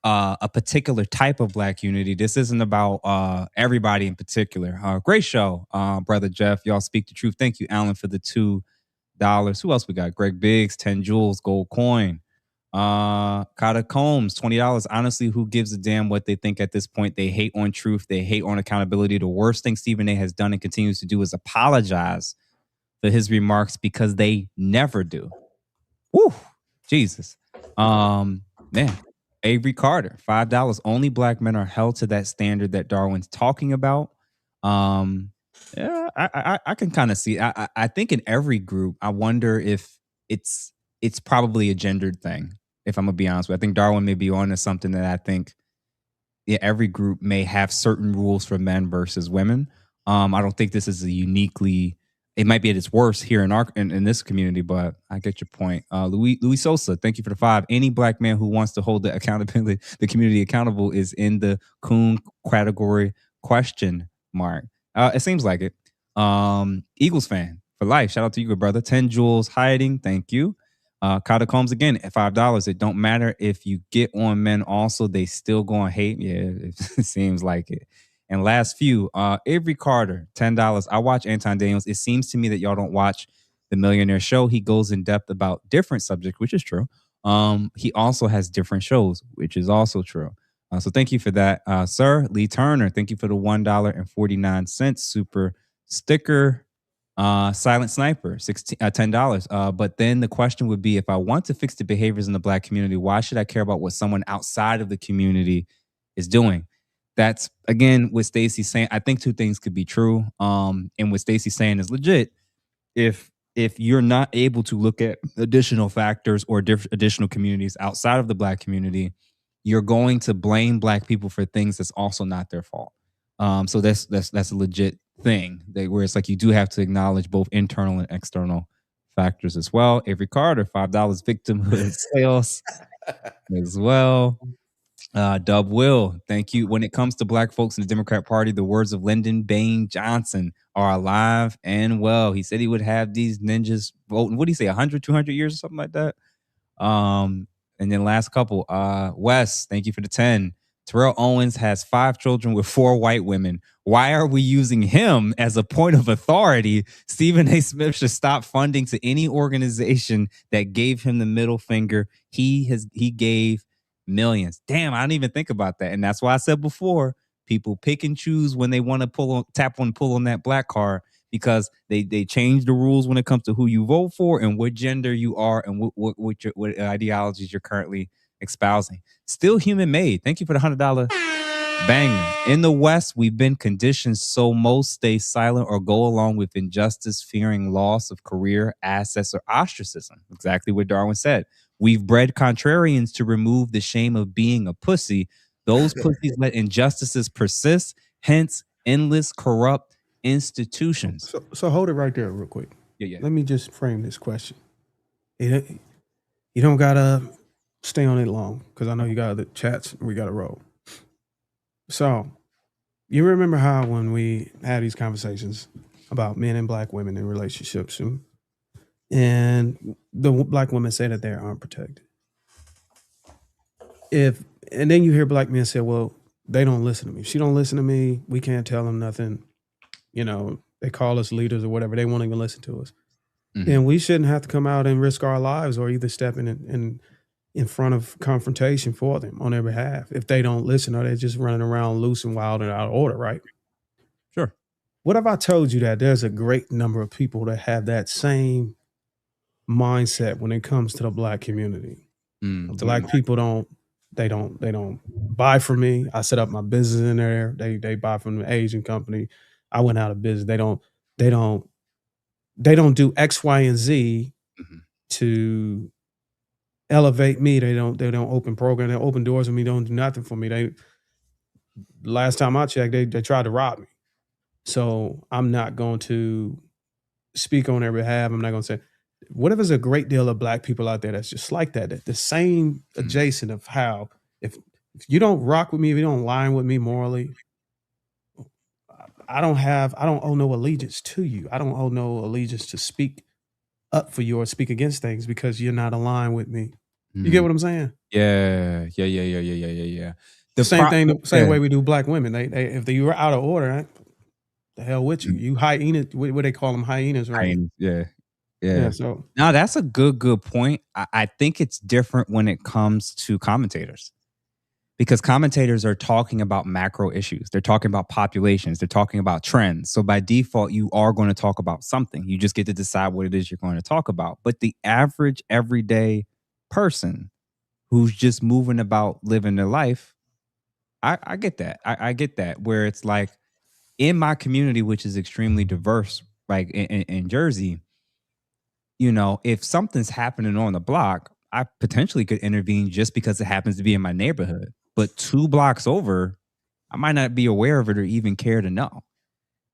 a particular type of black unity. This isn't about everybody in particular. Great show, brother Jeff. Y'all speak the truth. Thank you, Alan, for the $2. Who else we got? Greg Biggs, 10 jewels, gold coin. Kata Combs, $20. Honestly, who gives a damn what they think at this point? They hate on truth. They hate on accountability. The worst thing Stephen A. has done and continues to do is apologize for his remarks because they never do. Woo, Jesus. Man, Avery Carter, $5. Only black men are held to that standard that Darwin's talking about. Yeah, I can kind of see. I think in every group, I wonder if it's probably a gendered thing. If I'm gonna be honest with you, I think Darwin may be on to something that I think every group may have certain rules for men versus women. I don't think this is a uniquely. It might be at its worst here in this community, but I get your point. Louis Sosa, thank you for the $5. Any black man who wants to hold the community accountable is in the coon category? ? It seems like it. Eagles fan for life. Shout out to you, good brother. 10 jewels hiding. Thank you. Catacombs again at $5. It don't matter if you get on men also, they still gonna hate. Yeah, it seems like it. And last few, Avery Carter, $10. I watch Anton Daniels. It seems to me that y'all don't watch The Millionaire Show. He goes in depth about different subjects, which is true. He also has different shows, which is also true. So thank you for that, sir. Lee Turner, thank you for the $1.49 super sticker. Silent Sniper, $10. But then the question would be, if I want to fix the behaviors in the black community, why should I care about what someone outside of the community is doing? That's, again, what Stacey's saying. I think two things could be true. And what Stacey's saying is legit. If you're not able to look at additional factors or additional communities outside of the black community, you're going to blame black people for things that's also not their fault. So that's a legit thing where it's like you do have to acknowledge both internal and external factors as well. Avery Carter, $5. Victimhood sales as well. Dub Will, thank you. When it comes to black folks in the Democrat Party, the words of Lyndon Baines Johnson are alive and well. He said he would have these ninjas voting. What do you say, 100, 200 years or something like that? And then last couple, Wes, thank you for the 10. Terrell Owens has 5 children with 4 white women. Why are we using him as a point of authority? Stephen A. Smith should stop funding to any organization that gave him the middle finger. He gave millions. Damn, I didn't even think about that. And that's why I said before, people pick and choose when they want to pull on that black card, because they change the rules when it comes to who you vote for and what gender you are and what ideologies you're currently espousing. Still human made. Thank you for the $100 banger. In the West, we've been conditioned so most stay silent or go along with injustice, fearing loss of career, assets, or ostracism. Exactly what Darwin said. We've bred contrarians to remove the shame of being a pussy. Those pussies let injustices persist, hence endless corrupt institutions. So hold it right there real quick. Yeah. Let me just frame this question. You don't gotta stay on it long, because I know you got the chats and we gotta roll. So you remember how when we had these conversations about men and black women in relationships, and the black women say that they aren't protected. And then you hear black men say, well, they don't listen to me. She don't listen to me. We can't tell them nothing. They call us leaders or whatever. They won't even listen to us. Mm-hmm. And we shouldn't have to come out and risk our lives or either step in front of confrontation for them on their behalf if they don't listen, or they're just running around loose and wild and out of order, right? Sure. What if I told you that there's a great number of people that have that same mindset when it comes to the black community? Black people They don't buy from me. I set up my business in there. They buy from the Asian company. I went out of business. They don't do X, Y, and Z to elevate me. They don't open program. They open doors with me. Don't do nothing for me. Last time I checked, they tried to rob me. So I'm not going to speak on their behalf. I'm not going to say what if there's a great deal of black people out there that's just like that the same adjacent of how if you don't rock with me, if you don't align with me morally, I don't owe no allegiance to you. I don't owe no allegiance to speak up for you or speak against things because you're not aligned with me. You get what I'm saying? Yeah. The same way we do black women. They if you were out of order, the hell with you. You hyenas, what they call them, hyenas, right? Hyenas, yeah. Yeah, so no, that's a good point. I think it's different when it comes to commentators. Because commentators are talking about macro issues. They're talking about populations. They're talking about trends. So by default, you are going to talk about something. You just get to decide what it is you're going to talk about. But the average everyday person who's just moving about living their life, I get that. I get that. Where it's like in my community, which is extremely diverse, like in Jersey, you know, if something's happening on the block, I potentially could intervene just because it happens to be in my neighborhood. But 2 blocks over, I might not be aware of it or even care to know.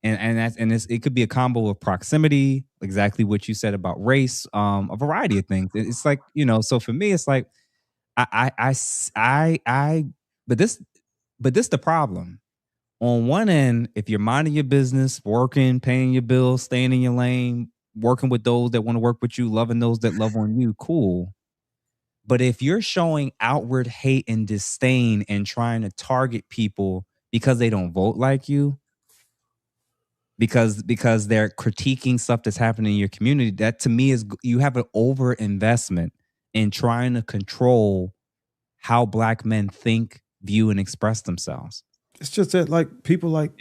It could be a combo of proximity, exactly what you said about race, a variety of things. It's like, you know, so for me, it's like but this the problem. On one end, if you're minding your business, working, paying your bills, staying in your lane, working with those that want to work with you, loving those that love on you, cool. But if you're showing outward hate and disdain and trying to target people because they don't vote like you, because they're critiquing stuff that's happening in your community, that to me is you have an over investment in trying to control how black men think, view, and express themselves. it's just that like people like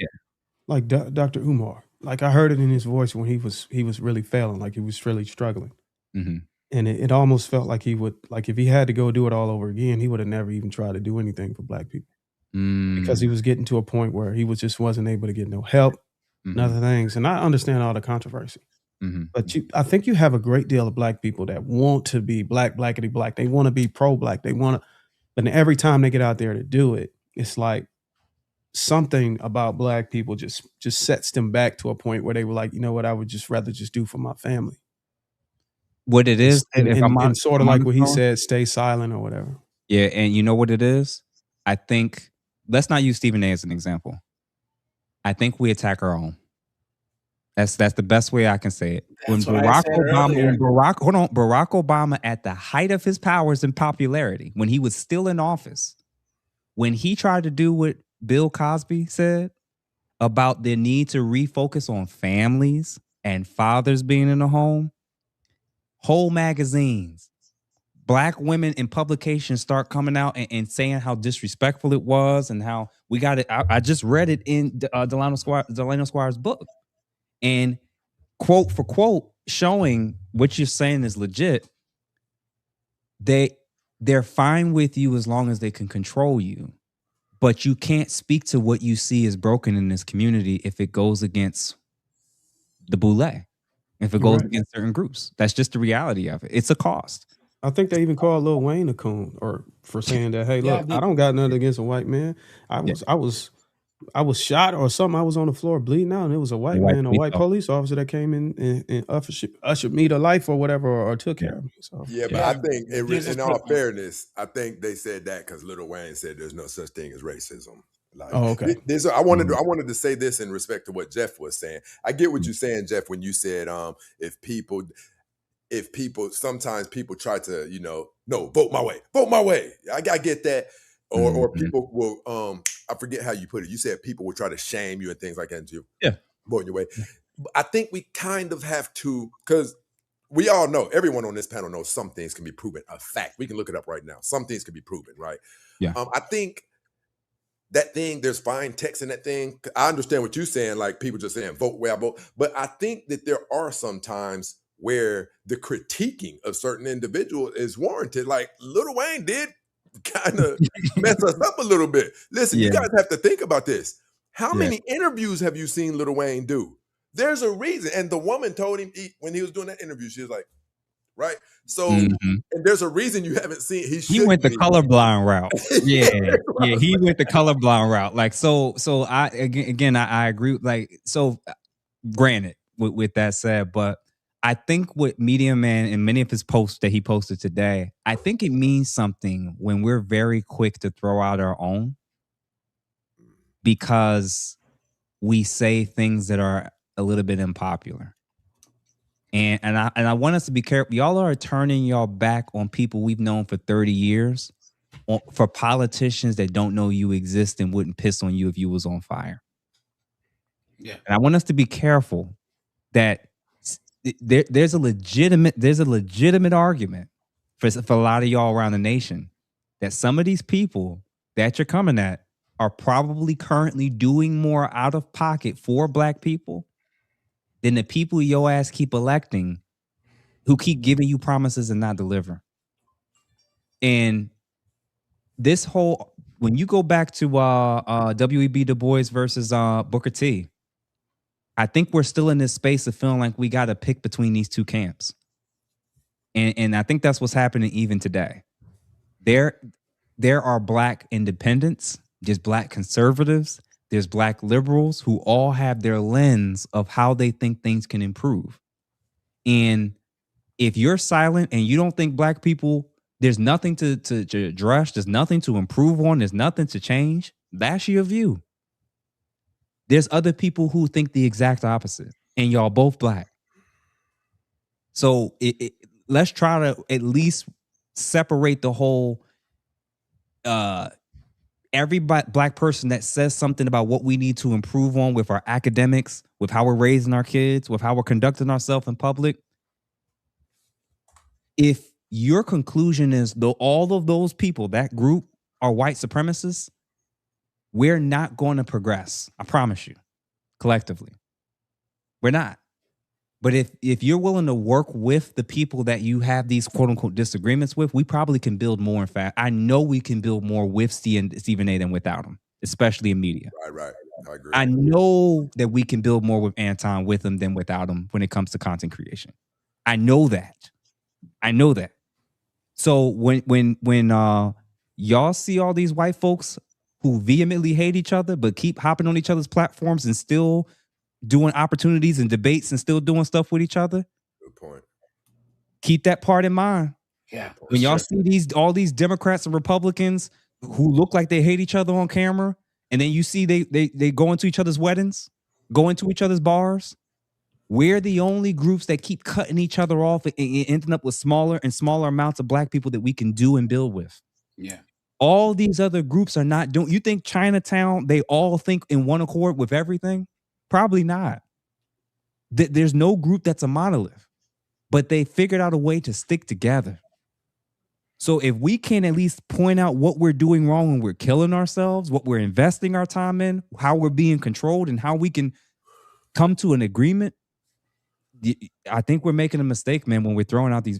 Dr. Umar, like I heard it in his voice when he was really failing, like he was really struggling. And it almost felt like he would, like if he had to go do it all over again, he would have never even tried to do anything for black people. Because he was getting to a point where he wasn't able to get no help and other things. And I understand all the controversy. But I think you have a great deal of black people that want to be blackity black. They want to be pro-black. But every time they get out there to do it, it's like something about black people just sets them back to a point where they were like, you know what, I would just rather just do for my family. What it is, and sort of like what he said, stay silent or whatever. Yeah, and you know what it is? I think, let's not use Stephen A as an example. I think we attack our own. That's the best way I can say it. When Barack Obama at the height of his powers and popularity, when he was still in office, when he tried to do what Bill Cosby said about the need to refocus on families and fathers being in the home, whole magazines, black women in publications start coming out and saying how disrespectful it was and how we got it. I just read it in Delano Squire's book, and quote for quote, showing what you're saying is legit. They're fine with you as long as they can control you, but you can't speak to what you see is broken in this community if it goes against the boule. If it goes against certain groups, that's just the reality of it. It's a cost. I think they even called Lil Wayne a coon, or for saying that, hey, look, I don't got nothing against a white man. I was shot or something. I was on the floor bleeding out, and it was a white man, a white police officer that came in and ushered me to life or whatever, or took care of me. So but I think in all fairness, I think they said that because Lil Wayne said there's no such thing as racism. Like, okay. I wanted to say this in respect to what Jeff was saying. I get what you're saying, Jeff, when you said if people sometimes people try to, no, vote my way. I get that. Or people will I forget how you put it. You said people will try to shame you and things like that into voting your way. I think we kind of have to, because we all know, everyone on this panel knows some things can be proven a fact. We can look it up right now. Some things can be proven, right? Yeah. I think that thing, there's fine text in that thing. I understand what you're saying, like people just saying vote where I vote. But I think that there are some times where the critiquing of certain individuals is warranted. Like Lil Wayne did kind of mess us up a little bit. Listen, you Yeah. guys have to think about this. How Yeah. many interviews have you seen Lil Wayne do? There's a reason. And the woman told him when he was doing that interview, she was like, right? So, Mhm. and there's a reason you haven't seen. He went the colorblind route. Yeah, yeah, he went the colorblind route. Like, so I again, I agree. Like, so granted, with that said, but I think what Media Man and many of his posts that he posted today, I think it means something when we're very quick to throw out our own because we say things that are a little bit unpopular. And I want us to be careful. Y'all are turning y'all back on people we've known for 30 years for politicians that don't know you exist and wouldn't piss on you if you was on fire. Yeah. And I want us to be careful that there's a legitimate argument for a lot of y'all around the nation that some of these people that you're coming at are probably currently doing more out of pocket for Black people than the people your ass keep electing who keep giving you promises and not deliver. And this whole, when you go back to W.E.B. Du Bois versus Booker T, I think we're still in this space of feeling like we got to pick between these two camps. And I think that's what's happening even today. There are Black independents, just Black conservatives, there's Black liberals who all have their lens of how they think things can improve. And if you're silent and you don't think Black people, there's nothing to address, there's nothing to improve on, there's nothing to change, that's your view. There's other people who think the exact opposite, and y'all both Black. So let's try to at least separate the whole every Black person that says something about what we need to improve on with our academics, with how we're raising our kids, with how we're conducting ourselves in public. If your conclusion is all of those people, that group, are white supremacists, we're not going to progress. I promise you, collectively. We're not. But if you're willing to work with the people that you have these quote unquote disagreements with, we probably can build more. In fact, I know we can build more with Stephen A than without him, especially in media. Right. I agree. I know that we can build more with Anton with him than without him when it comes to content creation. I know that. So when y'all see all these white folks who vehemently hate each other but keep hopping on each other's platforms and still doing opportunities and debates and still doing stuff with each other, good point. Keep that part in mind. Yeah. When y'all see all these Democrats and Republicans who look like they hate each other on camera, and then you see they go into each other's weddings, go into each other's bars, we're the only groups that keep cutting each other off and ending up with smaller and smaller amounts of Black people that we can do and build with. Yeah. All these other groups are not doing. You think Chinatown, they all think in one accord with everything? Probably not. There's no group that's a monolith, but they figured out a way to stick together. So if we can at least point out what we're doing wrong when we're killing ourselves, what we're investing our time in, how we're being controlled, and how we can come to an agreement, I think we're making a mistake, man, when we're throwing out these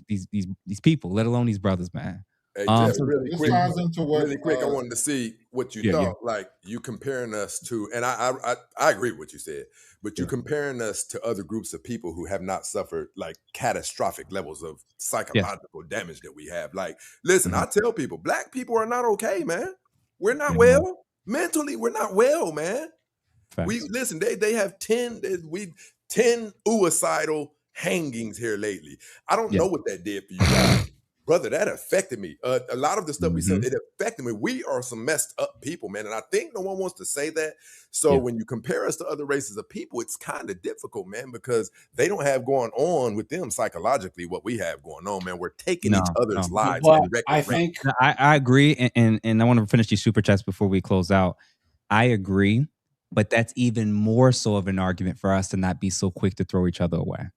people, let alone these brothers, man. Hey, Jeff, really this quick, ties into what, I wanted to see what you Yeah, thought. yeah. Like you comparing us to, and I agree with what you said, but you comparing us to other groups of people who have not suffered like catastrophic levels of psychological damage that we have. Like, listen, I tell people, Black people are not okay, man. We're not well. Mentally, we're not well, man. Facts. We listen, they have 10 suicidal hangings here lately. I don't know what that did for you guys. Brother, that affected me. A lot of the stuff we said, it affected me. We are some messed up people, man. And I think no one wants to say that. So when you compare us to other races of people, it's kind of difficult, man, because they don't have going on with them psychologically what we have going on, man. We're taking each other's lives. But and I think I agree. And I want to finish these super chats before we close out. I agree. But that's even more so of an argument for us to not be so quick to throw each other away.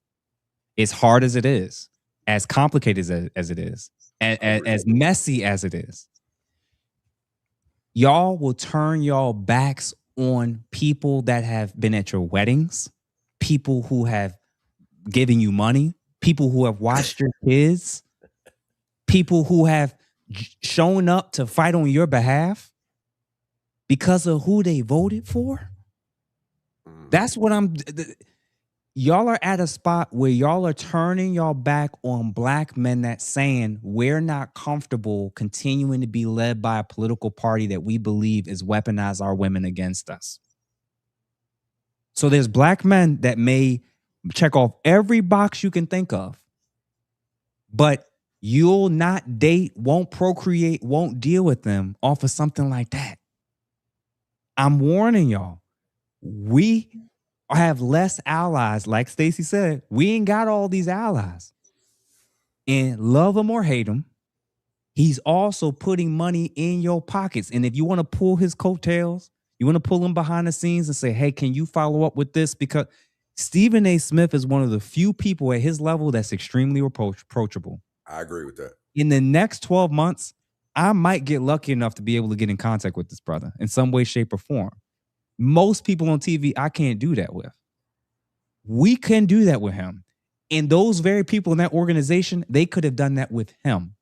As hard as it is, as complicated as it is, as messy as it is, y'all will turn y'all backs on people that have been at your weddings, people who have given you money, people who have watched your kids, people who have showing up to fight on your behalf because of who they voted for? That's what y'all are at a spot where y'all are turning y'all back on black men that's saying we're not comfortable continuing to be led by a political party that we believe is weaponize our women against us. So there's black men that may check off every box you can think of, but you'll not date, won't procreate, won't deal with them off of something like that. I'm warning y'all. We have less allies. Like Stacey said, we ain't got all these allies. And love them or hate them, he's also putting money in your pockets. And if you want to pull his coattails, you want to pull him behind the scenes and say, hey, can you follow up with this? Because Stephen A. Smith is one of the few people at his level that's extremely approachable. I agree with that. In the next 12 months, I might get lucky enough to be able to get in contact with this brother in some way, shape, or form. Most people on TV, I can't do that with. We can do that with him. And those very people in that organization, they could have done that with him.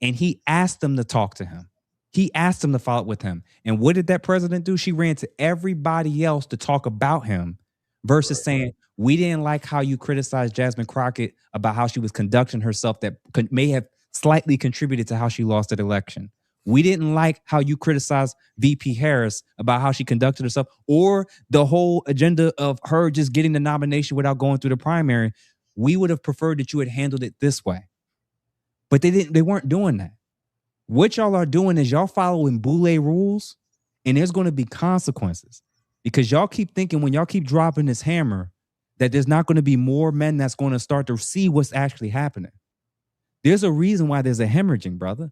And he asked them to talk to him. He asked them to follow up with him. And what did that president do? She ran to everybody else to talk about him versus saying, we didn't like how you criticized Jasmine Crockett about how she was conducting herself that may have slightly contributed to how she lost that election. We didn't like how you criticized VP Harris about how she conducted herself or the whole agenda of her just getting the nomination without going through the primary. We would have preferred that you had handled it this way. But they weren't doing that. What y'all are doing is y'all following Boule rules, and there's going to be consequences because y'all keep thinking when y'all keep dropping this hammer that there's not going to be more men that's going to start to see what's actually happening. There's a reason why there's a hemorrhaging, brother.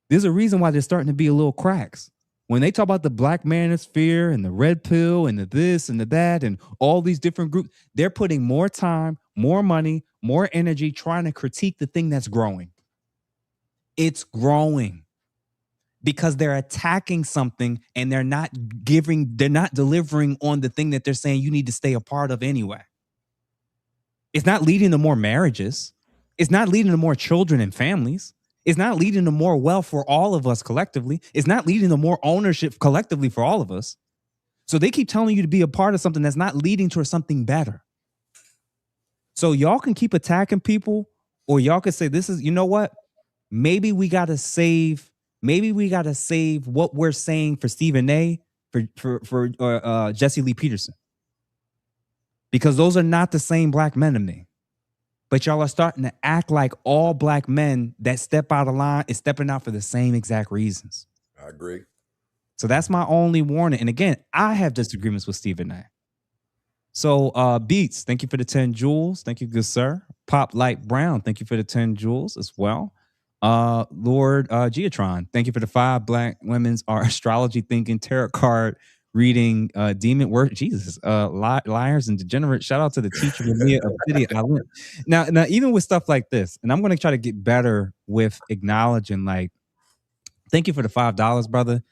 There's a reason why there's starting to be a little cracks. When they talk about the black manosphere and the red pill and the this and the that and all these different groups, they're putting more time, more money, more energy trying to critique the thing that's growing. It's growing because they're attacking something and they're not delivering on the thing that they're saying you need to stay a part of anyway. It's not leading to more marriages. It's not leading to more children and families. It's not leading to more wealth for all of us collectively. It's not leading to more ownership collectively for all of us. So they keep telling you to be a part of something that's not leading to something better. So y'all can keep attacking people, or y'all can say, this is, you know what? Maybe we got to save what we're saying for Stephen A. for Jesse Lee Peterson. Because those are not the same black men to me. But y'all are starting to act like all black men that step out of line is stepping out for the same exact reasons. I agree. So that's my only warning. And again, I have disagreements with Stephen A. So Beats, thank you for the 10 jewels. Thank you, good sir. Pop Light Brown, thank you for the 10 jewels as well. Lord Geotron, thank you for the 5 black women's are astrology thinking tarot card reading demon work. Jesus, liars and degenerates. Shout out to the teacher of City Island. Now, even with stuff like this, and I'm going to try to get better with acknowledging, like, thank you for the $5, brother.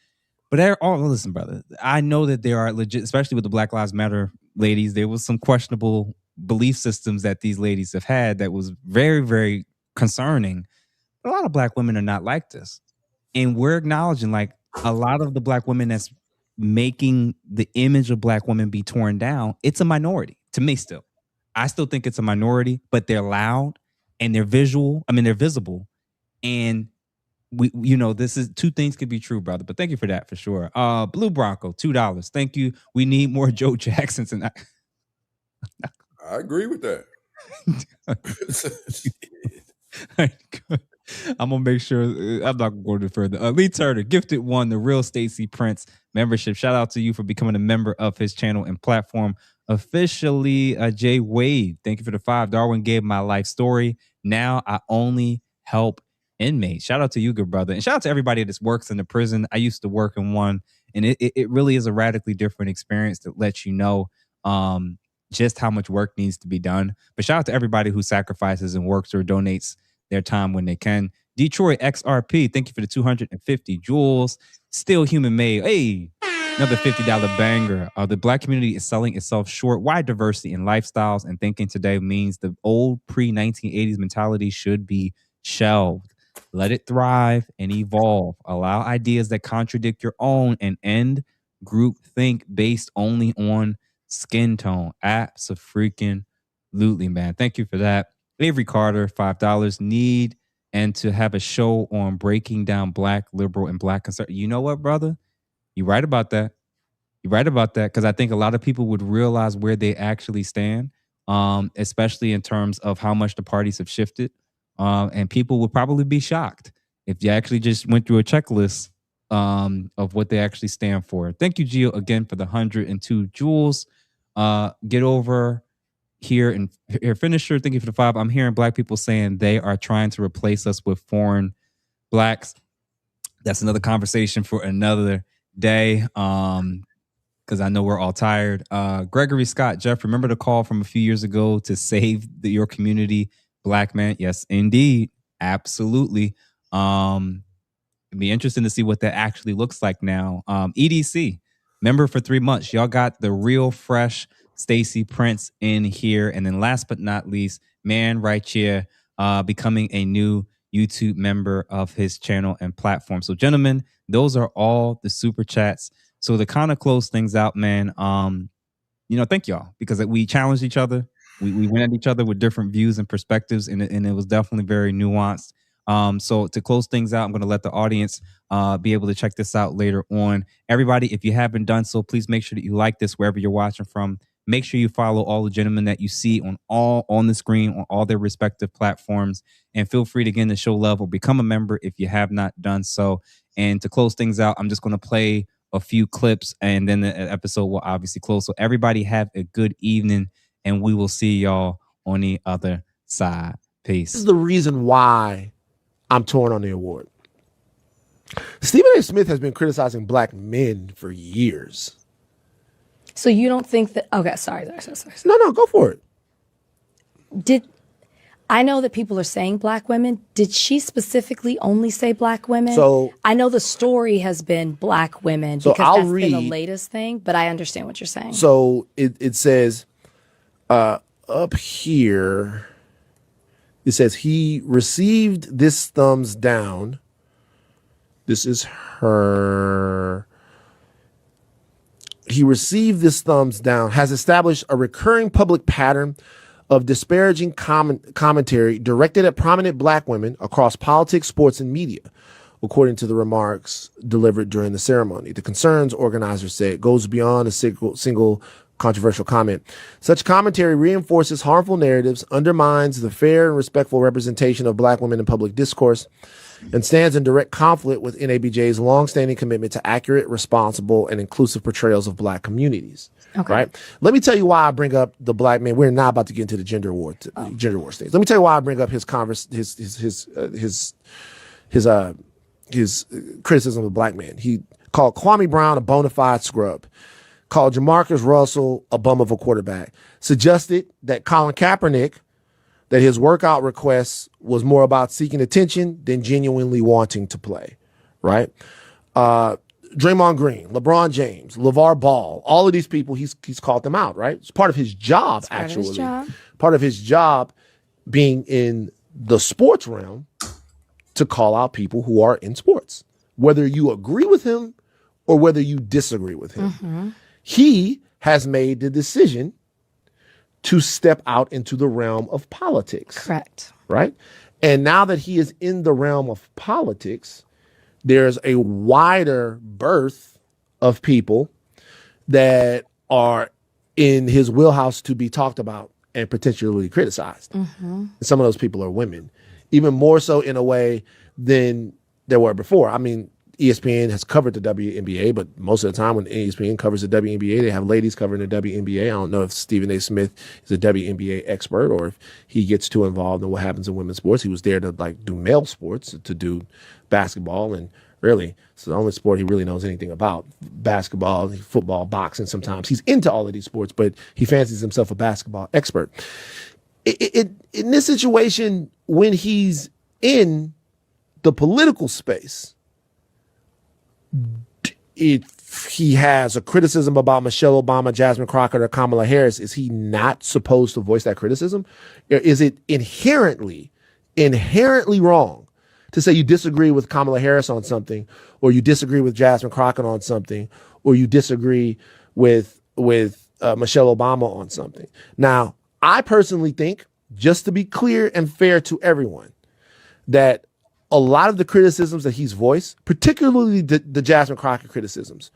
But listen, brother, I know that there are legit, especially with the Black Lives Matter ladies, there was some questionable belief systems that these ladies have had that was very, very concerning. A lot of black women are not like this. And we're acknowledging, like, a lot of the black women that's making the image of black women be torn down, it's a minority to me still. I still think it's a minority, but they're loud and they're visual. I mean, they're visible. And this is two things could be true, brother. But thank you for that for sure. Blue Bronco, $2. Thank you. We need more Joe Jacksons. And I agree with that. I'm gonna make sure I'm not going to further. Lee Turner, gifted one, the real Stacey Prince membership. Shout out to you for becoming a member of his channel and platform officially. Jay Wade, thank you for the 5. Darwin gave my life story. Now I only help inmates. Shout out to you, good brother, and shout out to everybody that works in the prison. I used to work in one, and it really is a radically different experience that lets you know just how much work needs to be done. But shout out to everybody who sacrifices and works or donates their time when they can. Detroit XRP, thank you for the 250 jewels. Still human made. Hey, another $50 banger. The black community is selling itself short. Why diversity in lifestyles and thinking today means the old pre-1980s mentality should be shelved. Let it thrive and evolve. Allow ideas that contradict your own and end group think based only on skin tone. Abso-freaking-lutely, man. Thank you for that. Avery Carter, $5. Need and to have a show on breaking down Black liberal and Black conservative. You know what, brother? You're right about that. You're right about that, because I think a lot of people would realize where they actually stand, especially in terms of how much the parties have shifted. And people would probably be shocked if you actually just went through a checklist of what they actually stand for. Thank you, Gio, again for the 102 jewels. Get over here and here, finisher. Thank you for the 5. I'm hearing Black people saying they are trying to replace us with foreign Blacks. That's another conversation for another day. Because I know we're all tired. Gregory Scott, Jeff, remember the call from a few years ago to save your community, Black man? Yes, indeed. Absolutely. It'd be interesting to see what that actually looks like now. EDC, member for 3 months. Y'all got the real fresh Stacey Prince in here. And then last but not least, man right here, becoming a new YouTube member of his channel and platform. So gentlemen, those are all the super chats. So to kind of close things out, man, thank y'all, because we challenged each other. We went at each other with different views and perspectives, and it was definitely very nuanced. So to close things out, I'm going to let the audience be able to check this out later on. Everybody, if you haven't done so, please make sure that you like this wherever you're watching from. Make sure you follow all the gentlemen that you see on the screen on all their respective platforms, and feel free to again to show love or become a member if you have not done so. And to close things out, I'm just going to play a few clips, and then the episode will obviously close. So everybody have a good evening, and we will see y'all on the other side. Peace. This is the reason why I'm torn on the award. Stephen A. Smith has been criticizing Black men for years. So you don't think that... Okay, sorry. No, go for it. I know that people are saying Black women. Did she specifically only say Black women? So I know the story has been Black women because that's been the latest thing, but I understand what you're saying. So it says up here, it says he received this thumbs down. This is her. He received this thumbs down, has established a recurring public pattern of disparaging commentary directed at prominent Black women across politics, sports, and media, according to the remarks delivered during the ceremony. The concerns, organizers say, goes beyond a single controversial comment. Such commentary reinforces harmful narratives, undermines the fair and respectful representation of Black women in public discourse, and stands in direct conflict with NABJ's longstanding commitment to accurate, responsible, and inclusive portrayals of Black communities. Okay. Right? Let me tell you why I bring up the Black man. We're not about to get into the gender war stage. Let me tell you why I bring up his criticism of Black men. He called Kwame Brown a bona fide scrub, called Jamarcus Russell a bum of a quarterback, suggested that Colin Kaepernick, that his workout request was more about seeking attention than genuinely wanting to play, right? Draymond Green, LeBron James, LeVar Ball, all of these people, he's called them out, right? It's part of his job, actually. Part of his job being in the sports realm to call out people who are in sports, whether you agree with him or whether you disagree with him. Mm-hmm. He has made the decision to step out into the realm of politics. Correct. Right? And now that he is in the realm of politics, there's a wider berth of people that are in his wheelhouse to be talked about and potentially criticized. Mm-hmm. Some of those people are women, even more so in a way than there were before. I mean, ESPN has covered the WNBA, but most of the time when ESPN covers the WNBA, they have ladies covering the WNBA. I don't know if Stephen A. Smith is a WNBA expert or if he gets too involved in what happens in women's sports. He was there to do male sports, to do basketball, and really it's the only sport he really knows anything about. Basketball, football, boxing sometimes. He's into all of these sports, but he fancies himself a basketball expert. In this situation, when he's in the political space, if he has a criticism about Michelle Obama, Jasmine Crockett, or Kamala Harris, is he not supposed to voice that criticism? Or is it inherently wrong to say you disagree with Kamala Harris on something, or you disagree with Jasmine Crockett on something, or you disagree with Michelle Obama on something. Now, I personally think, just to be clear and fair to everyone, that a lot of the criticisms that he's voiced, particularly the Jasmine Crockett criticisms,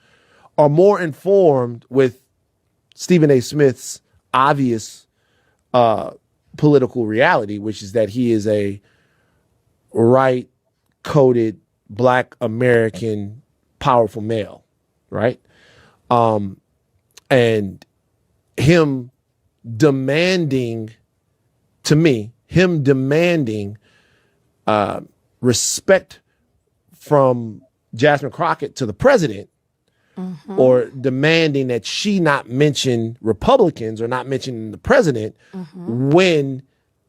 are more informed with Stephen A. Smith's obvious political reality, which is that he is a right-coded Black American powerful male, right? And him demanding, to me, respect from Jasmine Crockett to the president, or demanding that she not mention Republicans or not mention the president when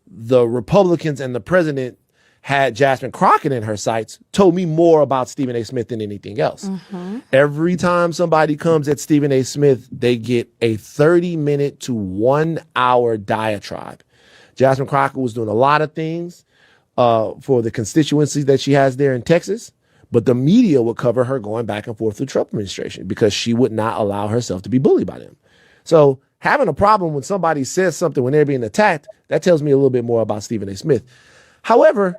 the Republicans and the president had Jasmine Crockett in her sights, told me more about Stephen A. Smith than anything else. Every time somebody comes at Stephen A. Smith, they get a 30-minute to 1 hour diatribe. Jasmine Crockett was doing a lot of things for the constituencies that she has there in Texas, but the media would cover her going back and forth with the Trump administration because she would not allow herself to be bullied by them. So having a problem when somebody says something when they're being attacked, that tells me a little bit more about Stephen A. Smith. However,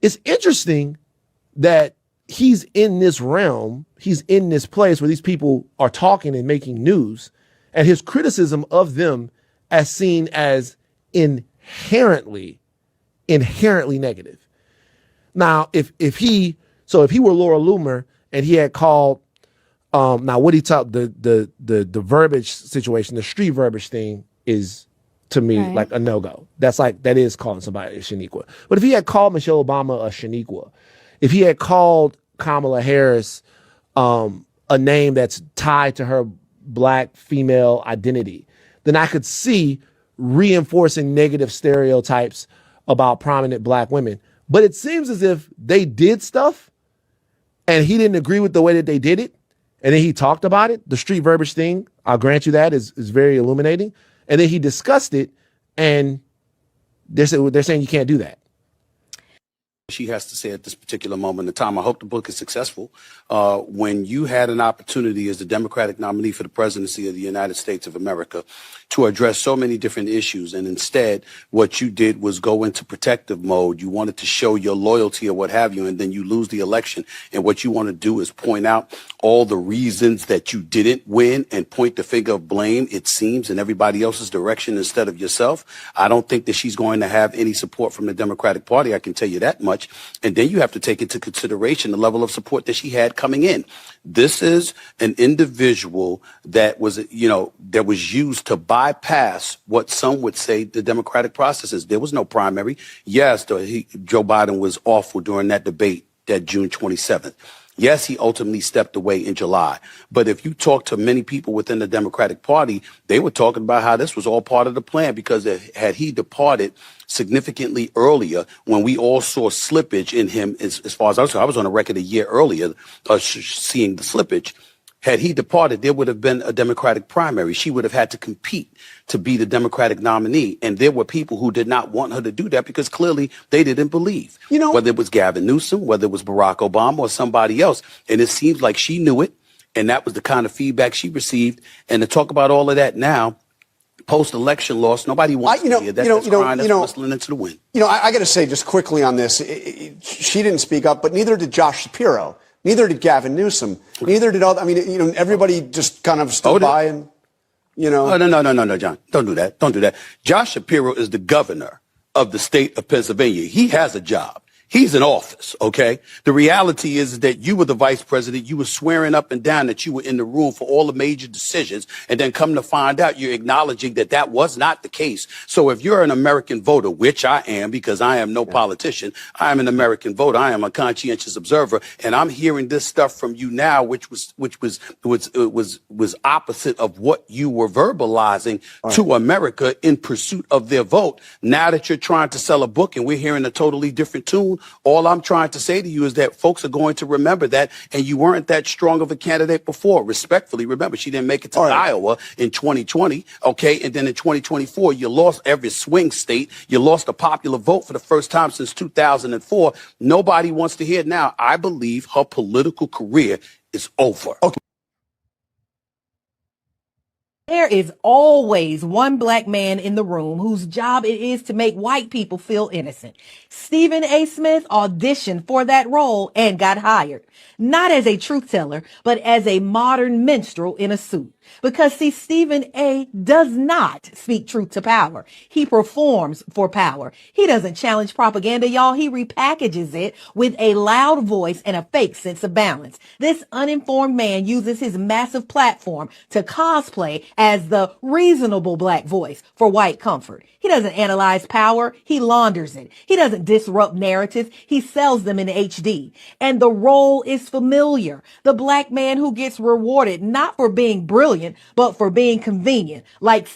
it's interesting that he's in this realm, he's in this place where these people are talking and making news, and his criticism of them as seen as inherently negative. Now, if he were Laura Loomer and he had called, now what he taught, the verbiage situation, the street verbiage thing is, to me, like a no-go. That is calling somebody a Shaniqua. But if he had called Michelle Obama a Shaniqua, if he had called Kamala Harris a name that's tied to her Black female identity, then I could see reinforcing negative stereotypes about prominent Black women. But it seems as if they did stuff and he didn't agree with the way that they did it, and then he talked about it. The street verbiage thing, I'll grant you that, is very illuminating. And then he discussed it, and they're saying you can't do that. She has to say at this particular moment in time. I hope the book is successful. When you had an opportunity as the Democratic nominee for the presidency of the United States of America to address so many different issues, and instead what you did was go into protective mode. You wanted to show your loyalty or what have you, and then you lose the election. And what you want to do is point out all the reasons that you didn't win and point the finger of blame, it seems, in everybody else's direction instead of yourself. I don't think that she's going to have any support from the Democratic Party. I can tell you that much. And then you have to take into consideration the level of support that she had coming in. This is an individual that was, that was used to bypass what some would say the democratic process is. There was no primary. Yes, Joe Biden was awful during that debate, that June 27th. Yes, he ultimately stepped away in July. But if you talk to many people within the Democratic Party, they were talking about how this was all part of the plan, because had he departed significantly earlier, when we all saw slippage in him, as far as I was on a record a year earlier, seeing the slippage. Had he departed, there would have been a Democratic primary. She would have had to compete to be the Democratic nominee. And there were people who did not want her to do that because clearly they didn't believe, whether it was Gavin Newsom, whether it was Barack Obama or somebody else. And it seems like she knew it. And that was the kind of feedback she received. And to talk about all of that now, post-election loss, nobody wants to hear that. That's crying, that's whistling into the wind. I got to say just quickly on this, she didn't speak up, but neither did Josh Shapiro. Neither did Gavin Newsom. Neither did all. I mean, everybody just kind of stood by and, Oh, no, John. Don't do that. Don't do that. Josh Shapiro is the governor of the state of Pennsylvania. He has a job. He's in office, okay? The reality is that you were the vice president. You were swearing up and down that you were in the room for all the major decisions. And then come to find out, you're acknowledging that that was not the case. So if you're an American voter, which I am, because I am no politician, I am an American voter. I am a conscientious observer. And I'm hearing this stuff from you now, which was opposite of what you were verbalizing to America in pursuit of their vote. Now that you're trying to sell a book and we're hearing a totally different tune, soon. All I'm trying to say to you is that folks are going to remember that, and you weren't that strong of a candidate before. Respectfully, remember, she didn't make it to Iowa in 2020, okay? And then in 2024, you lost every swing state. You lost a popular vote for the first time since 2004. Nobody wants to hear it now. I believe her political career is over. Okay. There is always one black man in the room whose job it is to make white people feel innocent. Stephen A. Smith auditioned for that role and got hired, not as a truth teller, but as a modern minstrel in a suit. Because see, Stephen A. does not speak truth to power. He performs for power. He doesn't challenge propaganda, y'all. He repackages it with a loud voice and a fake sense of balance. This uninformed man uses his massive platform to cosplay as the reasonable black voice for white comfort. He doesn't analyze power. He launders it. He doesn't disrupt narratives. He sells them in HD. And the role is familiar. The black man who gets rewarded not for being brilliant, but for being convenient, like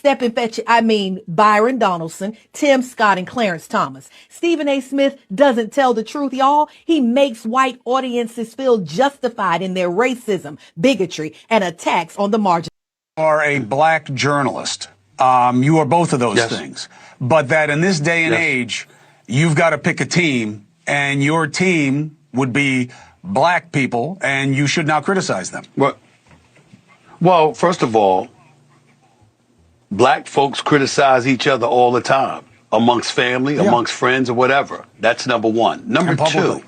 Byron Donaldson, Tim Scott, and Clarence Thomas. Stephen A. Smith doesn't tell the truth, y'all. He makes white audiences feel justified in their racism, bigotry, and attacks on the margin. You are a black journalist. You are both of those things. But that in this day and age, you've got to pick a team, and your team would be black people, and you should not criticize them. Well, first of all, black folks criticize each other all the time, amongst family, amongst friends, or whatever. That's number one. Number two,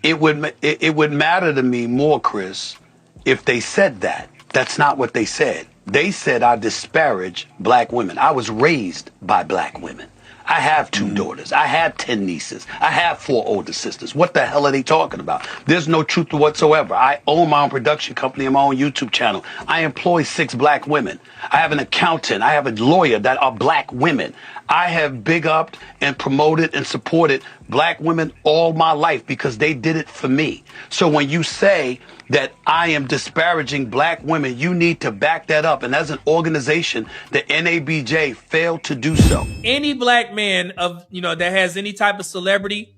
it would matter to me more, Chris, if they said that. That's not what they said. They said I disparage black women. I was raised by black women. I have 2 daughters. I have 10 nieces. I have 4 older sisters. What the hell are they talking about? There's no truth whatsoever. I own my own production company and my own YouTube channel. I employ 6 black women. I have an accountant. I have a lawyer that are black women. I have big upped and promoted and supported black women all my life because they did it for me. So when you say that I am disparaging black women, you need to back that up. And as an organization, the NABJ failed to do so. Any black man that has any type of celebrity,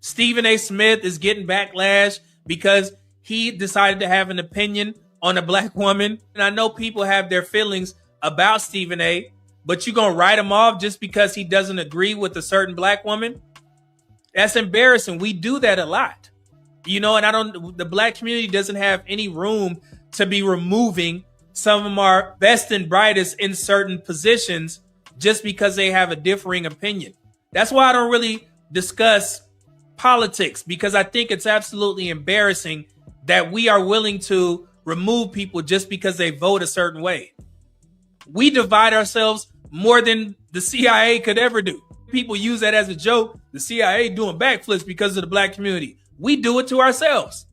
Stephen A. Smith is getting backlash because he decided to have an opinion on a black woman. And I know people have their feelings about Stephen A., but you're going to write him off just because he doesn't agree with a certain black woman? That's embarrassing. We do that a lot. And the black community doesn't have any room to be removing some of our best and brightest in certain positions just because they have a differing opinion. That's why I don't really discuss politics, because I think it's absolutely embarrassing that we are willing to remove people just because they vote a certain way. We divide ourselves more than the CIA could ever do. People use that as a joke. The CIA doing backflips because of the black community. We do it to ourselves.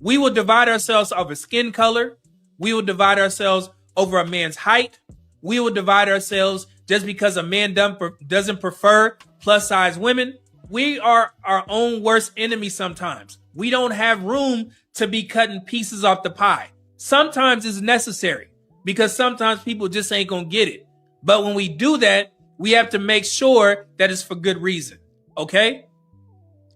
We will divide ourselves over skin color. We will divide ourselves over a man's height. We will divide ourselves just because a man doesn't prefer plus size women. We are our own worst enemy sometimes. We don't have room to be cutting pieces off the pie. Sometimes it's necessary because sometimes people just ain't gonna get it. But when we do that, we have to make sure that it's for good reason. Okay?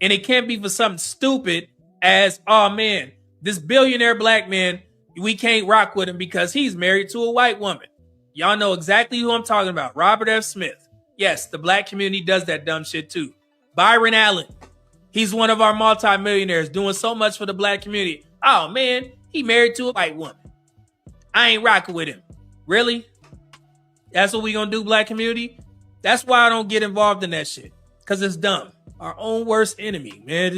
And it can't be for something stupid as, oh man, this billionaire black man, we can't rock with him because he's married to a white woman. Y'all know exactly who I'm talking about. Robert F. Smith. Yes, the black community does that dumb shit too. Byron Allen. He's one of our multimillionaires doing so much for the black community. Oh man, he married to a white woman. I ain't rocking with him. Really? That's what we gonna do, black community? That's why I don't get involved in that shit. Because it's dumb. Our own worst enemy, man.